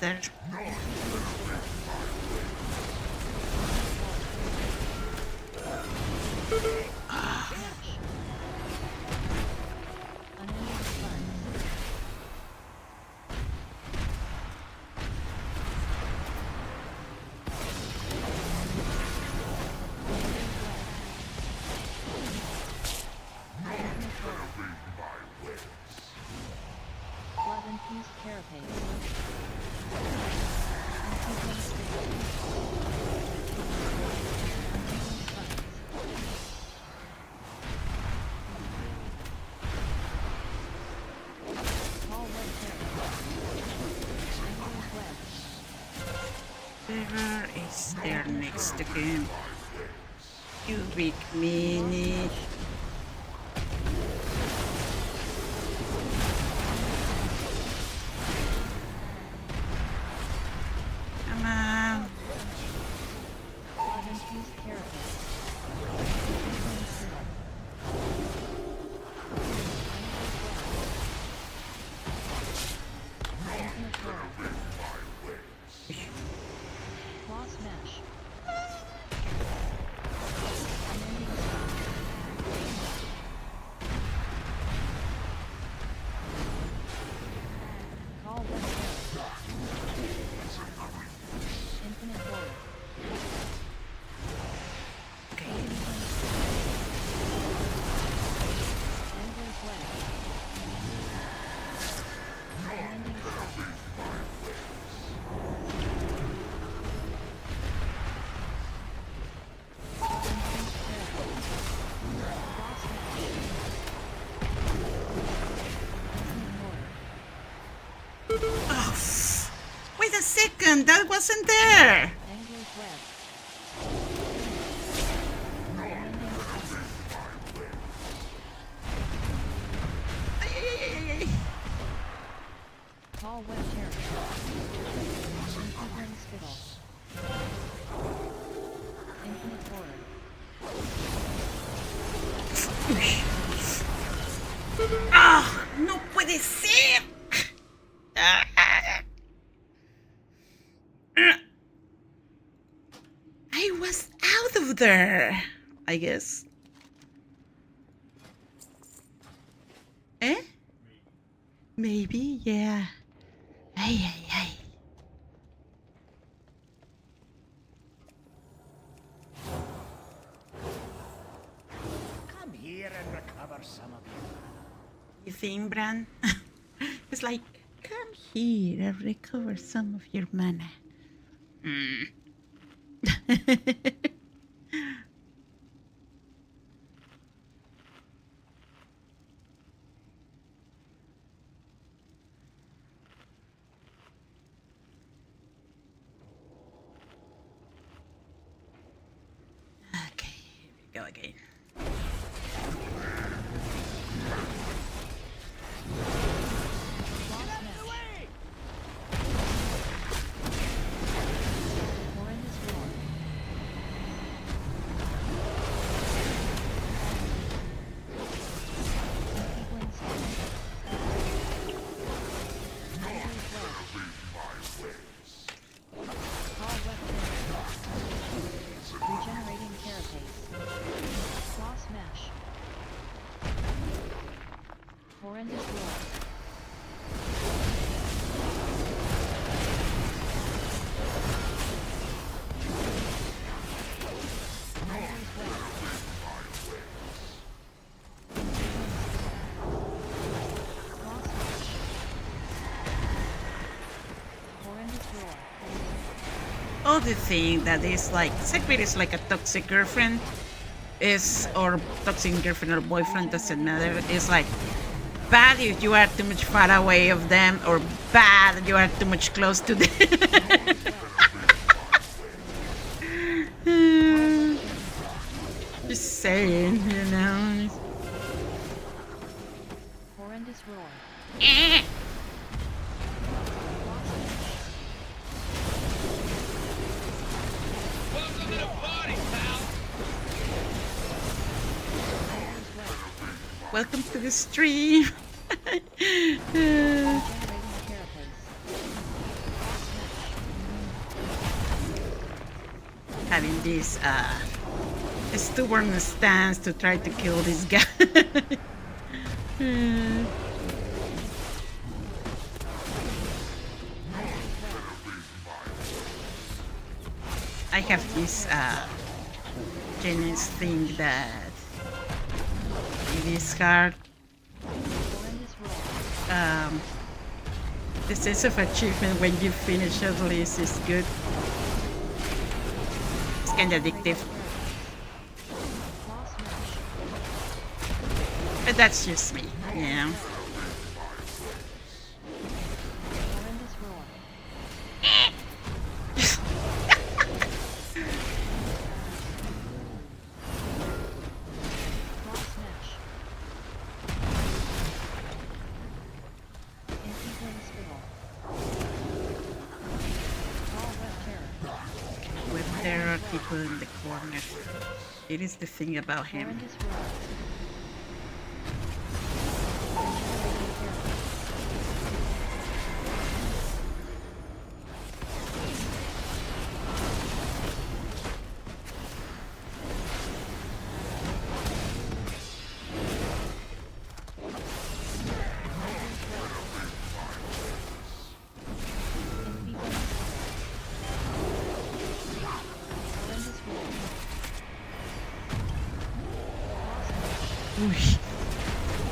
after. Where is there next to him? You big mini. Come on. Wait a second, that wasn't there. ¡Ah! ¡No puede ser! I was out of there, I guess. Eh? Maybe, yeah. Ay, ay, ay. Come here and recover some of your mana. You think, Bran? It's like, come here and recover some of your mana. Okay, here we go again. Oh, the thing that is like, Sekbir is like a toxic girlfriend, or toxic girlfriend or boyfriend, doesn't matter. It's like bad if you are too much far away of them, or bad if you are too much close to them. Just saying, you know. Horrendous roar. Welcome to the stream. having this stubborn stance to try to kill this guy. I have this genius thing that it is hard. The sense of achievement when you finish a list is good. It's kind of addictive. But that's just me, you know. There are people in the corner. It is the thing about him.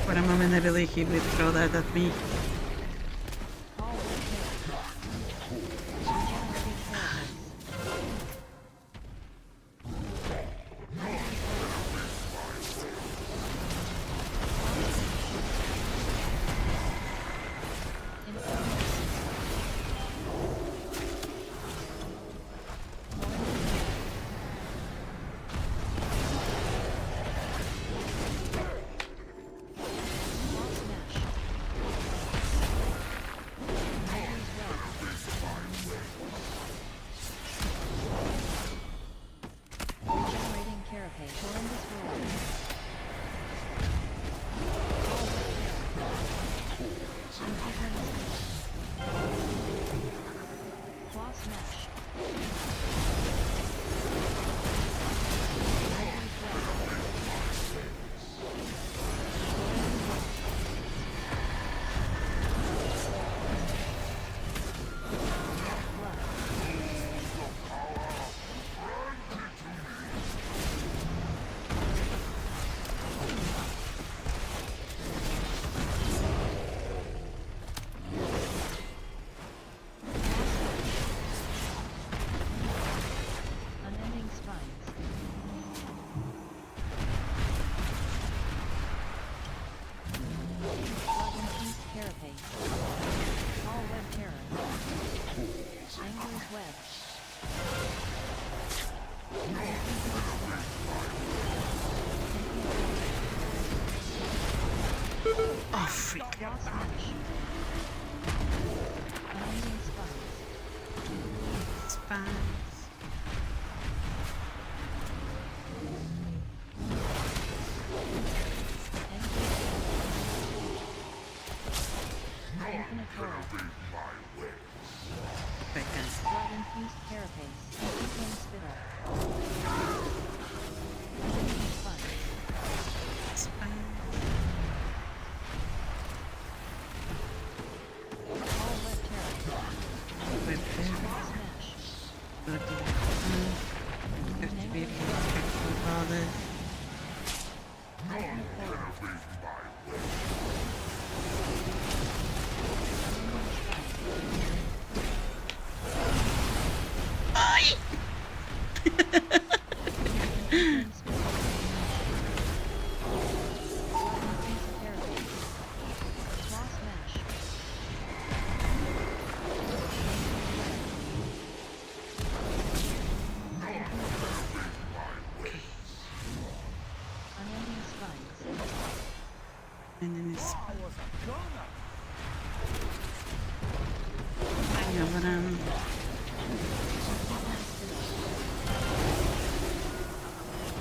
For a moment I believe he would throw that at me. Oh, freak. Spines.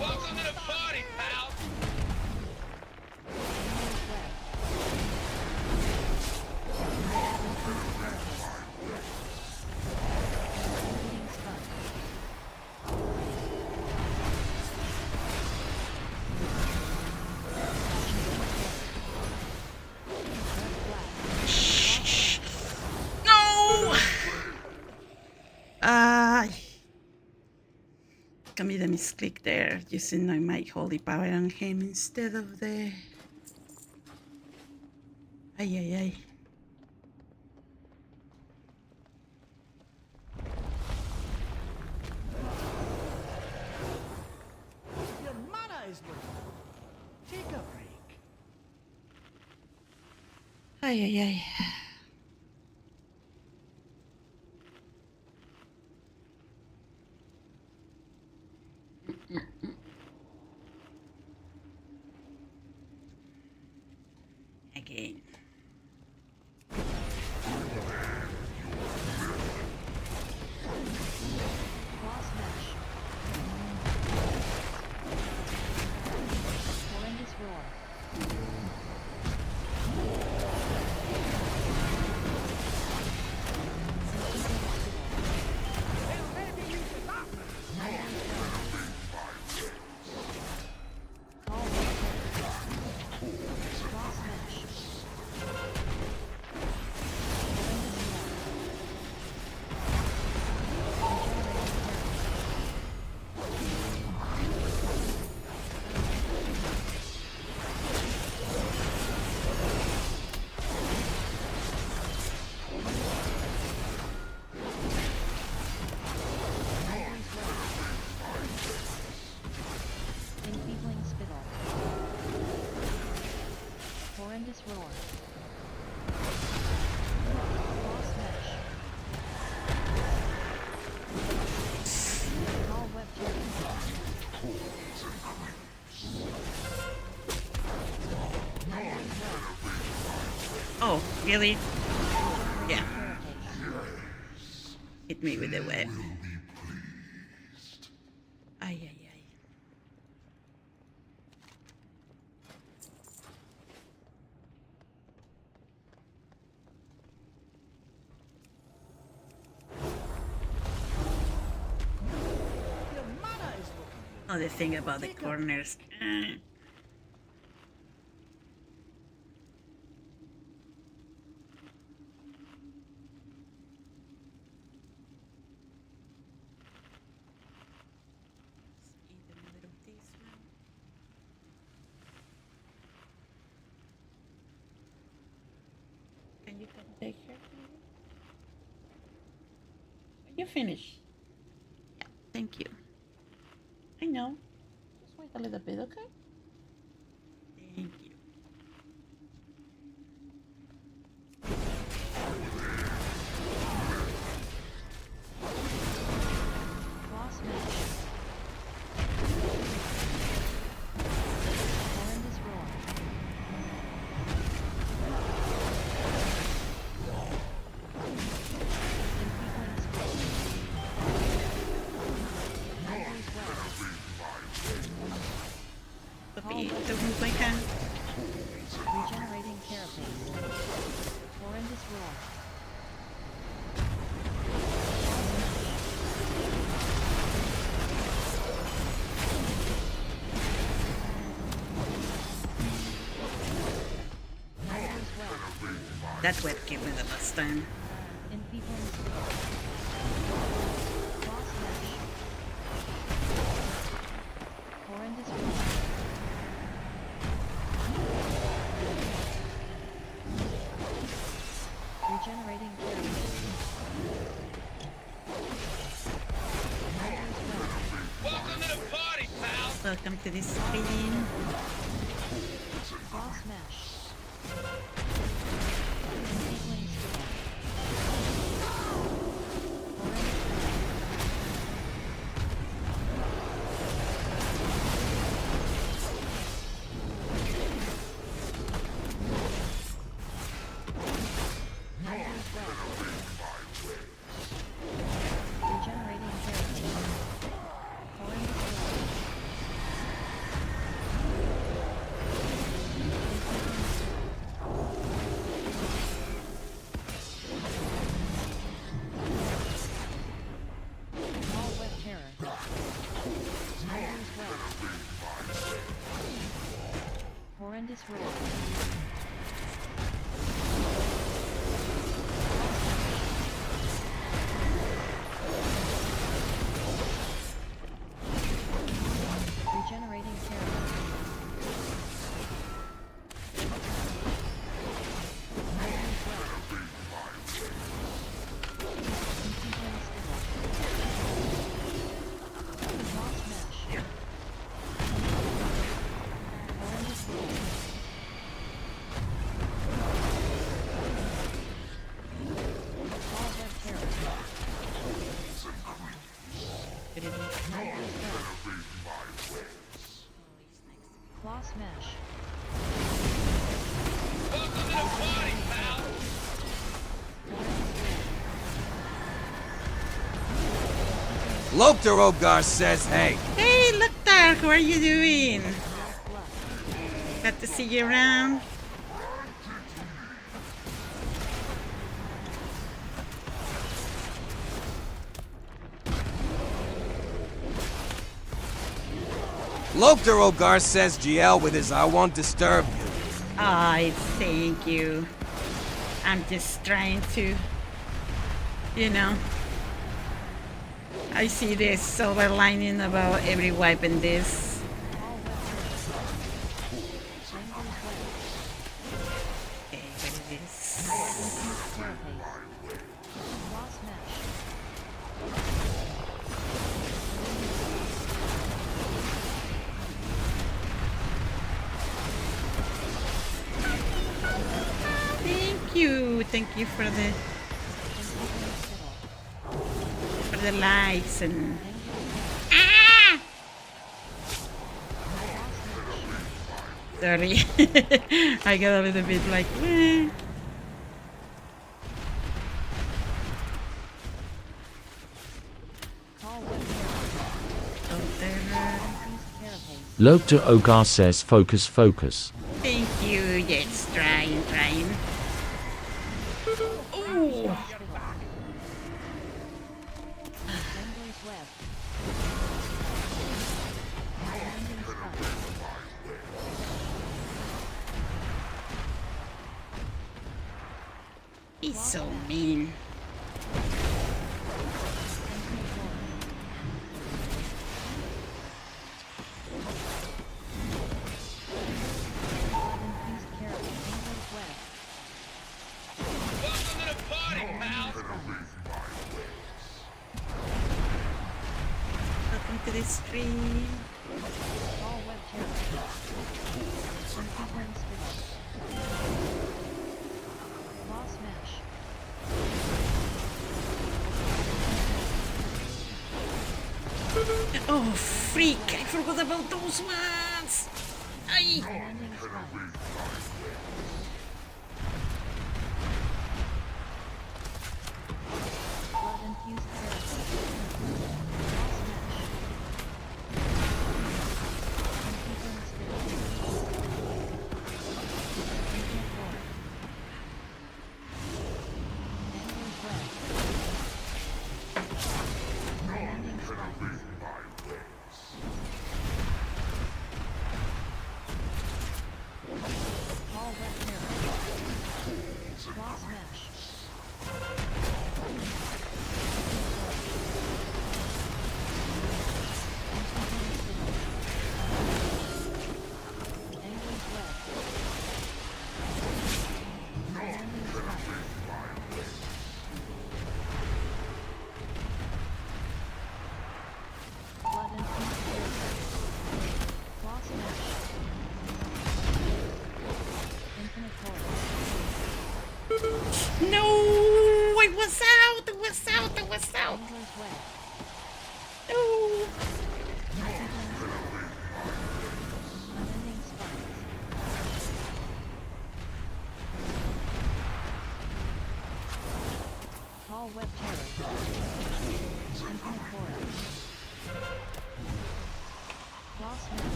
Welcome to the party, pal! commit a misclick there, using my holy power on him instead of the... Ay, ay, ay. Your mana is looking low. Take a break. Ay, ay, ay. Again. Cross mesh. Horrendous roar. Cross mesh. Enfeebling spittle. Horrendous roar. Cross mesh. Call web Oh, really? Yeah. Hit me with the web. Ay, ay, ay. Your mana is looking low. Oh, the thing about the corners. Can you come take her? You finish. Yeah, thank you. I know. Just wait a little bit, okay? Thank you. Cross mesh. Horrendous roar. Enfeebling spittle. Nightmare's web. Papi, took my hand. Regenerating carapace. Horrendous roar. Nightmare's web. That web gave me the last time. Enfeebling spittle. Cross mesh. Horrendous roar. Regenerating carapace. Nightmare's web. Welcome to the party, pal! Welcome to this stream. Cross mesh. Enfeebling spittle. Horrendous web. Nightmare's web. Regenerating carapace. Horrendous web. All web terror. Nightmare's web. Horrendous roar. Claw smash. Loktar Ogar says hey. Hey, Loktar, how are you doing? Glad to see you around. Loktar Ogar says GL with his I won't disturb you. I thank you. I'm just trying to, you know, I see this silver lining about every weapon this. Okay, what is this? Thank you for the likes and sorry. I got a little bit like meh. Loktar Ogar says focus, focus. Thank you. Yes, trying. Oh. He's so mean. Welcome to the stream. Oh, freak! I forgot about those ones! Ay!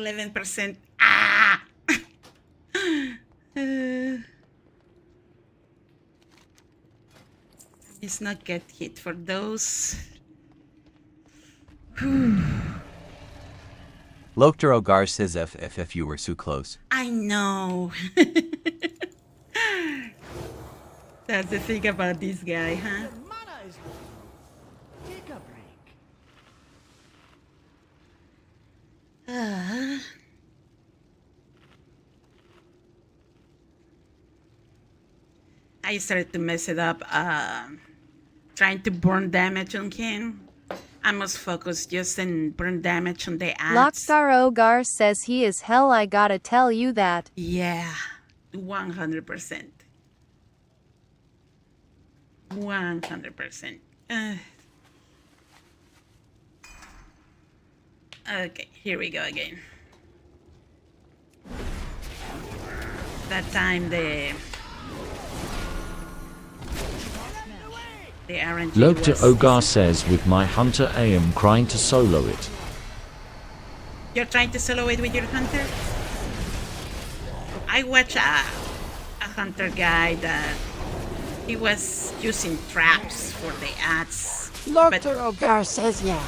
11%. Ah! Let's not get hit for those. Loktar Ogar says if you were so close. I know. That's the thing about this guy, huh? Your mana is low. Take a break. I started to mess it up, trying to burn damage on him. I must focus just in burn damage on the ads. Lockstar Ogar says he is hell. I gotta tell you that. Yeah, 100%. 100%. Okay, here we go again. That time the RNG Lokta was... Ogar says with my Hunter I am trying to solo it. You're trying to solo it with your Hunter? I watched a Hunter guy that he was using traps for the ads. Loktar Ogar says yeah.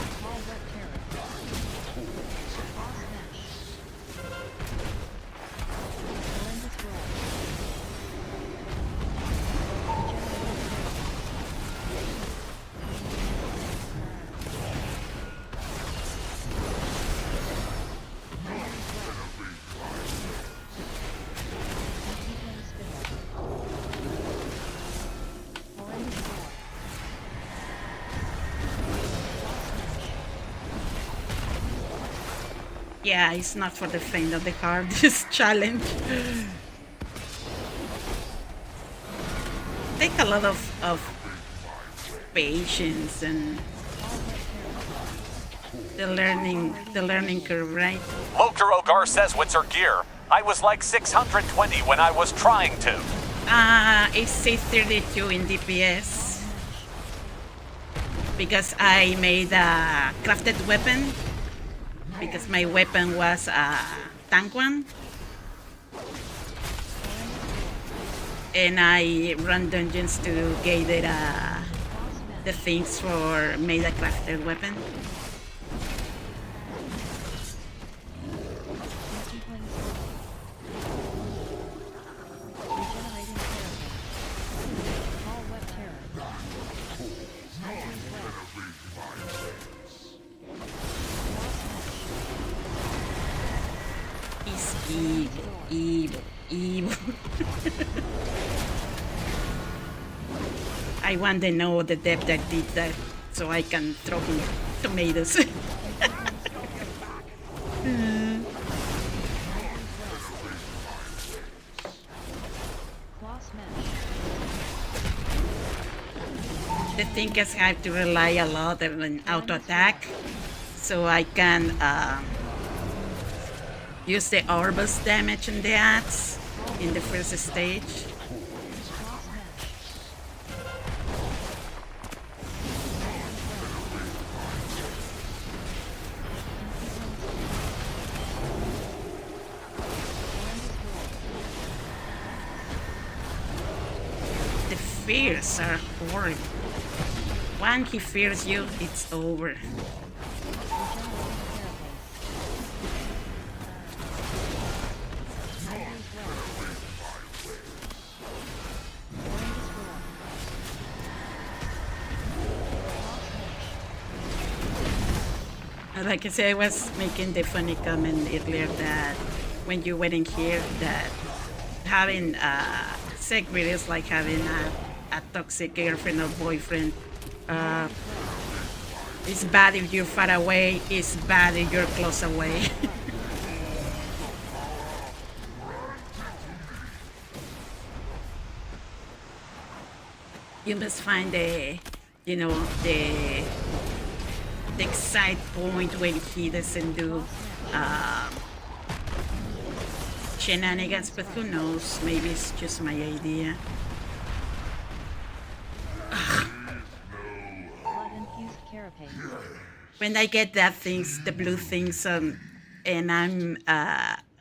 Yeah, it's not for the faint of the heart, this challenge. Take a lot of patience and the learning curve, right? Loktar Ogar says what's her gear. I was like 620 when I was trying to. It's 632 in DPS. Because I made a crafted weapon. Because my weapon was a tank one. And I run dungeons to gather the things for made a crafted weapon. Evil. I want to know the depth that did that so I can throw him tomatoes. The thing is I have to rely a lot on auto attack so I can use the Orbus damage in the ads in the first stage. The fears are horrible. Once he fears you, it's over. Like I said, I was making the funny comment earlier that when you went in here, that having sex with is like having a toxic girlfriend or boyfriend. It's bad if you're far away, it's bad if you're close away. You must find the exact point where he doesn't do shenanigans, but who knows, maybe it's just my idea. When I get that things, the blue things and I'm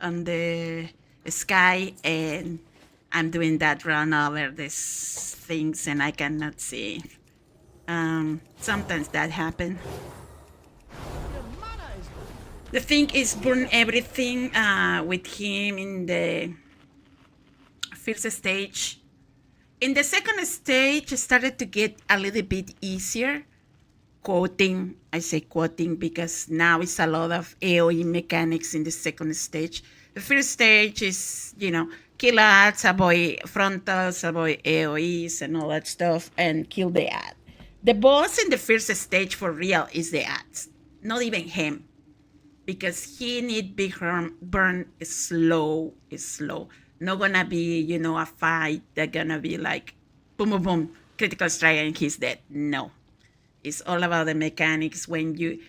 on the sky, and I'm doing that run over these things, and I cannot see. Sometimes that happen. The thing is burn everything with him in the first stage. In the second stage, it started to get a little bit easier. Quoting, I say quoting because now it's a lot of AoE mechanics in the second stage. The first stage is, kill ads, avoid frontals, avoid AoEs and all that stuff, and kill the ad. The boss in the first stage for real is the ads, not even him. Because he need big burn is slow. Not gonna be, a fight that gonna be like boom, boom, boom, critical strike and he's dead. No. It's all about the mechanics. When you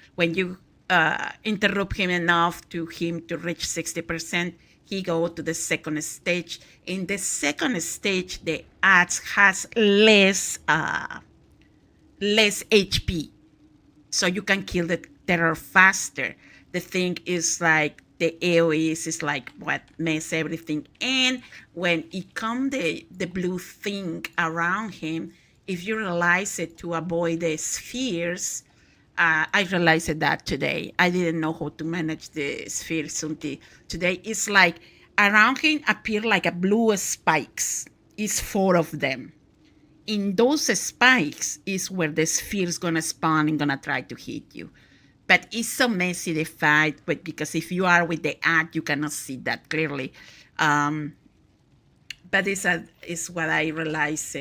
interrupt him enough to him to reach 60%, he go to the second stage. In the second stage, the ads has less HP. So you can kill the terror faster. The thing is like the AoEs is like what mess everything. And when it come the blue thing around him, if you realize it to avoid the spheres, I realized that today. I didn't know how to manage the spheres until today. It's like around him appear like a blue spikes. It's 4 of them. In those spikes is where the sphere is gonna spawn and gonna try to hit you. But it's so messy the fight, but because if you are with the ad, you cannot see that clearly. But it's what I realized.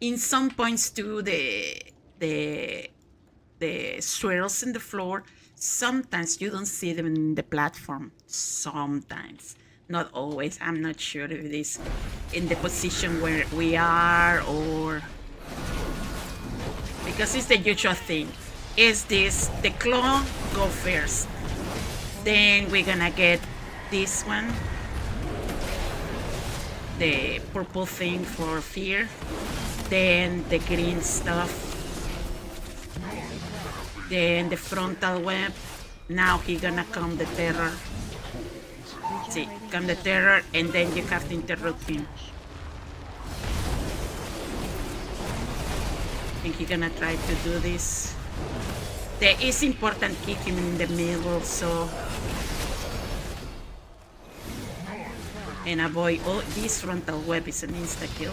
In some points too, the swirls in the floor, sometimes you don't see them in the platform. Sometimes, not always. I'm not sure if it is in the position where we are or because it's the usual thing. Is this the claw go first? Then we're gonna get this one, the purple thing for fear, then the green stuff, then the frontal web. Now he gonna come the terror. See, come the terror, and then you have to interrupt him. I think he's gonna try to do this. There is important kick him in the middle, so and avoid this frontal web is an insta kill.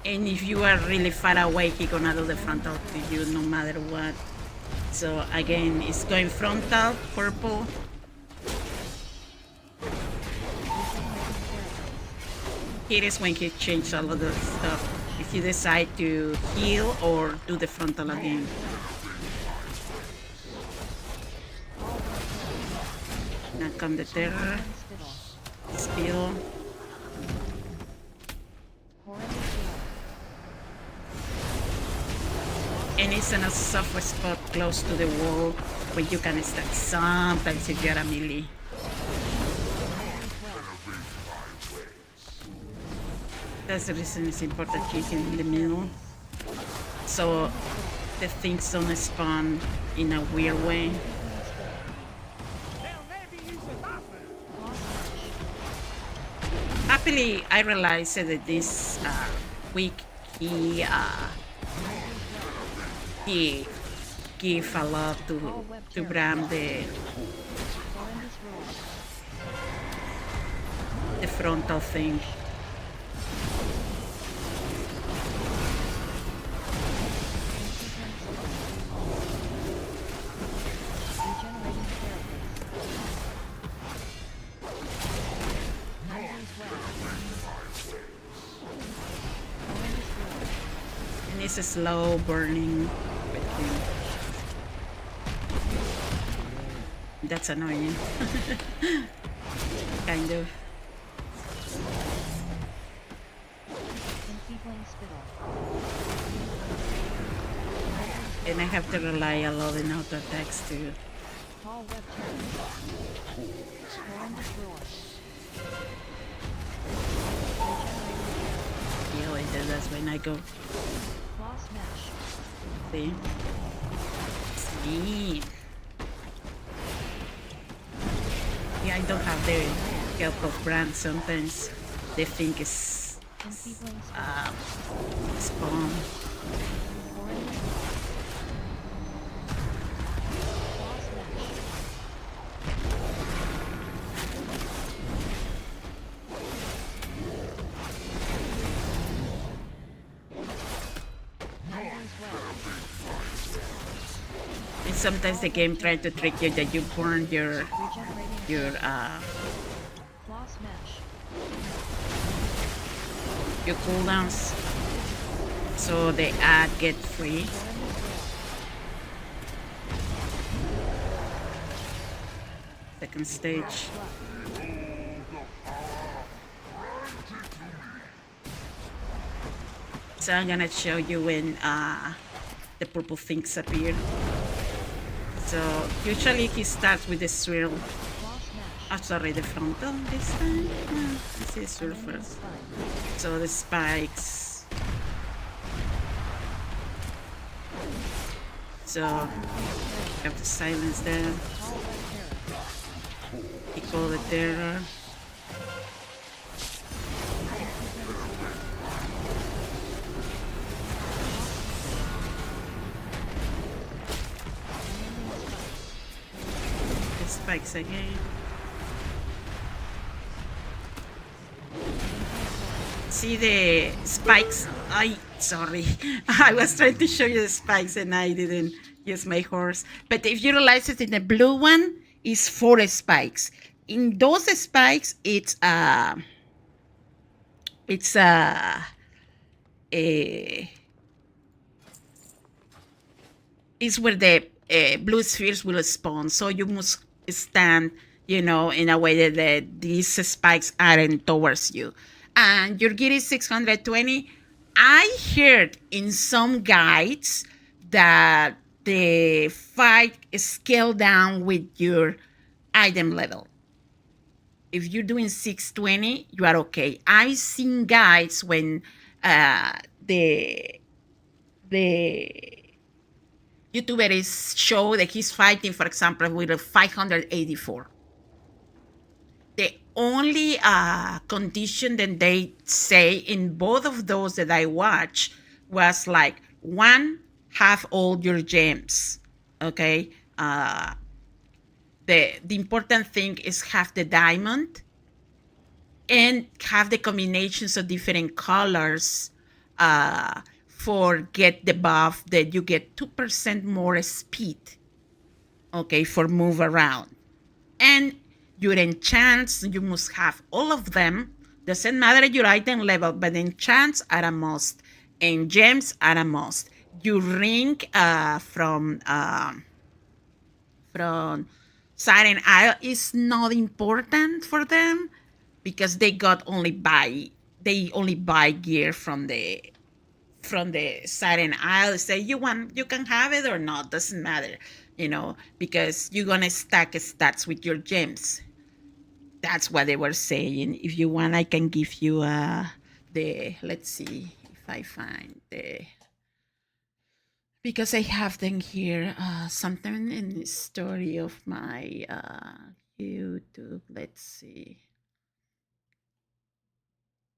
And if you are really far away, he gonna do the frontal to you no matter what. So again, it's going frontal, purple. Here is when he changed all of the stuff. If you decide to heal or do the frontal again. Now come the terror. Spill. And it's in a soft spot close to the wall where you can stack sometimes if you're a melee. That's the reason it's important to keep in the middle. So the things don't spawn in a weird way. Happily, I realized that this week he gave a lot to Bram the frontal thing. And it's a slow burning with him. That's annoying. Kind of. And I have to rely a lot on auto attacks too. Yeah, that's when I go. See? Me. Yeah, I don't have the help of brand sometimes. They think it's spawn. And sometimes the game tries to trick you that you burn your cooldowns, so the ad get free. Second stage. So I'm gonna show you when the purple things appear. So usually he starts with the swirl. Oh, sorry, the frontal this time. This is swirl first. So the spikes. So have to silence them. Equal the terror. The spikes again. See the spikes? Sorry. I was trying to show you the spikes and I didn't use my horse. But if you realize it, in the blue one is 4 spikes. In those spikes, it's where the blue spheres will spawn. So you must stand, in a way that these spikes aren't towards you. And your gear is 620. I heard in some guides that the fight is scaled down with your item level. If you're doing 620, you are okay. I've seen guides when the YouTuber is show that he's fighting, for example, with a 584. The only condition that they say in both of those that I watched was like, one, have all your gems, okay? The important thing is have the diamond and have the combinations of different colors for get the buff that you get 2% more speed, okay, for move around. And your enchants, you must have all of them. Doesn't matter your item level, but enchants are a must. And gems are a must. Your ring from Siren Isle is not important for them because they only buy gear from the Siren Isle. Say you can have it or not, doesn't matter, because you're gonna stack stats with your gems. That's what they were saying. If you want, I can give you let's see if I find because I have them here, something in the story of my YouTube. Let's see.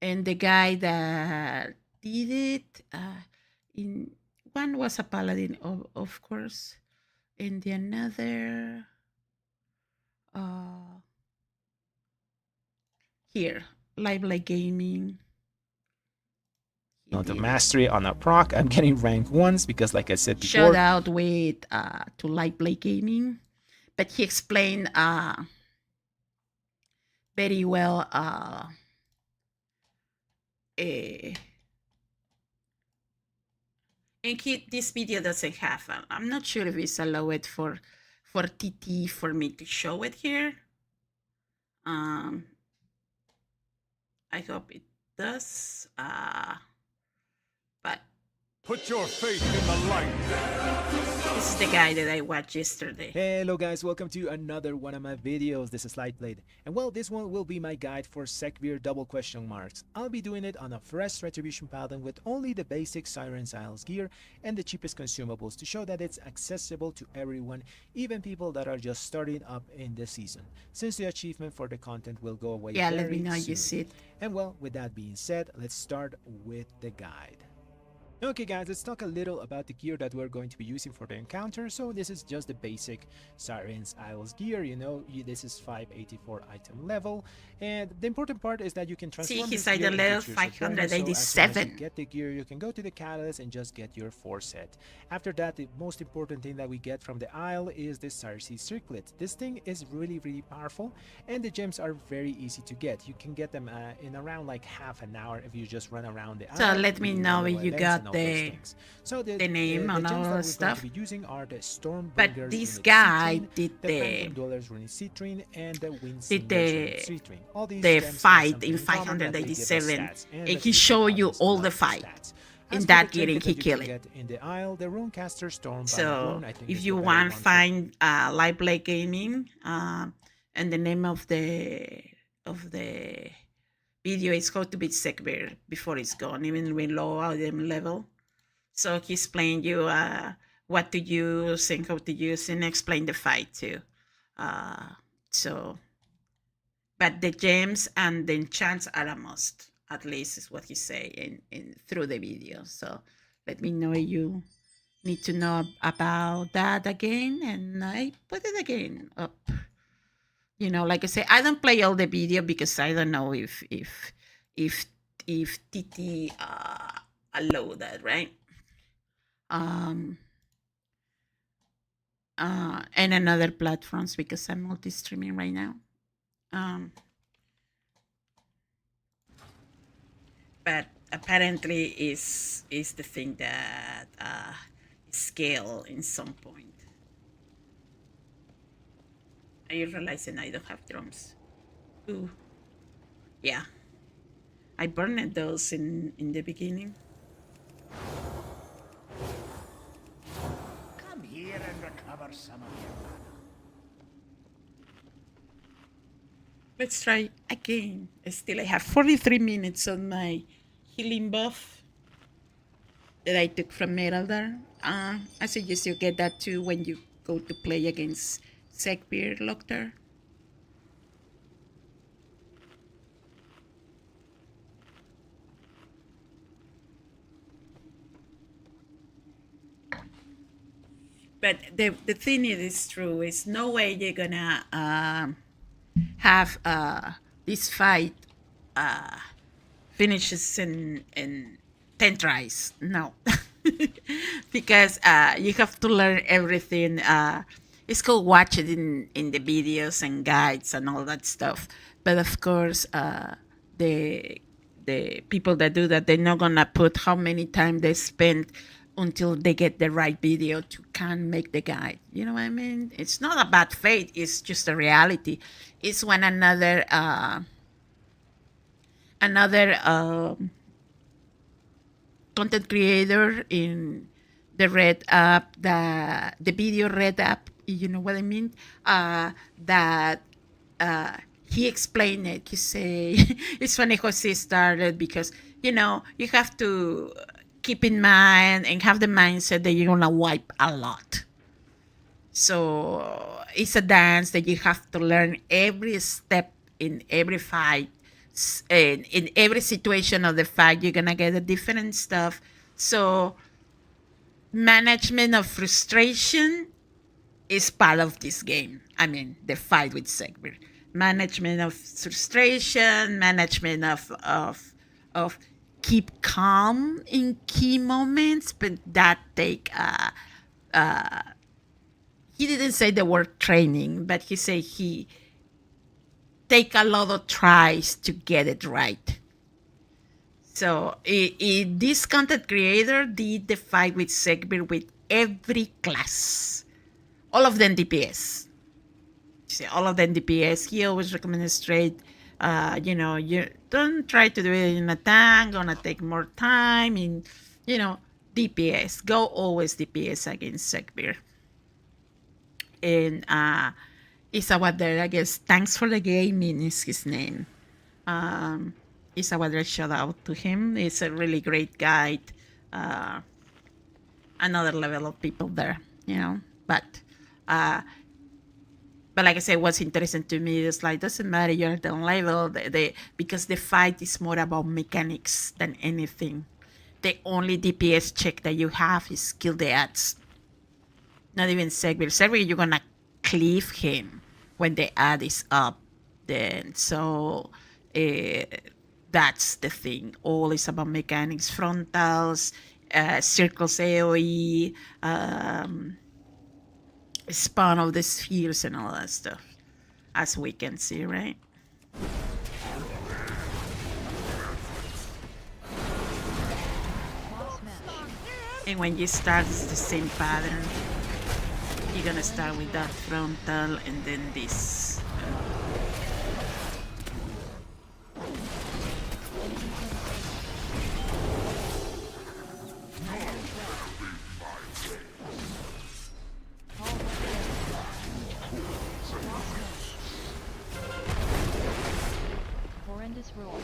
And the guy that did it, in one was a paladin, of course, and the another, here, Lively Gaming. The mastery on a proc. I'm getting rank 1s because, like I said before, shout out with to Lively Gaming, but he explained very well. And this video doesn't have. I'm not sure if it's allowed for TT for me to show it here. I hope it does. But Put your faith in the light. This is the guy that I watched yesterday. Hello guys, welcome to another one of my videos. This is Lightblade, and well, this one will be my guide for Sekbir double question marks. I'll be doing it on a fresh retribution paladin with only the basic Siren's Isles gear and the cheapest consumables to show that it's accessible to everyone, even people that are just starting up in the season, since the achievement for the content will go away Yeah, very let me know soon. you see it. And well, with that being said, let's start with the guide. Okay guys, let's talk a little about the gear that we're going to be using for the encounter. So this is just the basic Siren's Isles gear, you know, this is 584 item level, and the important part is that you can transform he's this gear item into level Tears of Burning, so as soon as 587. you get the gear, you can go to the catalyst and just get your 4 set. After that, the most important thing that we get from the Isle is the Circe Circlet. This thing is really powerful, and the gems are very easy to get. You can get them in around like half an hour if you just run around the So Isle. let me know if you got So the name and all that stuff. Be using are the But Stormbringers this Runic guy Citrine, did the Phantom Dwellers Runic Citrine, and the Windsingers Runic Citrine. All these the gems have fight something in in common that they give us 587, stats, and that he we show can you obviously all the love fight. stats. In As for that the game, trinket he that you kill can it. get in the Isle, the Runecaster Storm So Rune, I think if is you the better want one for find Lightblade Gaming, and the name of the video is how to beat Sekbir before it's gone, even with low item level. So he explained you what to use and how to use, and explain the fight too. But the gems and the enchants are a must, at least is what he say in through the video. So let me know if you need to know about that again, and I put it again up. You know, like I say, I don't play all the video because I don't know if TT allow that, right? And another platforms because I'm multi-streaming right now. But apparently is the thing that scale in some point. Are you realizing I don't have drums? Ooh, yeah. I burned those in the beginning. Come here and recover some of your mana. Let's try again. Still, I have 43 minutes on my healing buff that I took from Meraldar. I suggest you get that too when you go to play against Sekbir Loktar. But the thing is true. It's no way you're gonna have this fight finishes in 10 tries. No. Because you have to learn everything. It's called watch it in the videos and guides and all that stuff. But of course, the people that do that, they're not gonna put how many time they spend until they get the right video to can make the guide. You know what I mean? It's not a bad fate. It's just a reality. It's when another content creator in the red app, the video red app, you know what I mean? That he explained it. He say it's funny how he started because you know you have to keep in mind and have the mindset that you're gonna wipe a lot. So it's a dance that you have to learn every step in every fight. And in every situation of the fight, you're gonna get a different stuff. So management of frustration is part of this game. I mean, the fight with Sekbir. Management of frustration, management of keep calm in key moments, but that take he didn't say the word training, but he said he take a lot of tries to get it right. So this content creator did the fight with Sekbir with every class, all of them DPS. See, all of them DPS. He always recommends straight. You don't try to do it in a tank. Gonna take more time. And DPS. Go always DPS against Sekbir. And Isawader, I guess, thanks for the gaming is his name. Isawader, shout out to him. He's a really great guide. Another level of people there, you know. But like I said, what's interesting to me is like, doesn't matter you're the level, because the fight is more about mechanics than anything. The only DPS check that you have is kill the ads. Not even Sekbir. Sekbir, you're gonna cleave him when the ad is up. Then so that's the thing. All is about mechanics, frontals, circles AOE, spawn of the spheres and all that stuff, as we can see, right? And when you start, it's the same pattern. You're gonna start with that frontal and then this. Horrendous roll.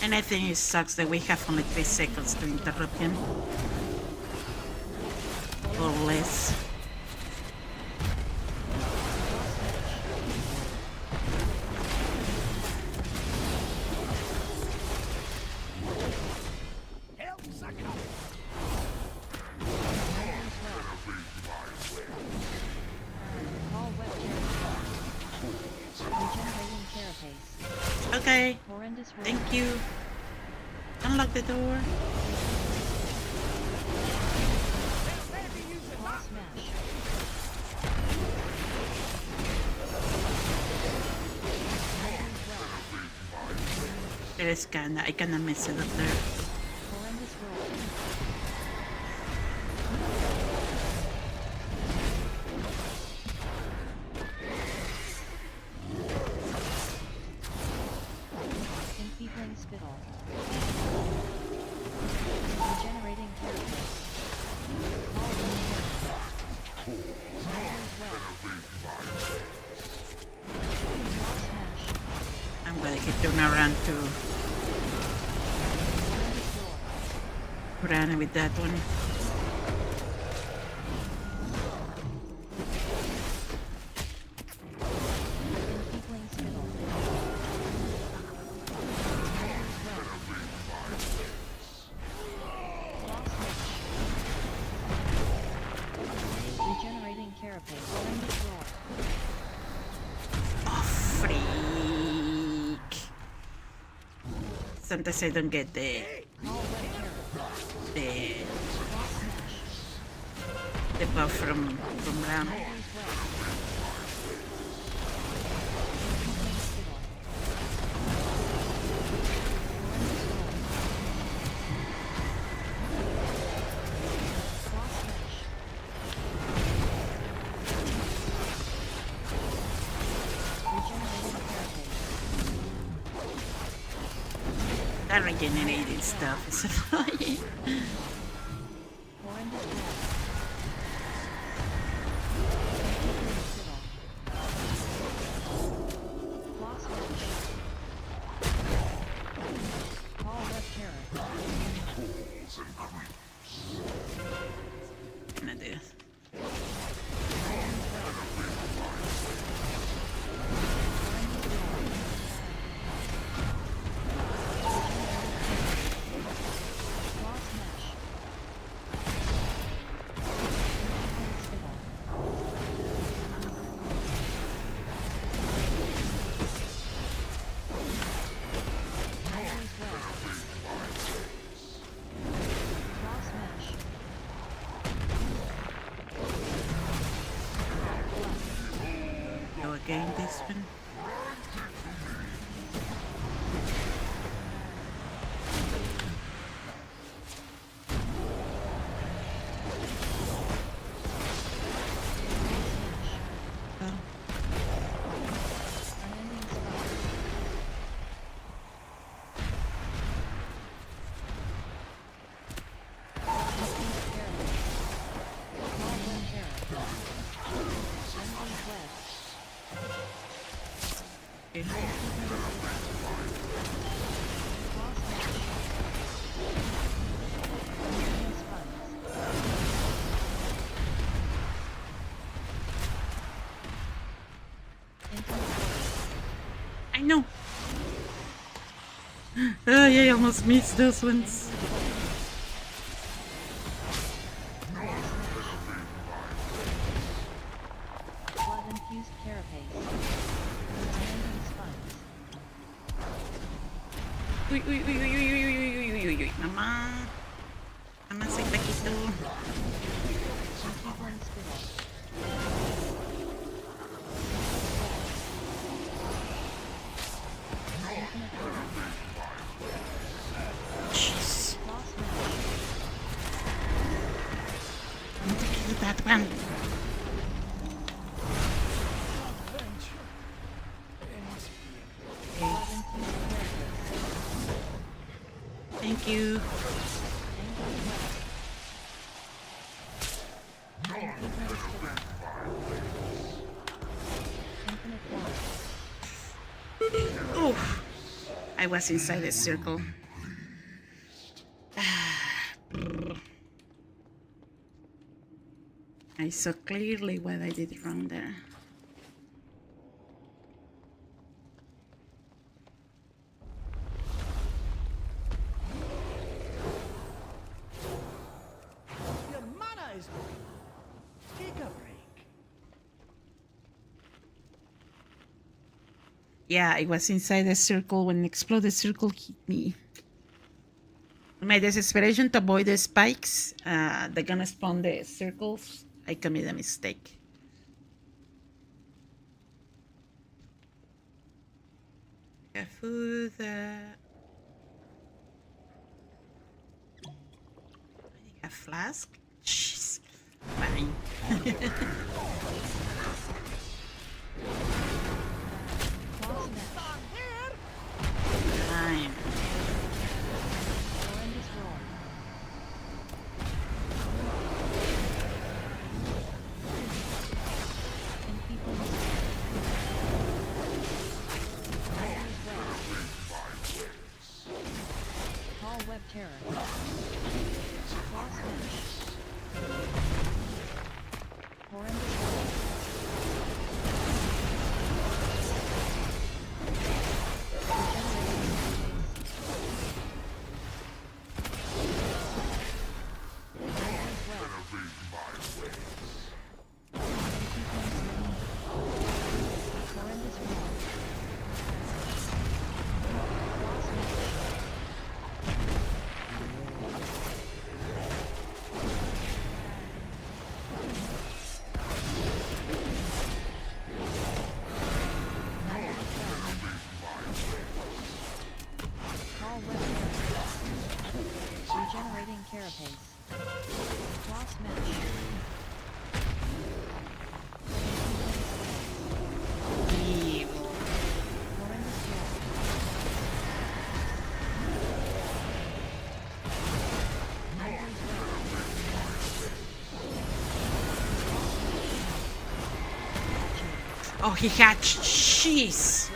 And I think it sucks that we have only 3 seconds to interrupt him. Or less. Okay, thank you. Unlock the door. It is I kinda mess it up there. Spittle. Regenerating carapace. I'm gonna get turn around to run with that one. Sometimes I don't get the buff from Ram. That regenerating stuff is annoying. Game this one. Oh, yeah, I almost missed those ones. Blood-infused carapace. Unending spikes. Uy, uy, uy, uy, uy, uy, uy, uy, uy, uy, uy. Mamá. Mamá, soy taquito. Enfeebling spirit. Jeez. Lost match. I need to kill that one. Thank you. Oof. I was inside the circle. I saw clearly what I did wrong there. Your mana is looking low. Take a break. Yeah, I was inside the circle when the exploded circle hit me. In my desperation to avoid the spikes, they're gonna spawn the circles. I committed a mistake. I got food. I think a flask. Jeez. Fine. Fine. Horrendous roar. Enfeebling spirit. Tall web terror. Lost match. Horrendous roar. Regenerating carapace. Lost match. Evil. Horrendous roar. Oh, he hatched. Jeez.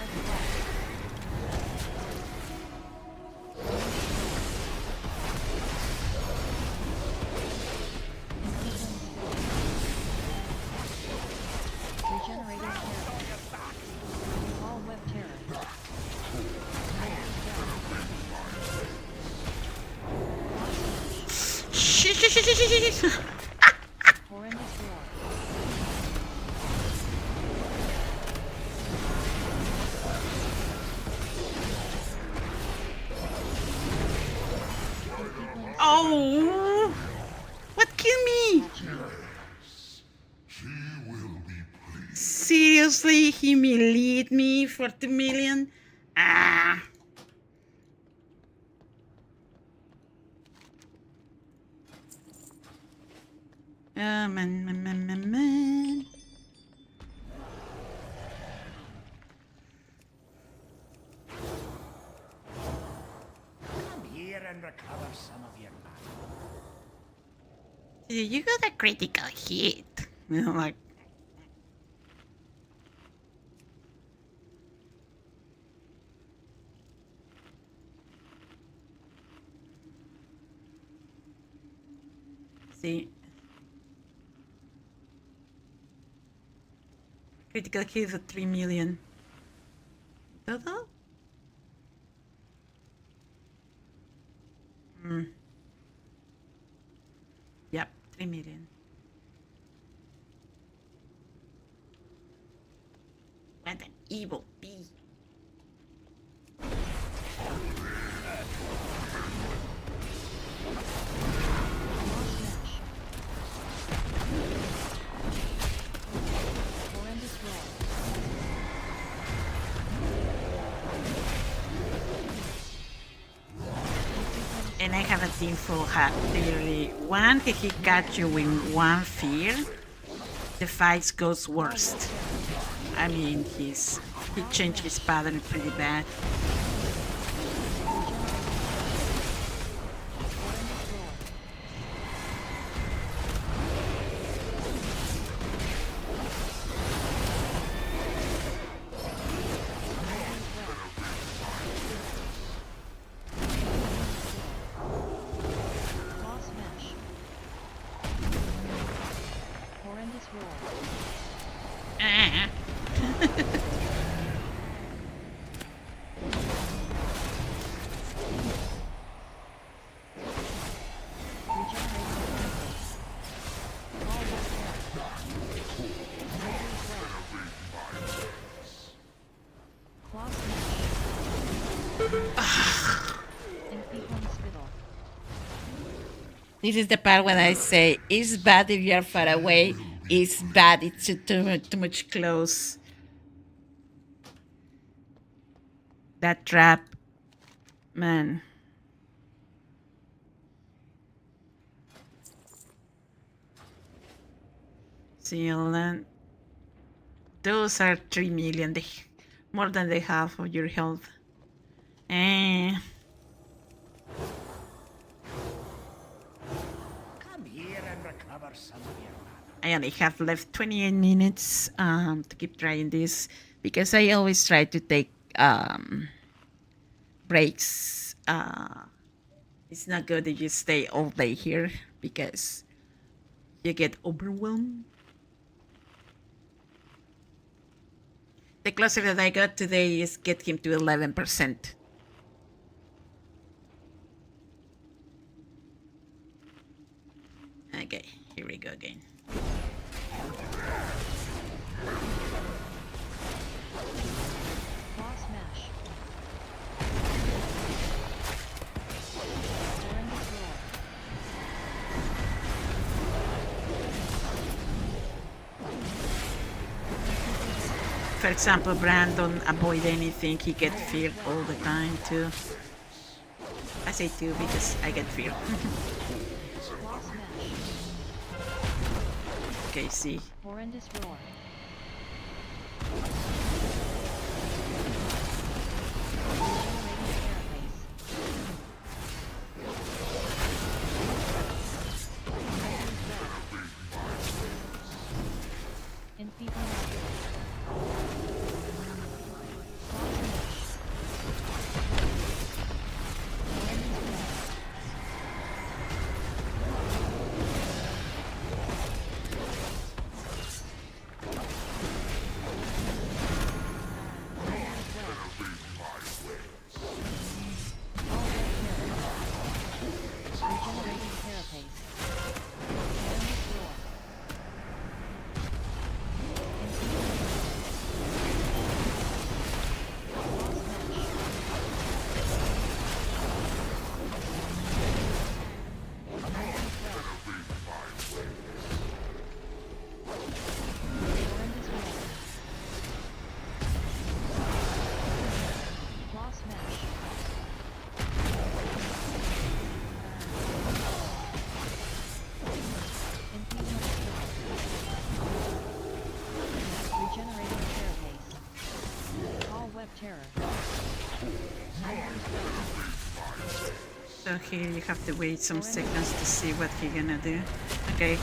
Regenerating carapace. All web terror. Jeez. Horrendous roar. Oh, what killed me? Seriously, humiliate me for 2 million? Ah. Oh, man. Come here and recover some of your mana. You got a critical hit. You know, like. See. Critical hit is at 3 million. Total? Yep, 3 million. What an evil bee. Horrendous roar. And I have a team full hat theory. One, if he catch you in one fear, the fight goes worst. I mean, he changed his pattern pretty bad. Claw smash. Horrendous roar. This is the part when I say, it's bad if you're far away, it's bad, it's too much close. That trap, man. Zealand. Those are 3 million, more than the half of your health. Eh. Come here and recover some of your mana. I only have left 28 minutes to keep trying this because I always try to take breaks. It's not good if you stay all day here because you get overwhelmed. The closer that I got today is get him to 11%. Okay, here we go again. Claw smash. Horrendous roar. For example, Brandon avoid anything, he get feared all the time too. I say too because I get feared. Claw smash. Okay, see. Horrendous roar. So here you have to wait some seconds to see what he's gonna do. Okay.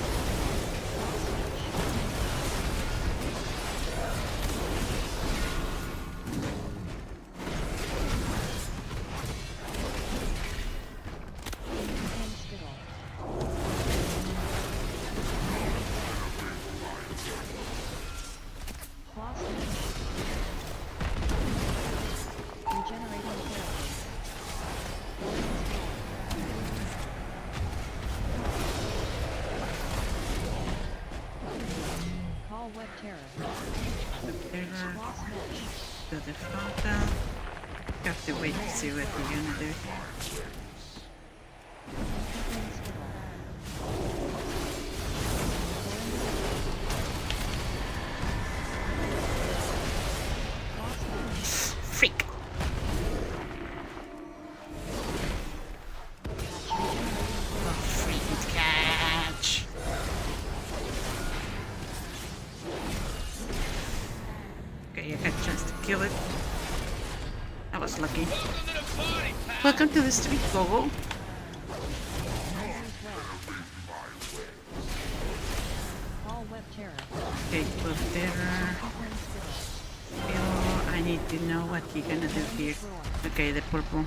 Terror. To the frontal. Have to wait to see what we're gonna do. Freak. Oh, freaking catch. Okay, I got a chance to kill it. I was lucky. Welcome to the street, Gogo. Okay, put terror. Oh, I need to know what you're gonna do here. Okay, the purple.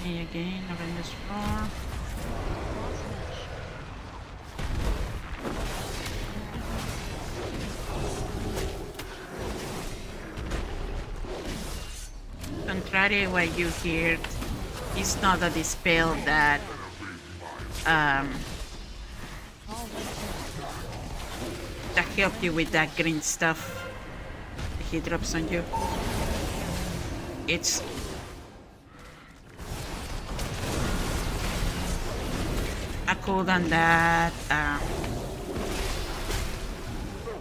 Okay, again, horrendous roar. Contrary to what you heard, it's not a dispel that that help you with that green stuff that he drops on you. It's a cooldown that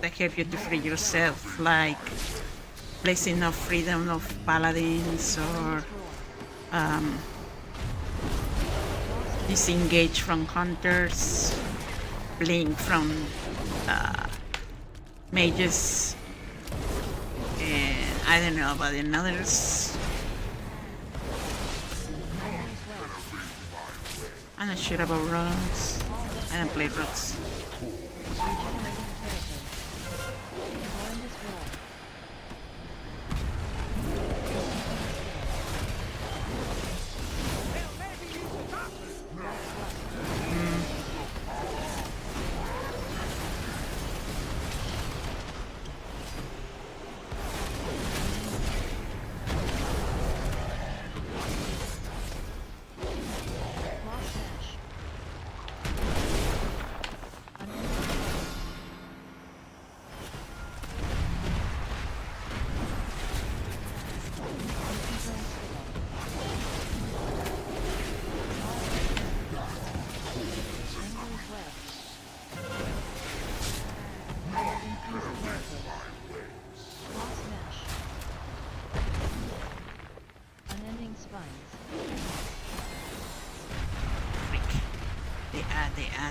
that help you to free yourself, like Blessing of Freedom of Paladins or Disengage from Hunters, Blink from Mages, and I don't know about the others. I'm not sure about rogues. I don't play rogues.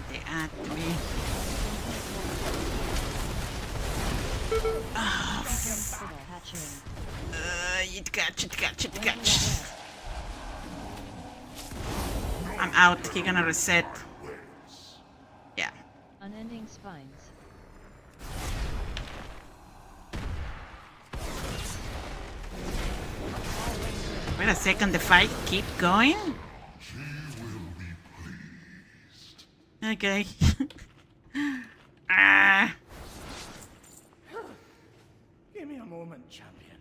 They add to me. It catch. I'm out. He gonna reset. Yeah. Unending spines. Wait a second, the fight keep going? Okay. Give me a moment, champion.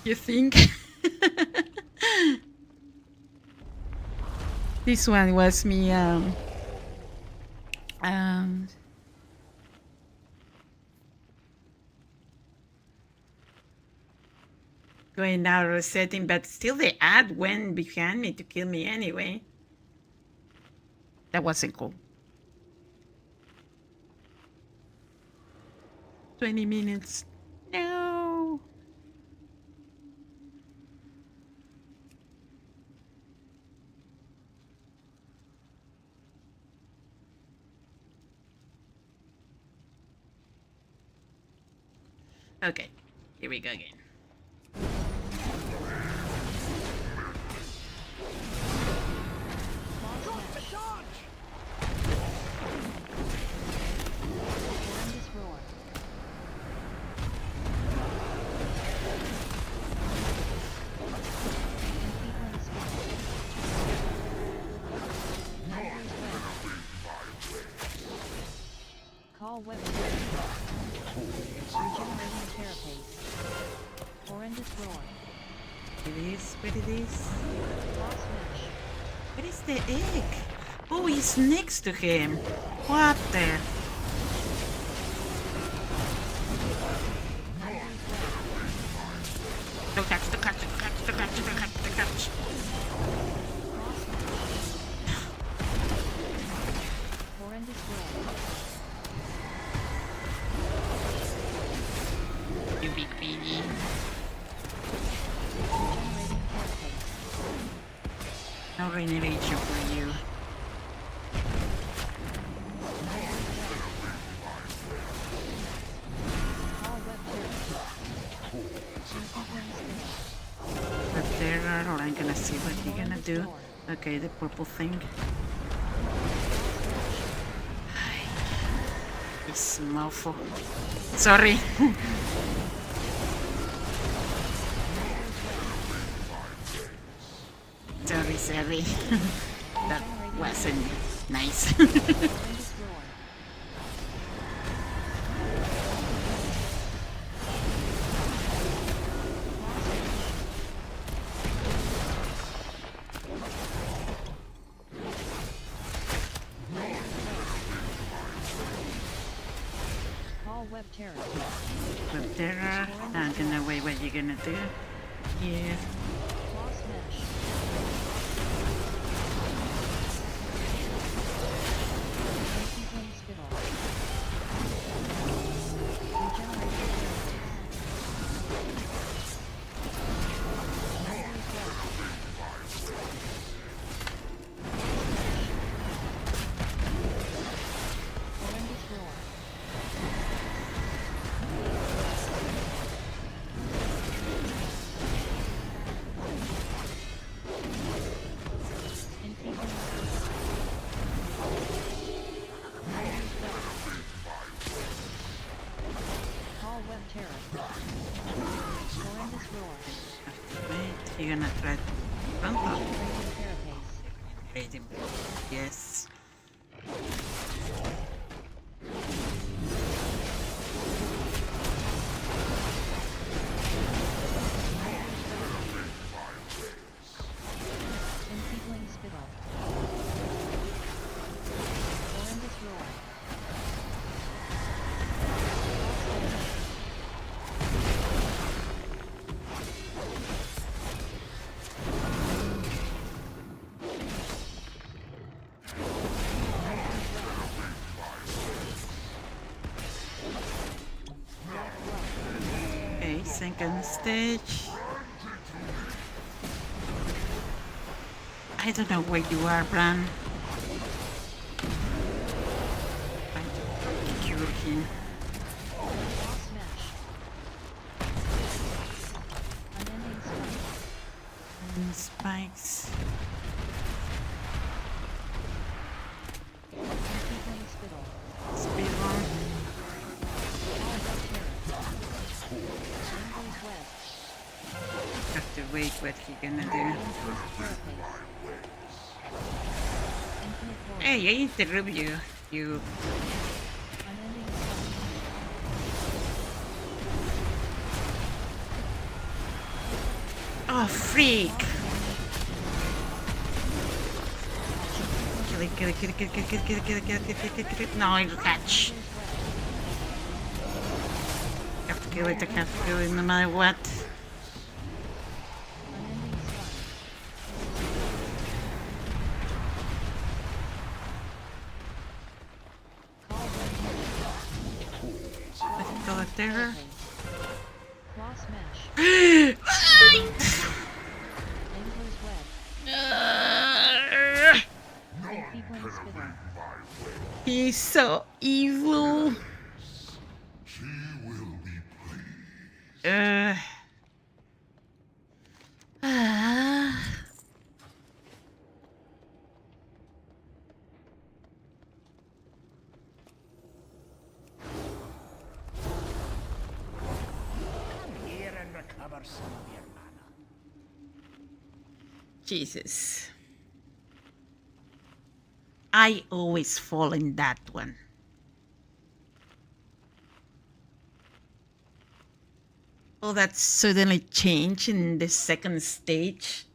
You think? This one was me going out resetting, but still the ad went behind me to kill me anyway. That wasn't cool. 20 minutes. No. Okay, here we go again. Call weapon. It is what it is. What is the egg? Oh, he's next to him. What the? Don't catch, don't catch, don't catch, don't catch, don't catch, don't catch. Horrendous world. You big baby. No regeneration for you. But there are, or I'm gonna see what you're gonna do. Okay, the purple thing. This mofo. Sorry. Sorry. That wasn't nice. Web terror. Web terror. I'm gonna wait. What you gonna do? Yeah. Cross mesh. Spittle. You're gonna try to run up. Rating. Yes. Second stage. I don't know where you are, Bran. I don't cure him. And spikes. Speed one. Have to wait what he gonna do. Hey, I interrupt you. You. Oh, freak! Kill it. No, it'll catch. Have to kill it, I have to kill it no matter what. There. Cross mesh. He's so evil. She will be pleased. Jesus. I always fall in that one. Oh, that suddenly changed in the second stage.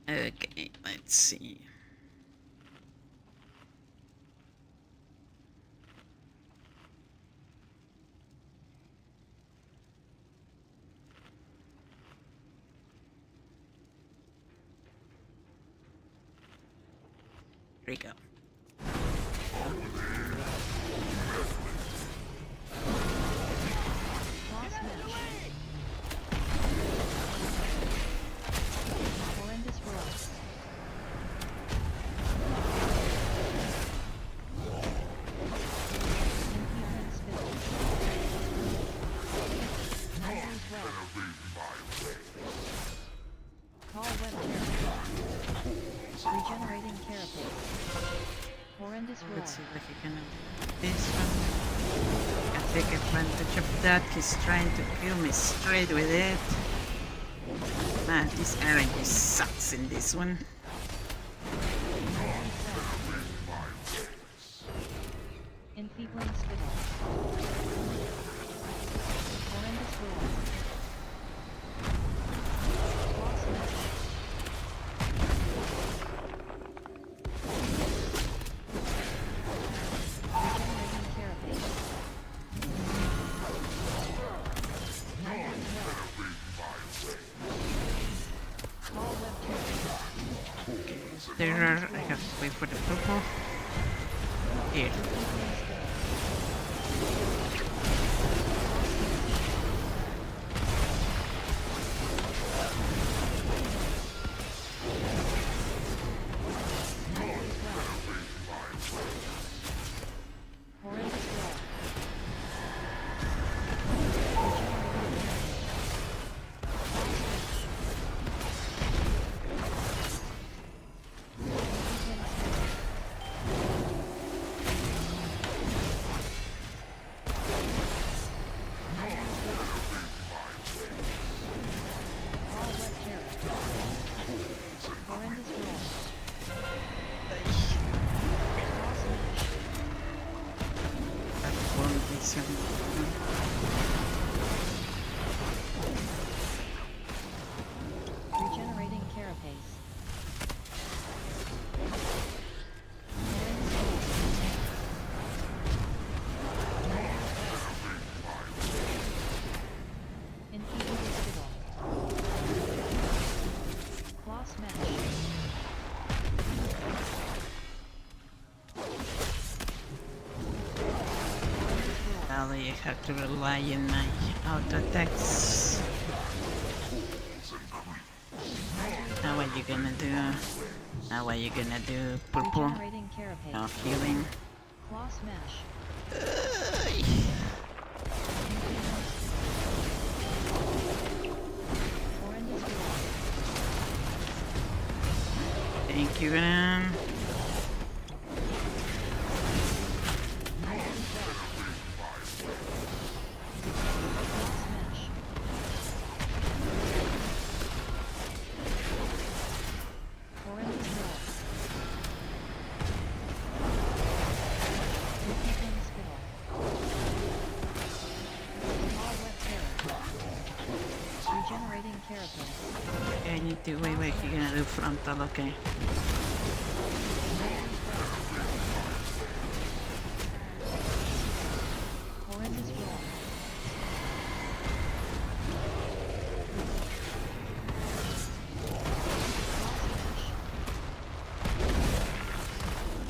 Okay, let's see. Here we go. Horrendous roar. Call web regenerating carapace. Horrendous roar. Let's see what he can do. This one. I take advantage of that. He's trying to kill me straight with it. Man, this RNG sucks in this one. Enfeebling spittle. Horrendous roar. Boss mesh. Regenerating carapace. Call web terror. There are. I have to wait for the purple. Here. Horrendous roar. Regenerating carapace. Enfeebling spittle. Claw smash. Well, you have to rely on my auto attacks. Now what you gonna do? Now what you gonna do? Purple? Regenerating carapace. No healing. Claw smash. Horrendous roar. Thank you, man. Horrendous roar. Enfeebling spittle. Call web terror. Regenerating carapace. Okay, I need to wait, you're gonna do frontal, okay. Horrendous roar.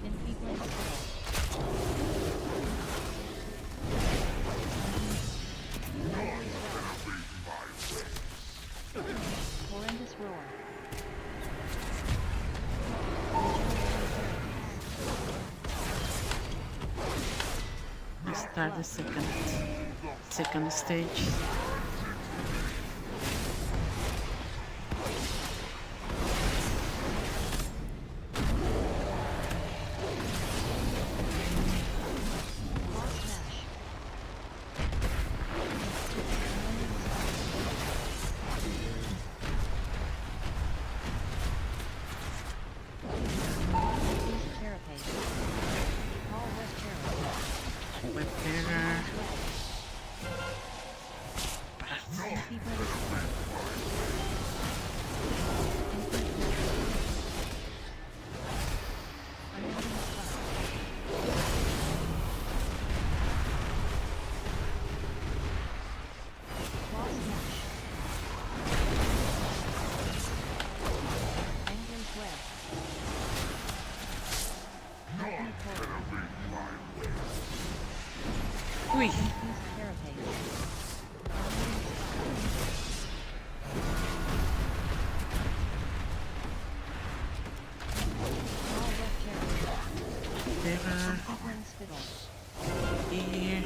Enfeebling spittle. Horrendous roar. Let's start the second stage. Uy. Here.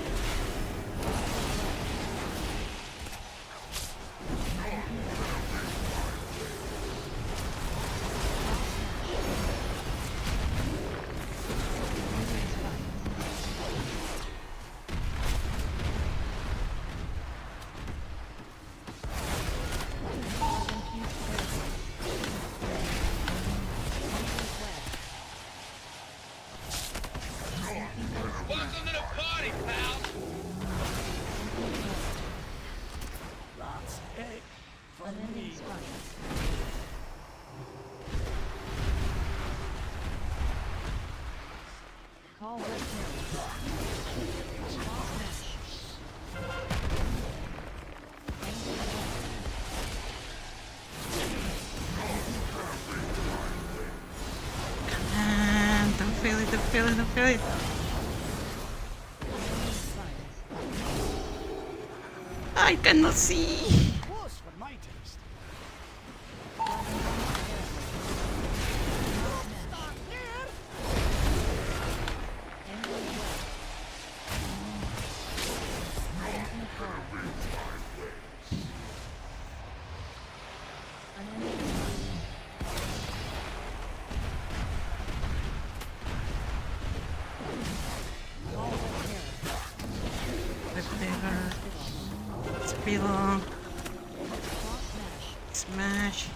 Welcome to the party, pal! That's egg for me. Call red carry. Come on, don't feel it, don't feel it, don't feel it. I cannot see. Close for my taste. Spittle. Smash.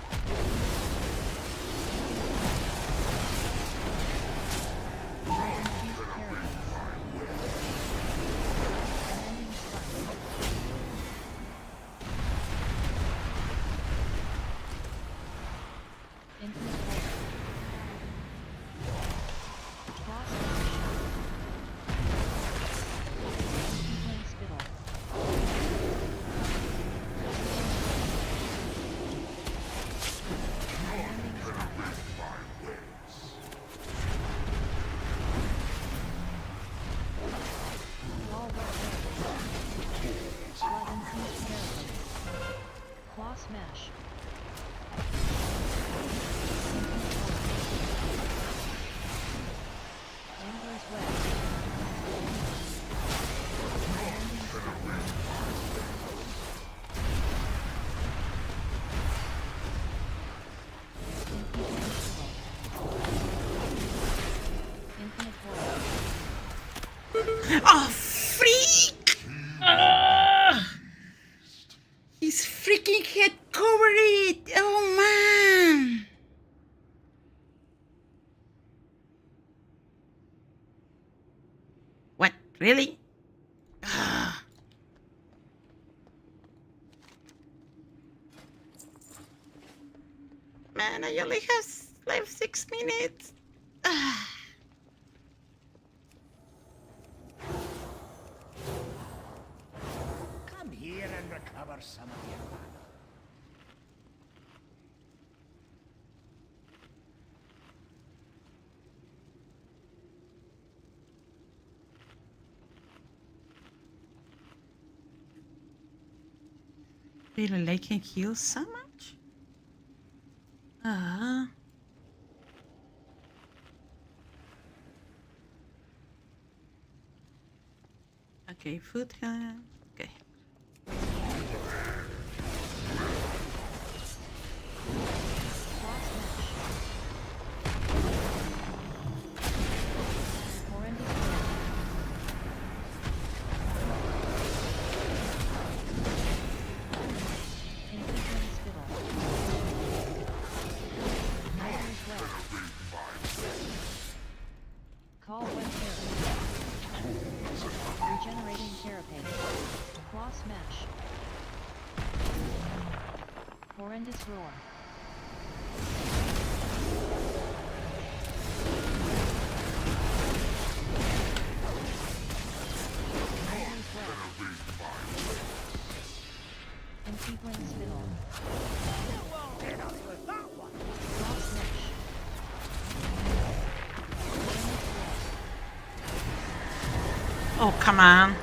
Smash. Angler's Web. Infinite Void. Oh, freak! His freaking head covered it! Oh, man! What? Really? Man, I only have left 6 minutes. Come here and recover some of your mana. Really, they can heal so much? Okay, food. Okay. Call when carried. Regenerating carapace. Claw smash. Horrendous roar. Enfeebling spittle. You won't hit us with that one. Claw smash. Oh, come on.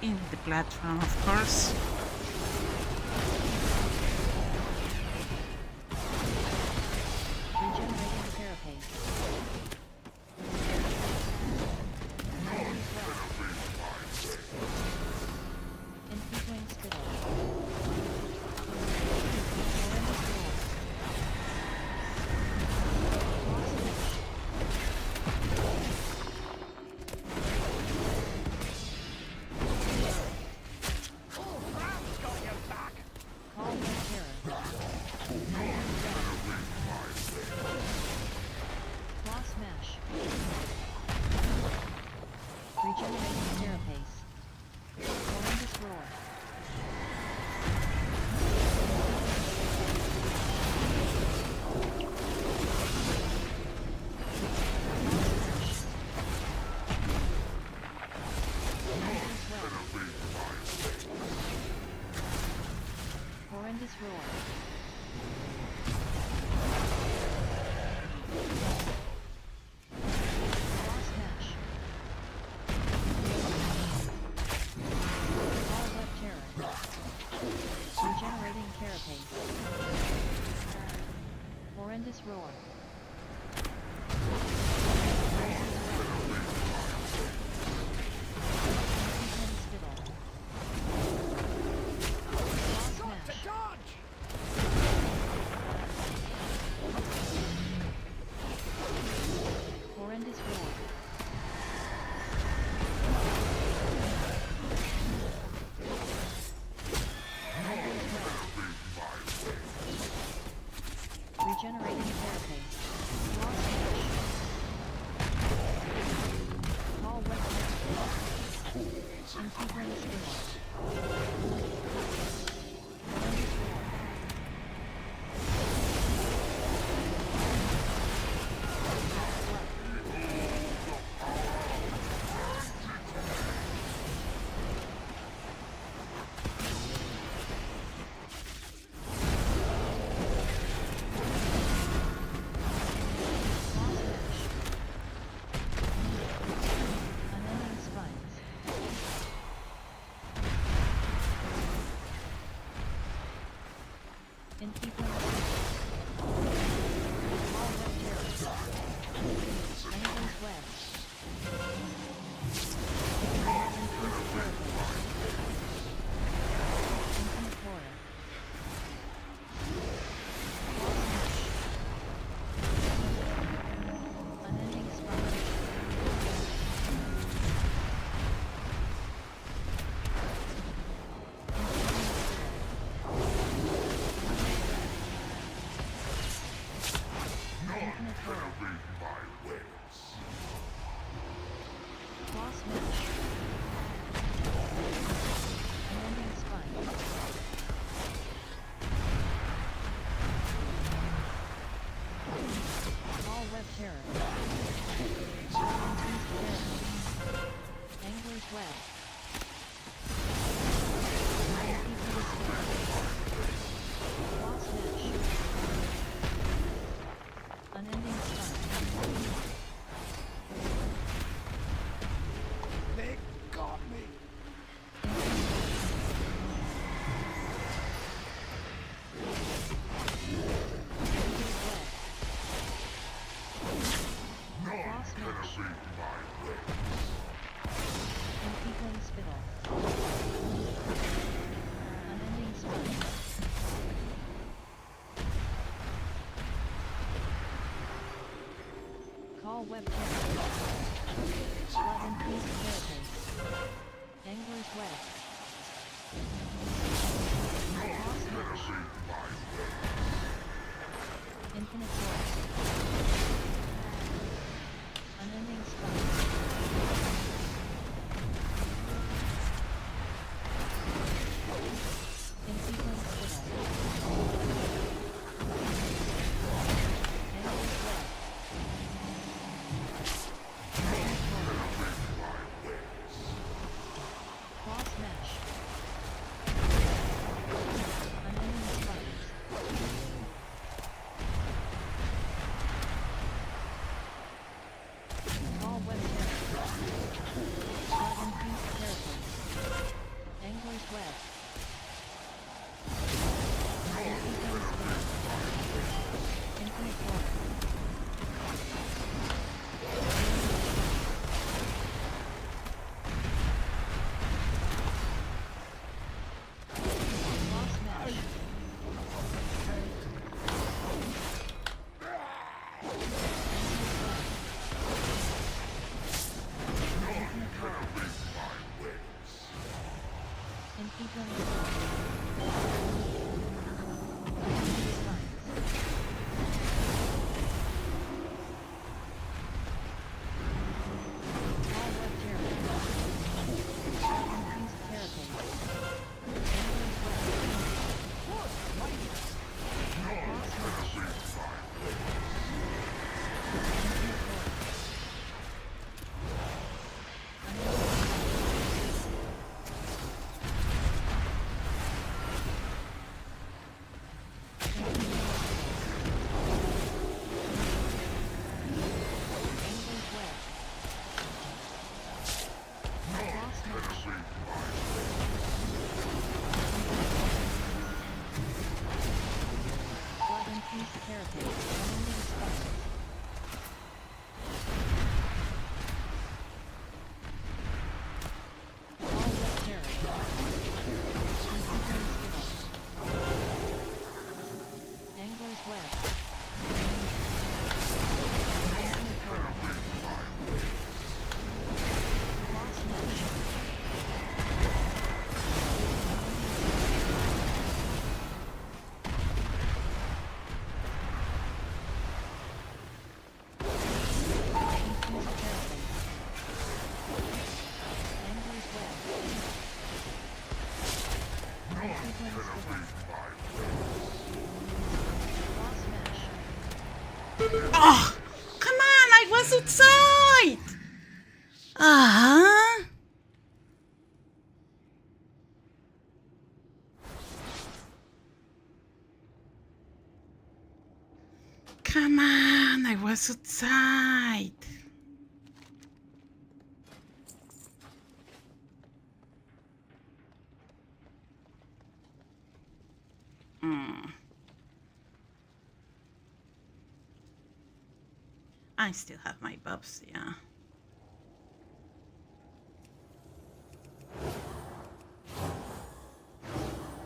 in the platform, of course. Regenerating carapace. Infusing spittle. Regenerating carapace. Horrendous roar. Horrendous roar. Regenerating carapace. Horrendous roar. Horrendous roar. Regenerating carapace. Call weapon. Infusing spittle. Call web Blood increased carapace. Angler's web. Boss match. Infinite force. Unending spike. Infrequent spittle. Angler's web. Cross mesh. Unending spikes. Oh, come on, I was outside. Uh-huh. Come on, I was outside. I still have my buffs, yeah.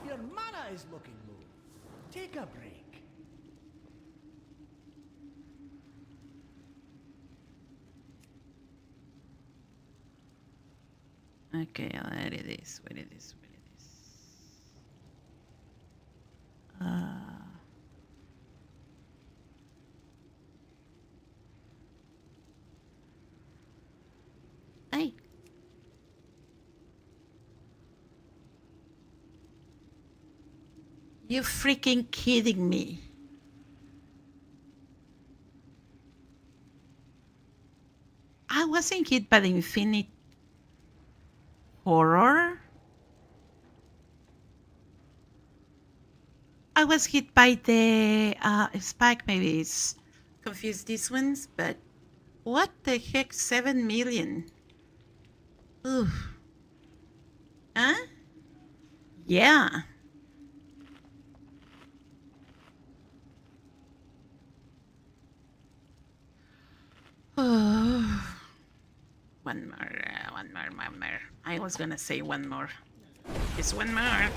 Your mana is looking low. Take a break. Okay, where it is, where it is, where it is. Hey. You freaking kidding me? I wasn't hit by the infinite horror. I was hit by the spike. Maybe it's confused these ones, but what the heck? 7 million. Ooh. Huh? Yeah. Oh. One more. I was gonna say one more. It's one more.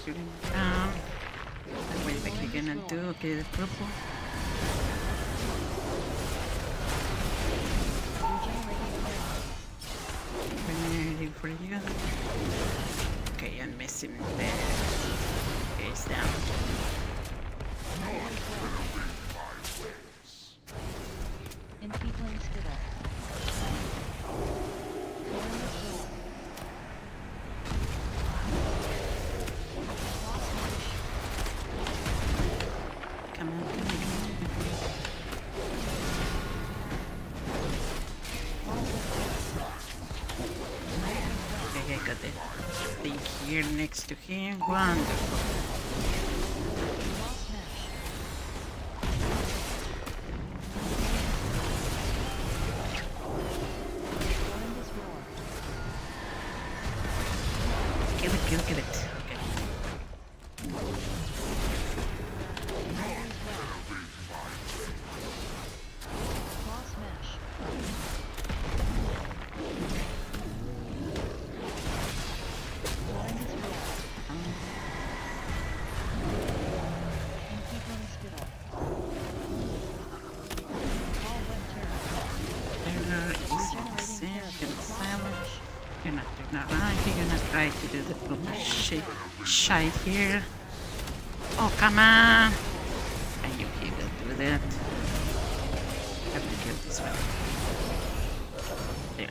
Shooting down. What are you gonna do? Okay, the purple. Ready for you. Okay, I'm missing there. Okay, it's down. Here next to him. Wonderful. Kill it. Okay. Try to do the proper shite here. Oh, come on! Can you do that? I have to kill this one. There.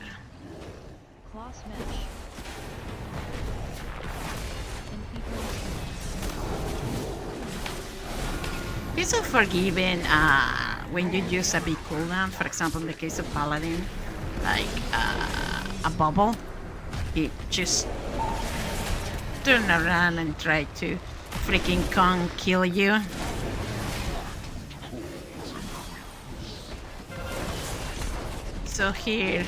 It's so forgiving when you use a big cooldown. For example, in the case of Paladin, like a bubble, it just turn around and try to freaking Kong kill you. So here,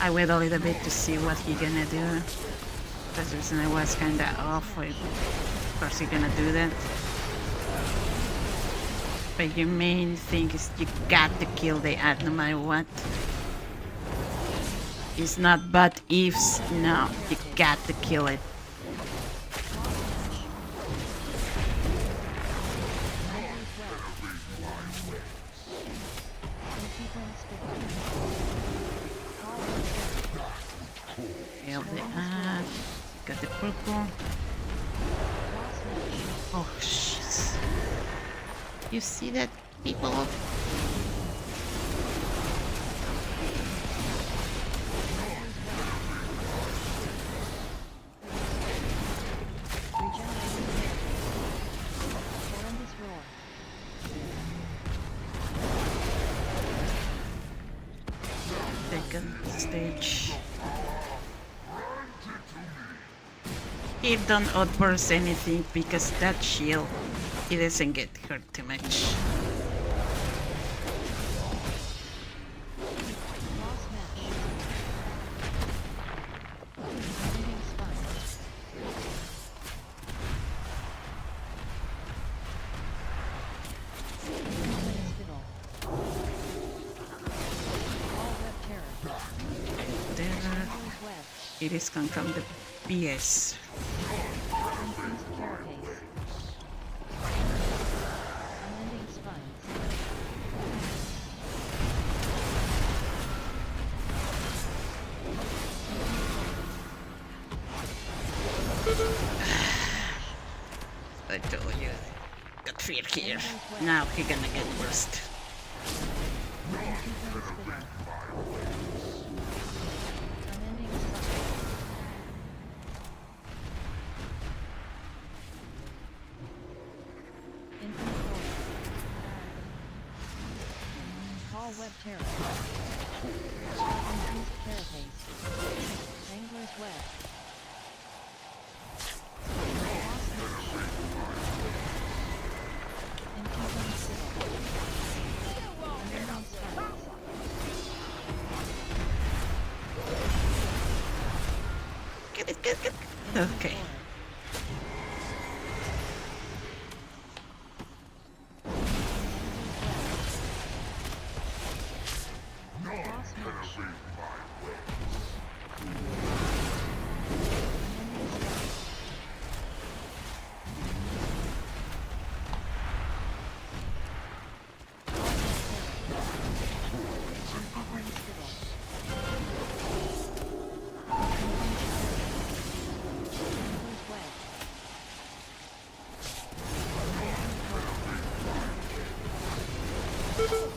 I wait a little bit to see what he gonna do. Because I was kinda off with, of course, he gonna do that. But your main thing is you got to kill the ad no matter what. It's not but ifs, no, you got to kill it. people. Oh, jeez. You see that, people? Second stage. He don't outburst anything because that shield, he doesn't get hurt too much. It is come from the BS. I told you, got fear here. Now he gonna get worst. Web terror. Increased carapace. Angler's web. Encountering civil. Underground spikes. Get it. Okay.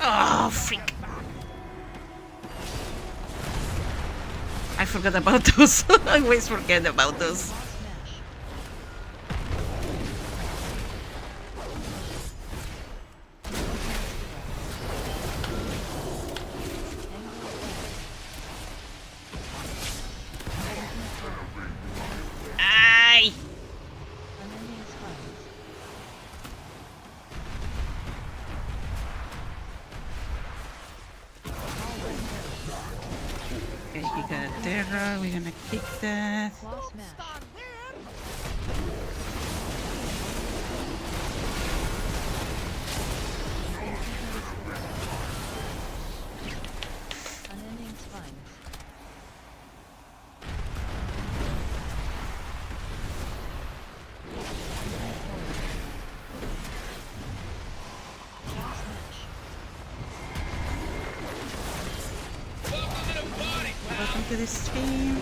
Oh, freak. I forgot about those. I always forget about those. Ay! Okay, he got a terror. We're gonna kick that. Unending spines. Welcome to the stream.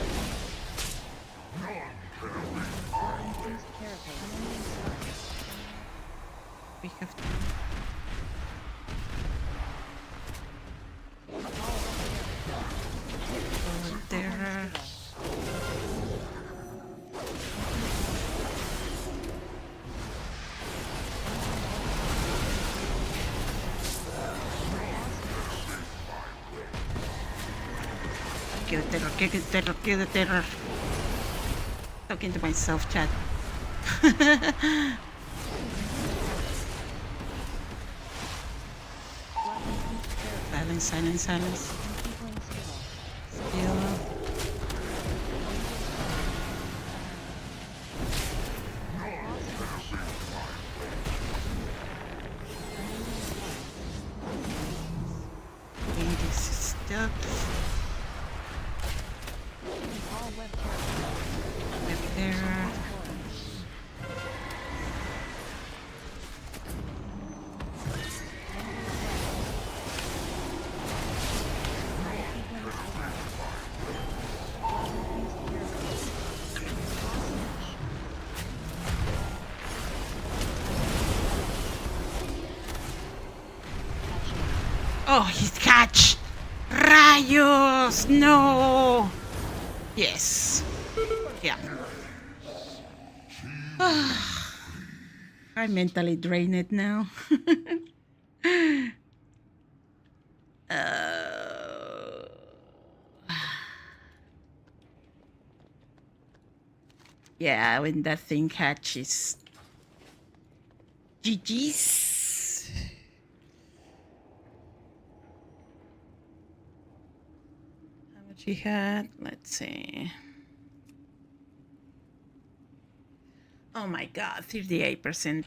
We have to. Over there. Kill the terror. Talking to myself, chat. Silence. Still. Okay, this is stuck. Web terror. Oh, he's catch! Rayos! No! Yes. Yeah. I'm mentally drained now. Yeah, when that thing catches. GG's. How much he had? Let's see. Oh my god, 38%.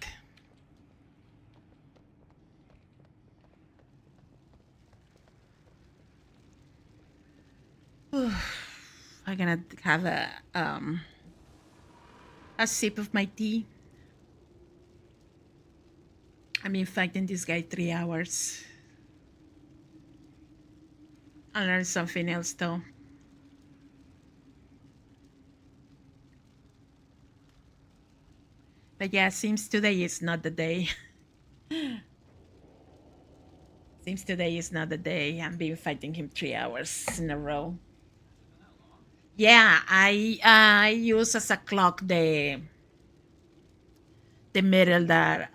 I'm gonna have a sip of my tea. I've been fighting this guy 3 hours. I learned something else though. But yeah, seems today is not the day. Seems today is not the day. I've been fighting him 3 hours in a row. Yeah, I use as a clock the middle that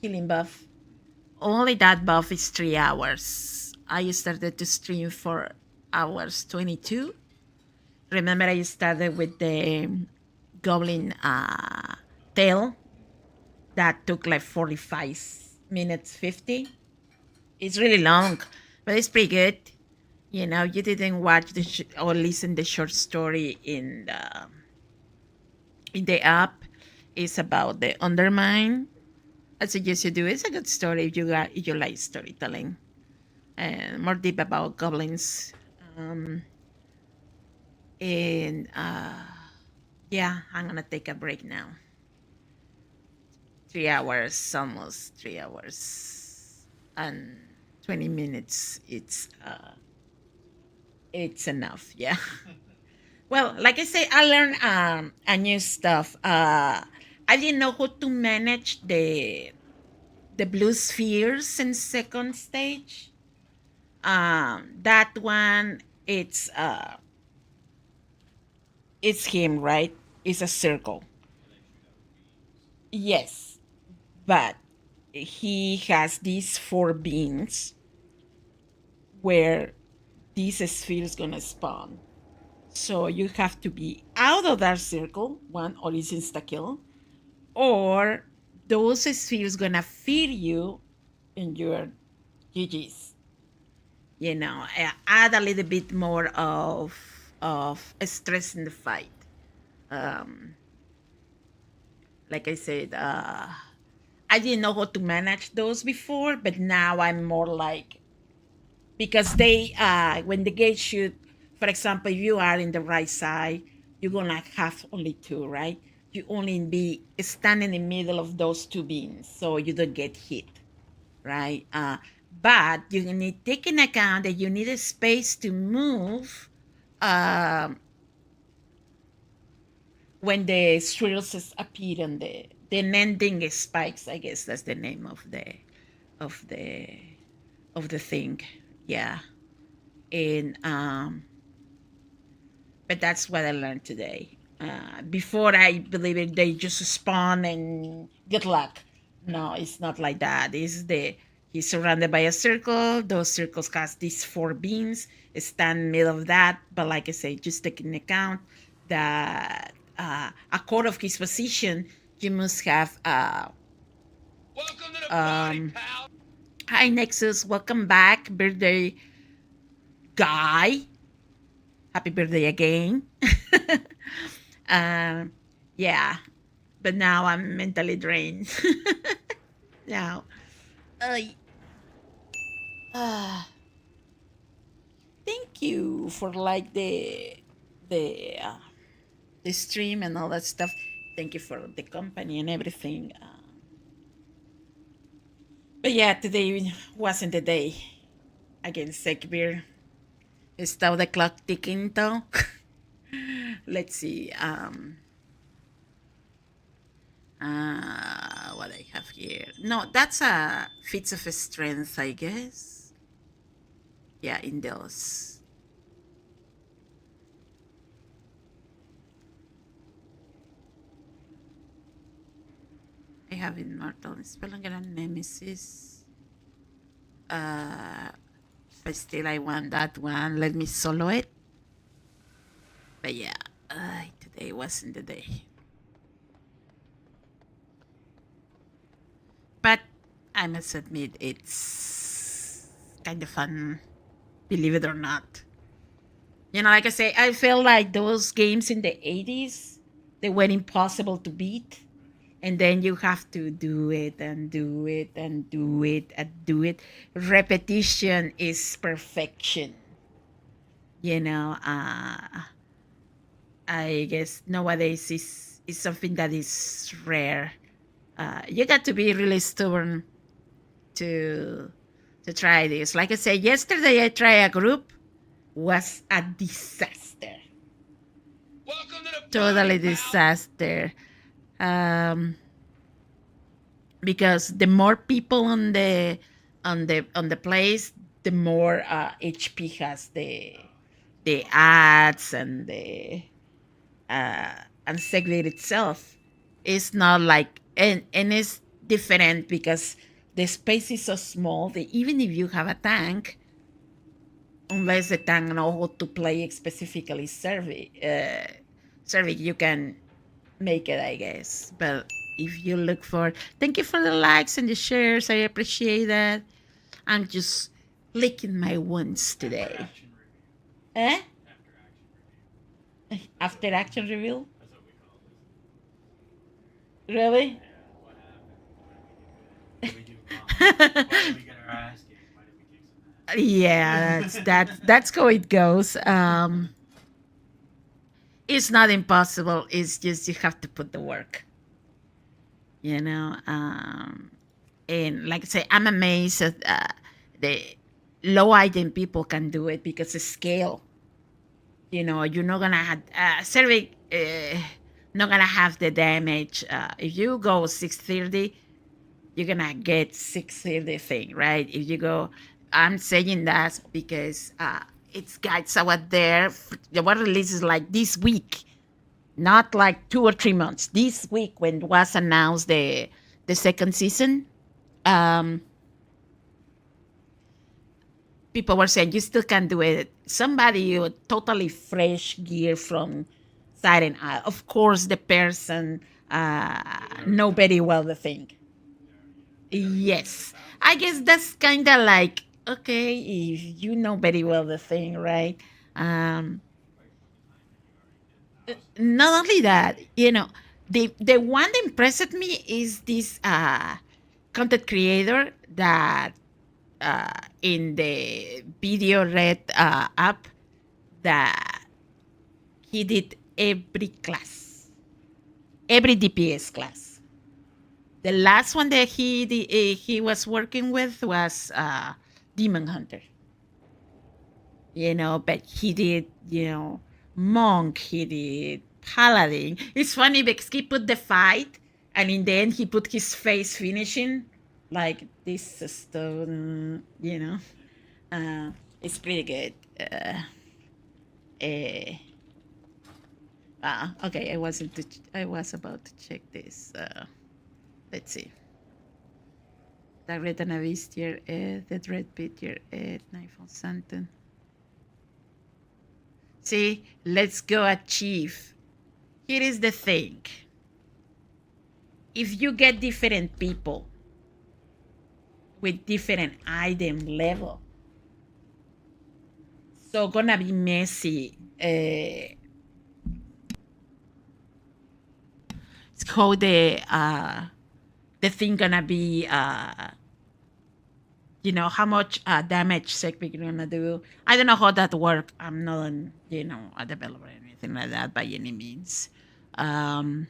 healing buff. Only that buff is 3 hours. I started to stream for hours 22. Remember, I started with the goblin tail that took like 45 minutes 50. It's really long, but it's pretty good. You know, you didn't watch or listen the short story in the app. It's about the Undermine. I suggest you do. It's a good story if you like storytelling and more deep about goblins. Yeah, I'm gonna take a break now. 3 hours, almost 3 hours and 20 minutes. It's enough. Yeah. Well, like I say, I learned a new stuff. I didn't know how to manage the blue spheres in second stage. That one, it's him, right? It's a circle. Yes, but he has these 4 beams where this sphere is gonna spawn. So you have to be out of that circle, one, or it's insta kill, or those spheres gonna feed you in your GGs. You know, add a little bit more of stress in the fight. Like I said, I didn't know how to manage those before, but now I'm more like, because they when the gate shoot, for example, if you are in the right side, you're gonna have only 2, right? You only be standing in the middle of those 2 beams, so you don't get hit, right? But you need take in account that you need a space to move when the swirls appear on the ending spikes. I guess that's the name of the thing. Yeah. And but that's what I learned today. Before, I believe they just spawn and good luck. No, it's not like that. He's surrounded by a circle. Those circles has these 4 beams. Stand in the middle of that. But like I say, just take into account that according of his position, you must have welcome to the party, pal. Hi Nexus, welcome back, birthday guy. Happy birthday again. Yeah, but now I'm mentally drained. Now, thank you for like the stream and all that stuff. Thank you for the company and everything. But yeah, today wasn't the day. Again, Sekbir. Está the clock ticking though. Let's see. What I have here? No, that's a feats of strength, I guess. Yeah, in those. I have Immortal Spellinger and Nemesis. But still I want that one. Let me solo it. But yeah, today wasn't the day. But I must admit, it's kind of fun, believe it or not. You know, like I say, I feel like those games in the 80s, they were impossible to beat. And then you have to do it and do it and do it and do it. Repetition is perfection. You know, I guess nowadays is something that is rare. You got to be really stubborn to try this. Like I said, yesterday I tried a group, was a disaster. Totally disaster. Because the more people on the place, the more HP has the ads and the segment itself. It's not like and it's different because the space is so small that even if you have a tank, unless the tank know how to play specifically serving, you can make it, I guess. But if you look for, thank you for the likes and the shares, I appreciate that. I'm just licking my wounds today. After action reveal? Really? Yeah, that's how it goes. It's not impossible. It's just you have to put the work. You know, and like I say, I'm amazed at the low item people can do it because it's scale. You know, you're not gonna have Cervic, not gonna have the damage. If you go 630, you're gonna get 630 thing, right? If you go, I'm saying that because it's guides out there. The one release is like this week, not like 2 or 3 months. This week when was announced the second season, people were saying you still can do it. Somebody with totally fresh gear from Siren Isle. Of course, the person know very well the thing. Yes, I guess that's kind of like okay if you know very well the thing, right? Not only that, you know, the one that impressed me is this content creator that in the video red app that he did every class, every DPS class. The last one that he was working with was Demon Hunter. You know, but he did, you know, Monk, he did Paladin. It's funny because he put the fight and in the end he put his face finishing like this stone, you know. It's pretty good. Okay, I was about to check this. Let's see. The red and abyss tier the dread pit tier Nightfall Santen. See, let's go achieve. Here is the thing. If you get different people with different item level, so gonna be messy. It's how the thing gonna be you know how much damage Sekpik gonna do. I don't know how that works. I'm not you know a developer or anything like that by any means. But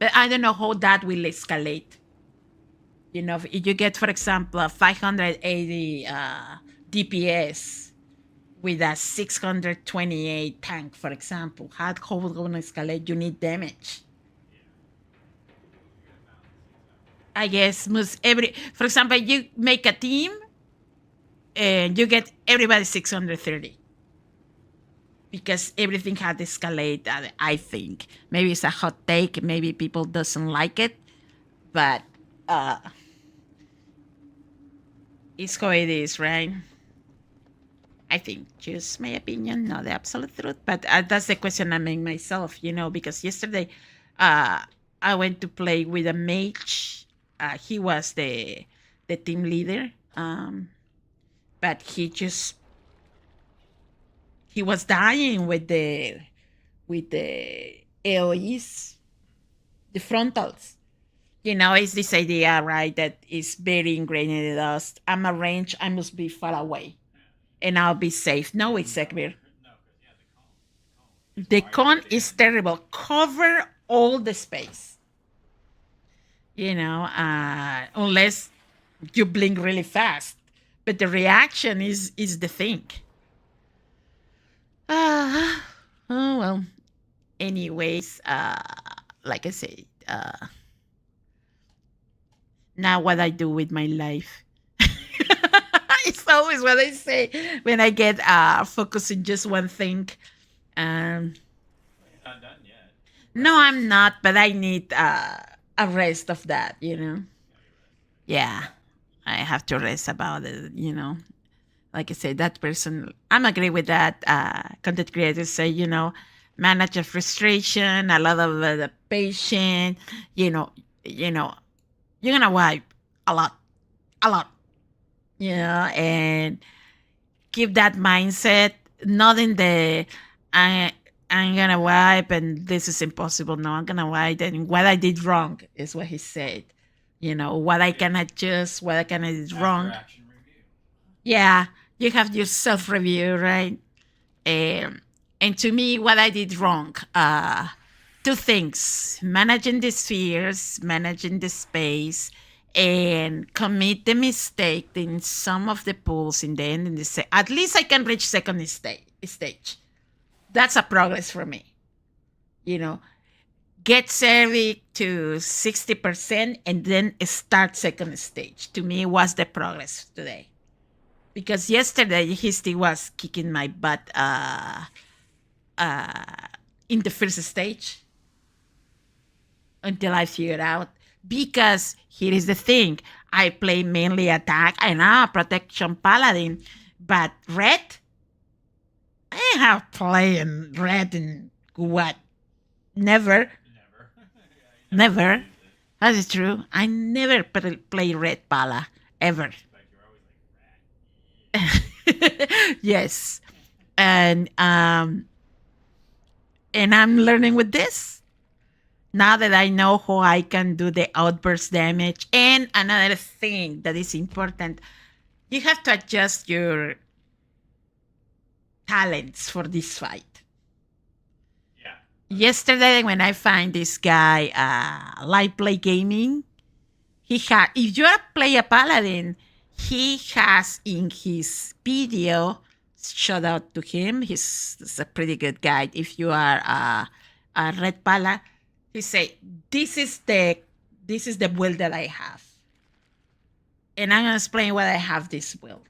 I don't know how that will escalate. You know, if you get, for example, a 580 DPS with a 628 tank, for example, how will going to escalate? You need damage. I guess for example, you make a team and you get everybody 630 because everything had escalated. I think maybe it's a hot take, maybe people doesn't like it, but it's how it is, right? I think just my opinion, not the absolute truth, but that's the question I make myself, because yesterday I went to play with a mage. He was the team leader, but he was dying with the AoEs, the frontals. It's this idea, right, that is very ingrained in us. I'm a range, I must be far away, and I'll be safe. No, it's Sekbir. The con is terrible. Cover all the space. Unless you blink really fast. But the reaction is the thing. Oh, well. Anyways, like I said, now what I do with my life. It's always what I say when I get focused in just one thing. You're not done yet. No, I'm not, but I need a rest of that, Yeah, I have to rest about it, Like I said, that person, I'm agree with that. Content creators say, manage a frustration, a lot of the patient, you're gonna wipe a lot, and keep that mindset, not in the I'm gonna wipe and this is impossible. No, I'm gonna wipe and what I did wrong is what he said. What I can adjust, what I can did wrong. Yeah, you have your self-review, right? And to me, what I did wrong, two things: managing the spheres, managing the space, and commit the mistake in some of the pools in the end. At least I can reach second stage. That's a progress for me. Get Cervic to 60% and then start second stage. To me, was the progress today. Because yesterday, Histy was kicking my butt in the first stage until I figured out. Because here is the thing. I play mainly attack. I know protection paladin. But red? I have played red in what? Never. Never. That is true. I never play red pala. Ever. Yes. And I'm learning with this. Now that I know how I can do the outburst damage. And another thing that is important, you have to adjust your talents for this fight. Yeah. Yesterday, when I find this guy, Live Play Gaming, if you play a paladin, he has in his video, shout out to him, he's a pretty good guy. If you are a red pala, he say, this is the build that I have. And I'm gonna explain why I have this build.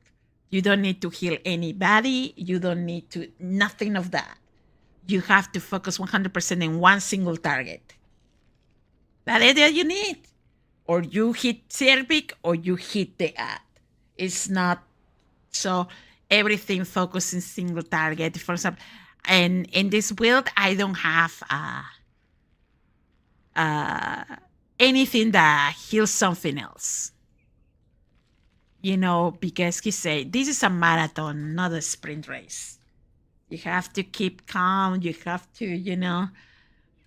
You don't need to heal anybody. You don't need to, nothing of that. You have to focus 100% in one single target. That is all you need. Or you hit Cervic or you hit the ad. It's not, so everything focused in single target. For example, and in this build, I don't have anything that heals something else. Because he said, this is a marathon, not a sprint race. You have to keep calm. You have to,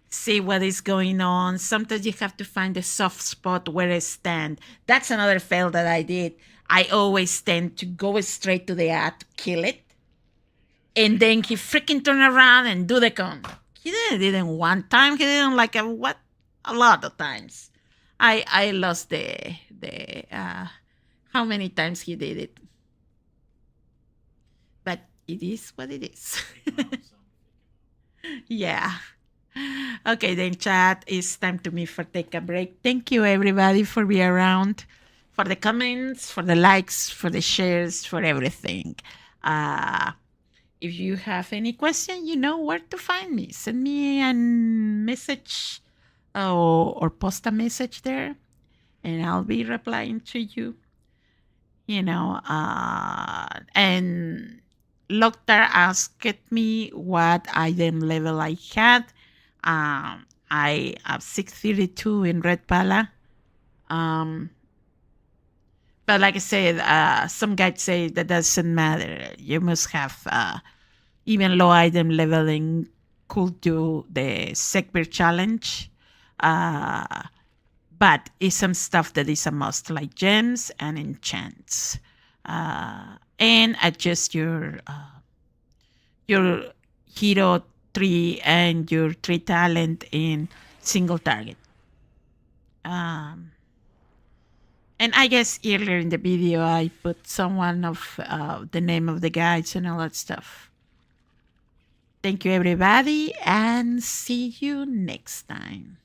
see what is going on. Sometimes you have to find the soft spot where I stand. That's another fail that I did. I always tend to go straight to the ad to kill it. And then he freaking turn around and do the con. He didn't one time. He didn't a lot of times. I lost the how many times he did it. But it is what it is. Yeah. Okay, then chat, it's time to me for take a break. Thank you everybody for being around, for the comments, for the likes, for the shares, for everything. If you have any question, you know where to find me. Send me a message or post a message there, and I'll be replying to you. And Lokhtar asked me what item level I had. I have 632 in Red Pala. But like I said, some guys say that doesn't matter. You must have even low item leveling could do the Sekbir challenge. But it's some stuff that is a must, like gems and enchants. And adjust your hero 3 and your 3 talent in single target. And I guess earlier in the video I put someone of the name of the guides and all that stuff. Thank you everybody, and see you next time.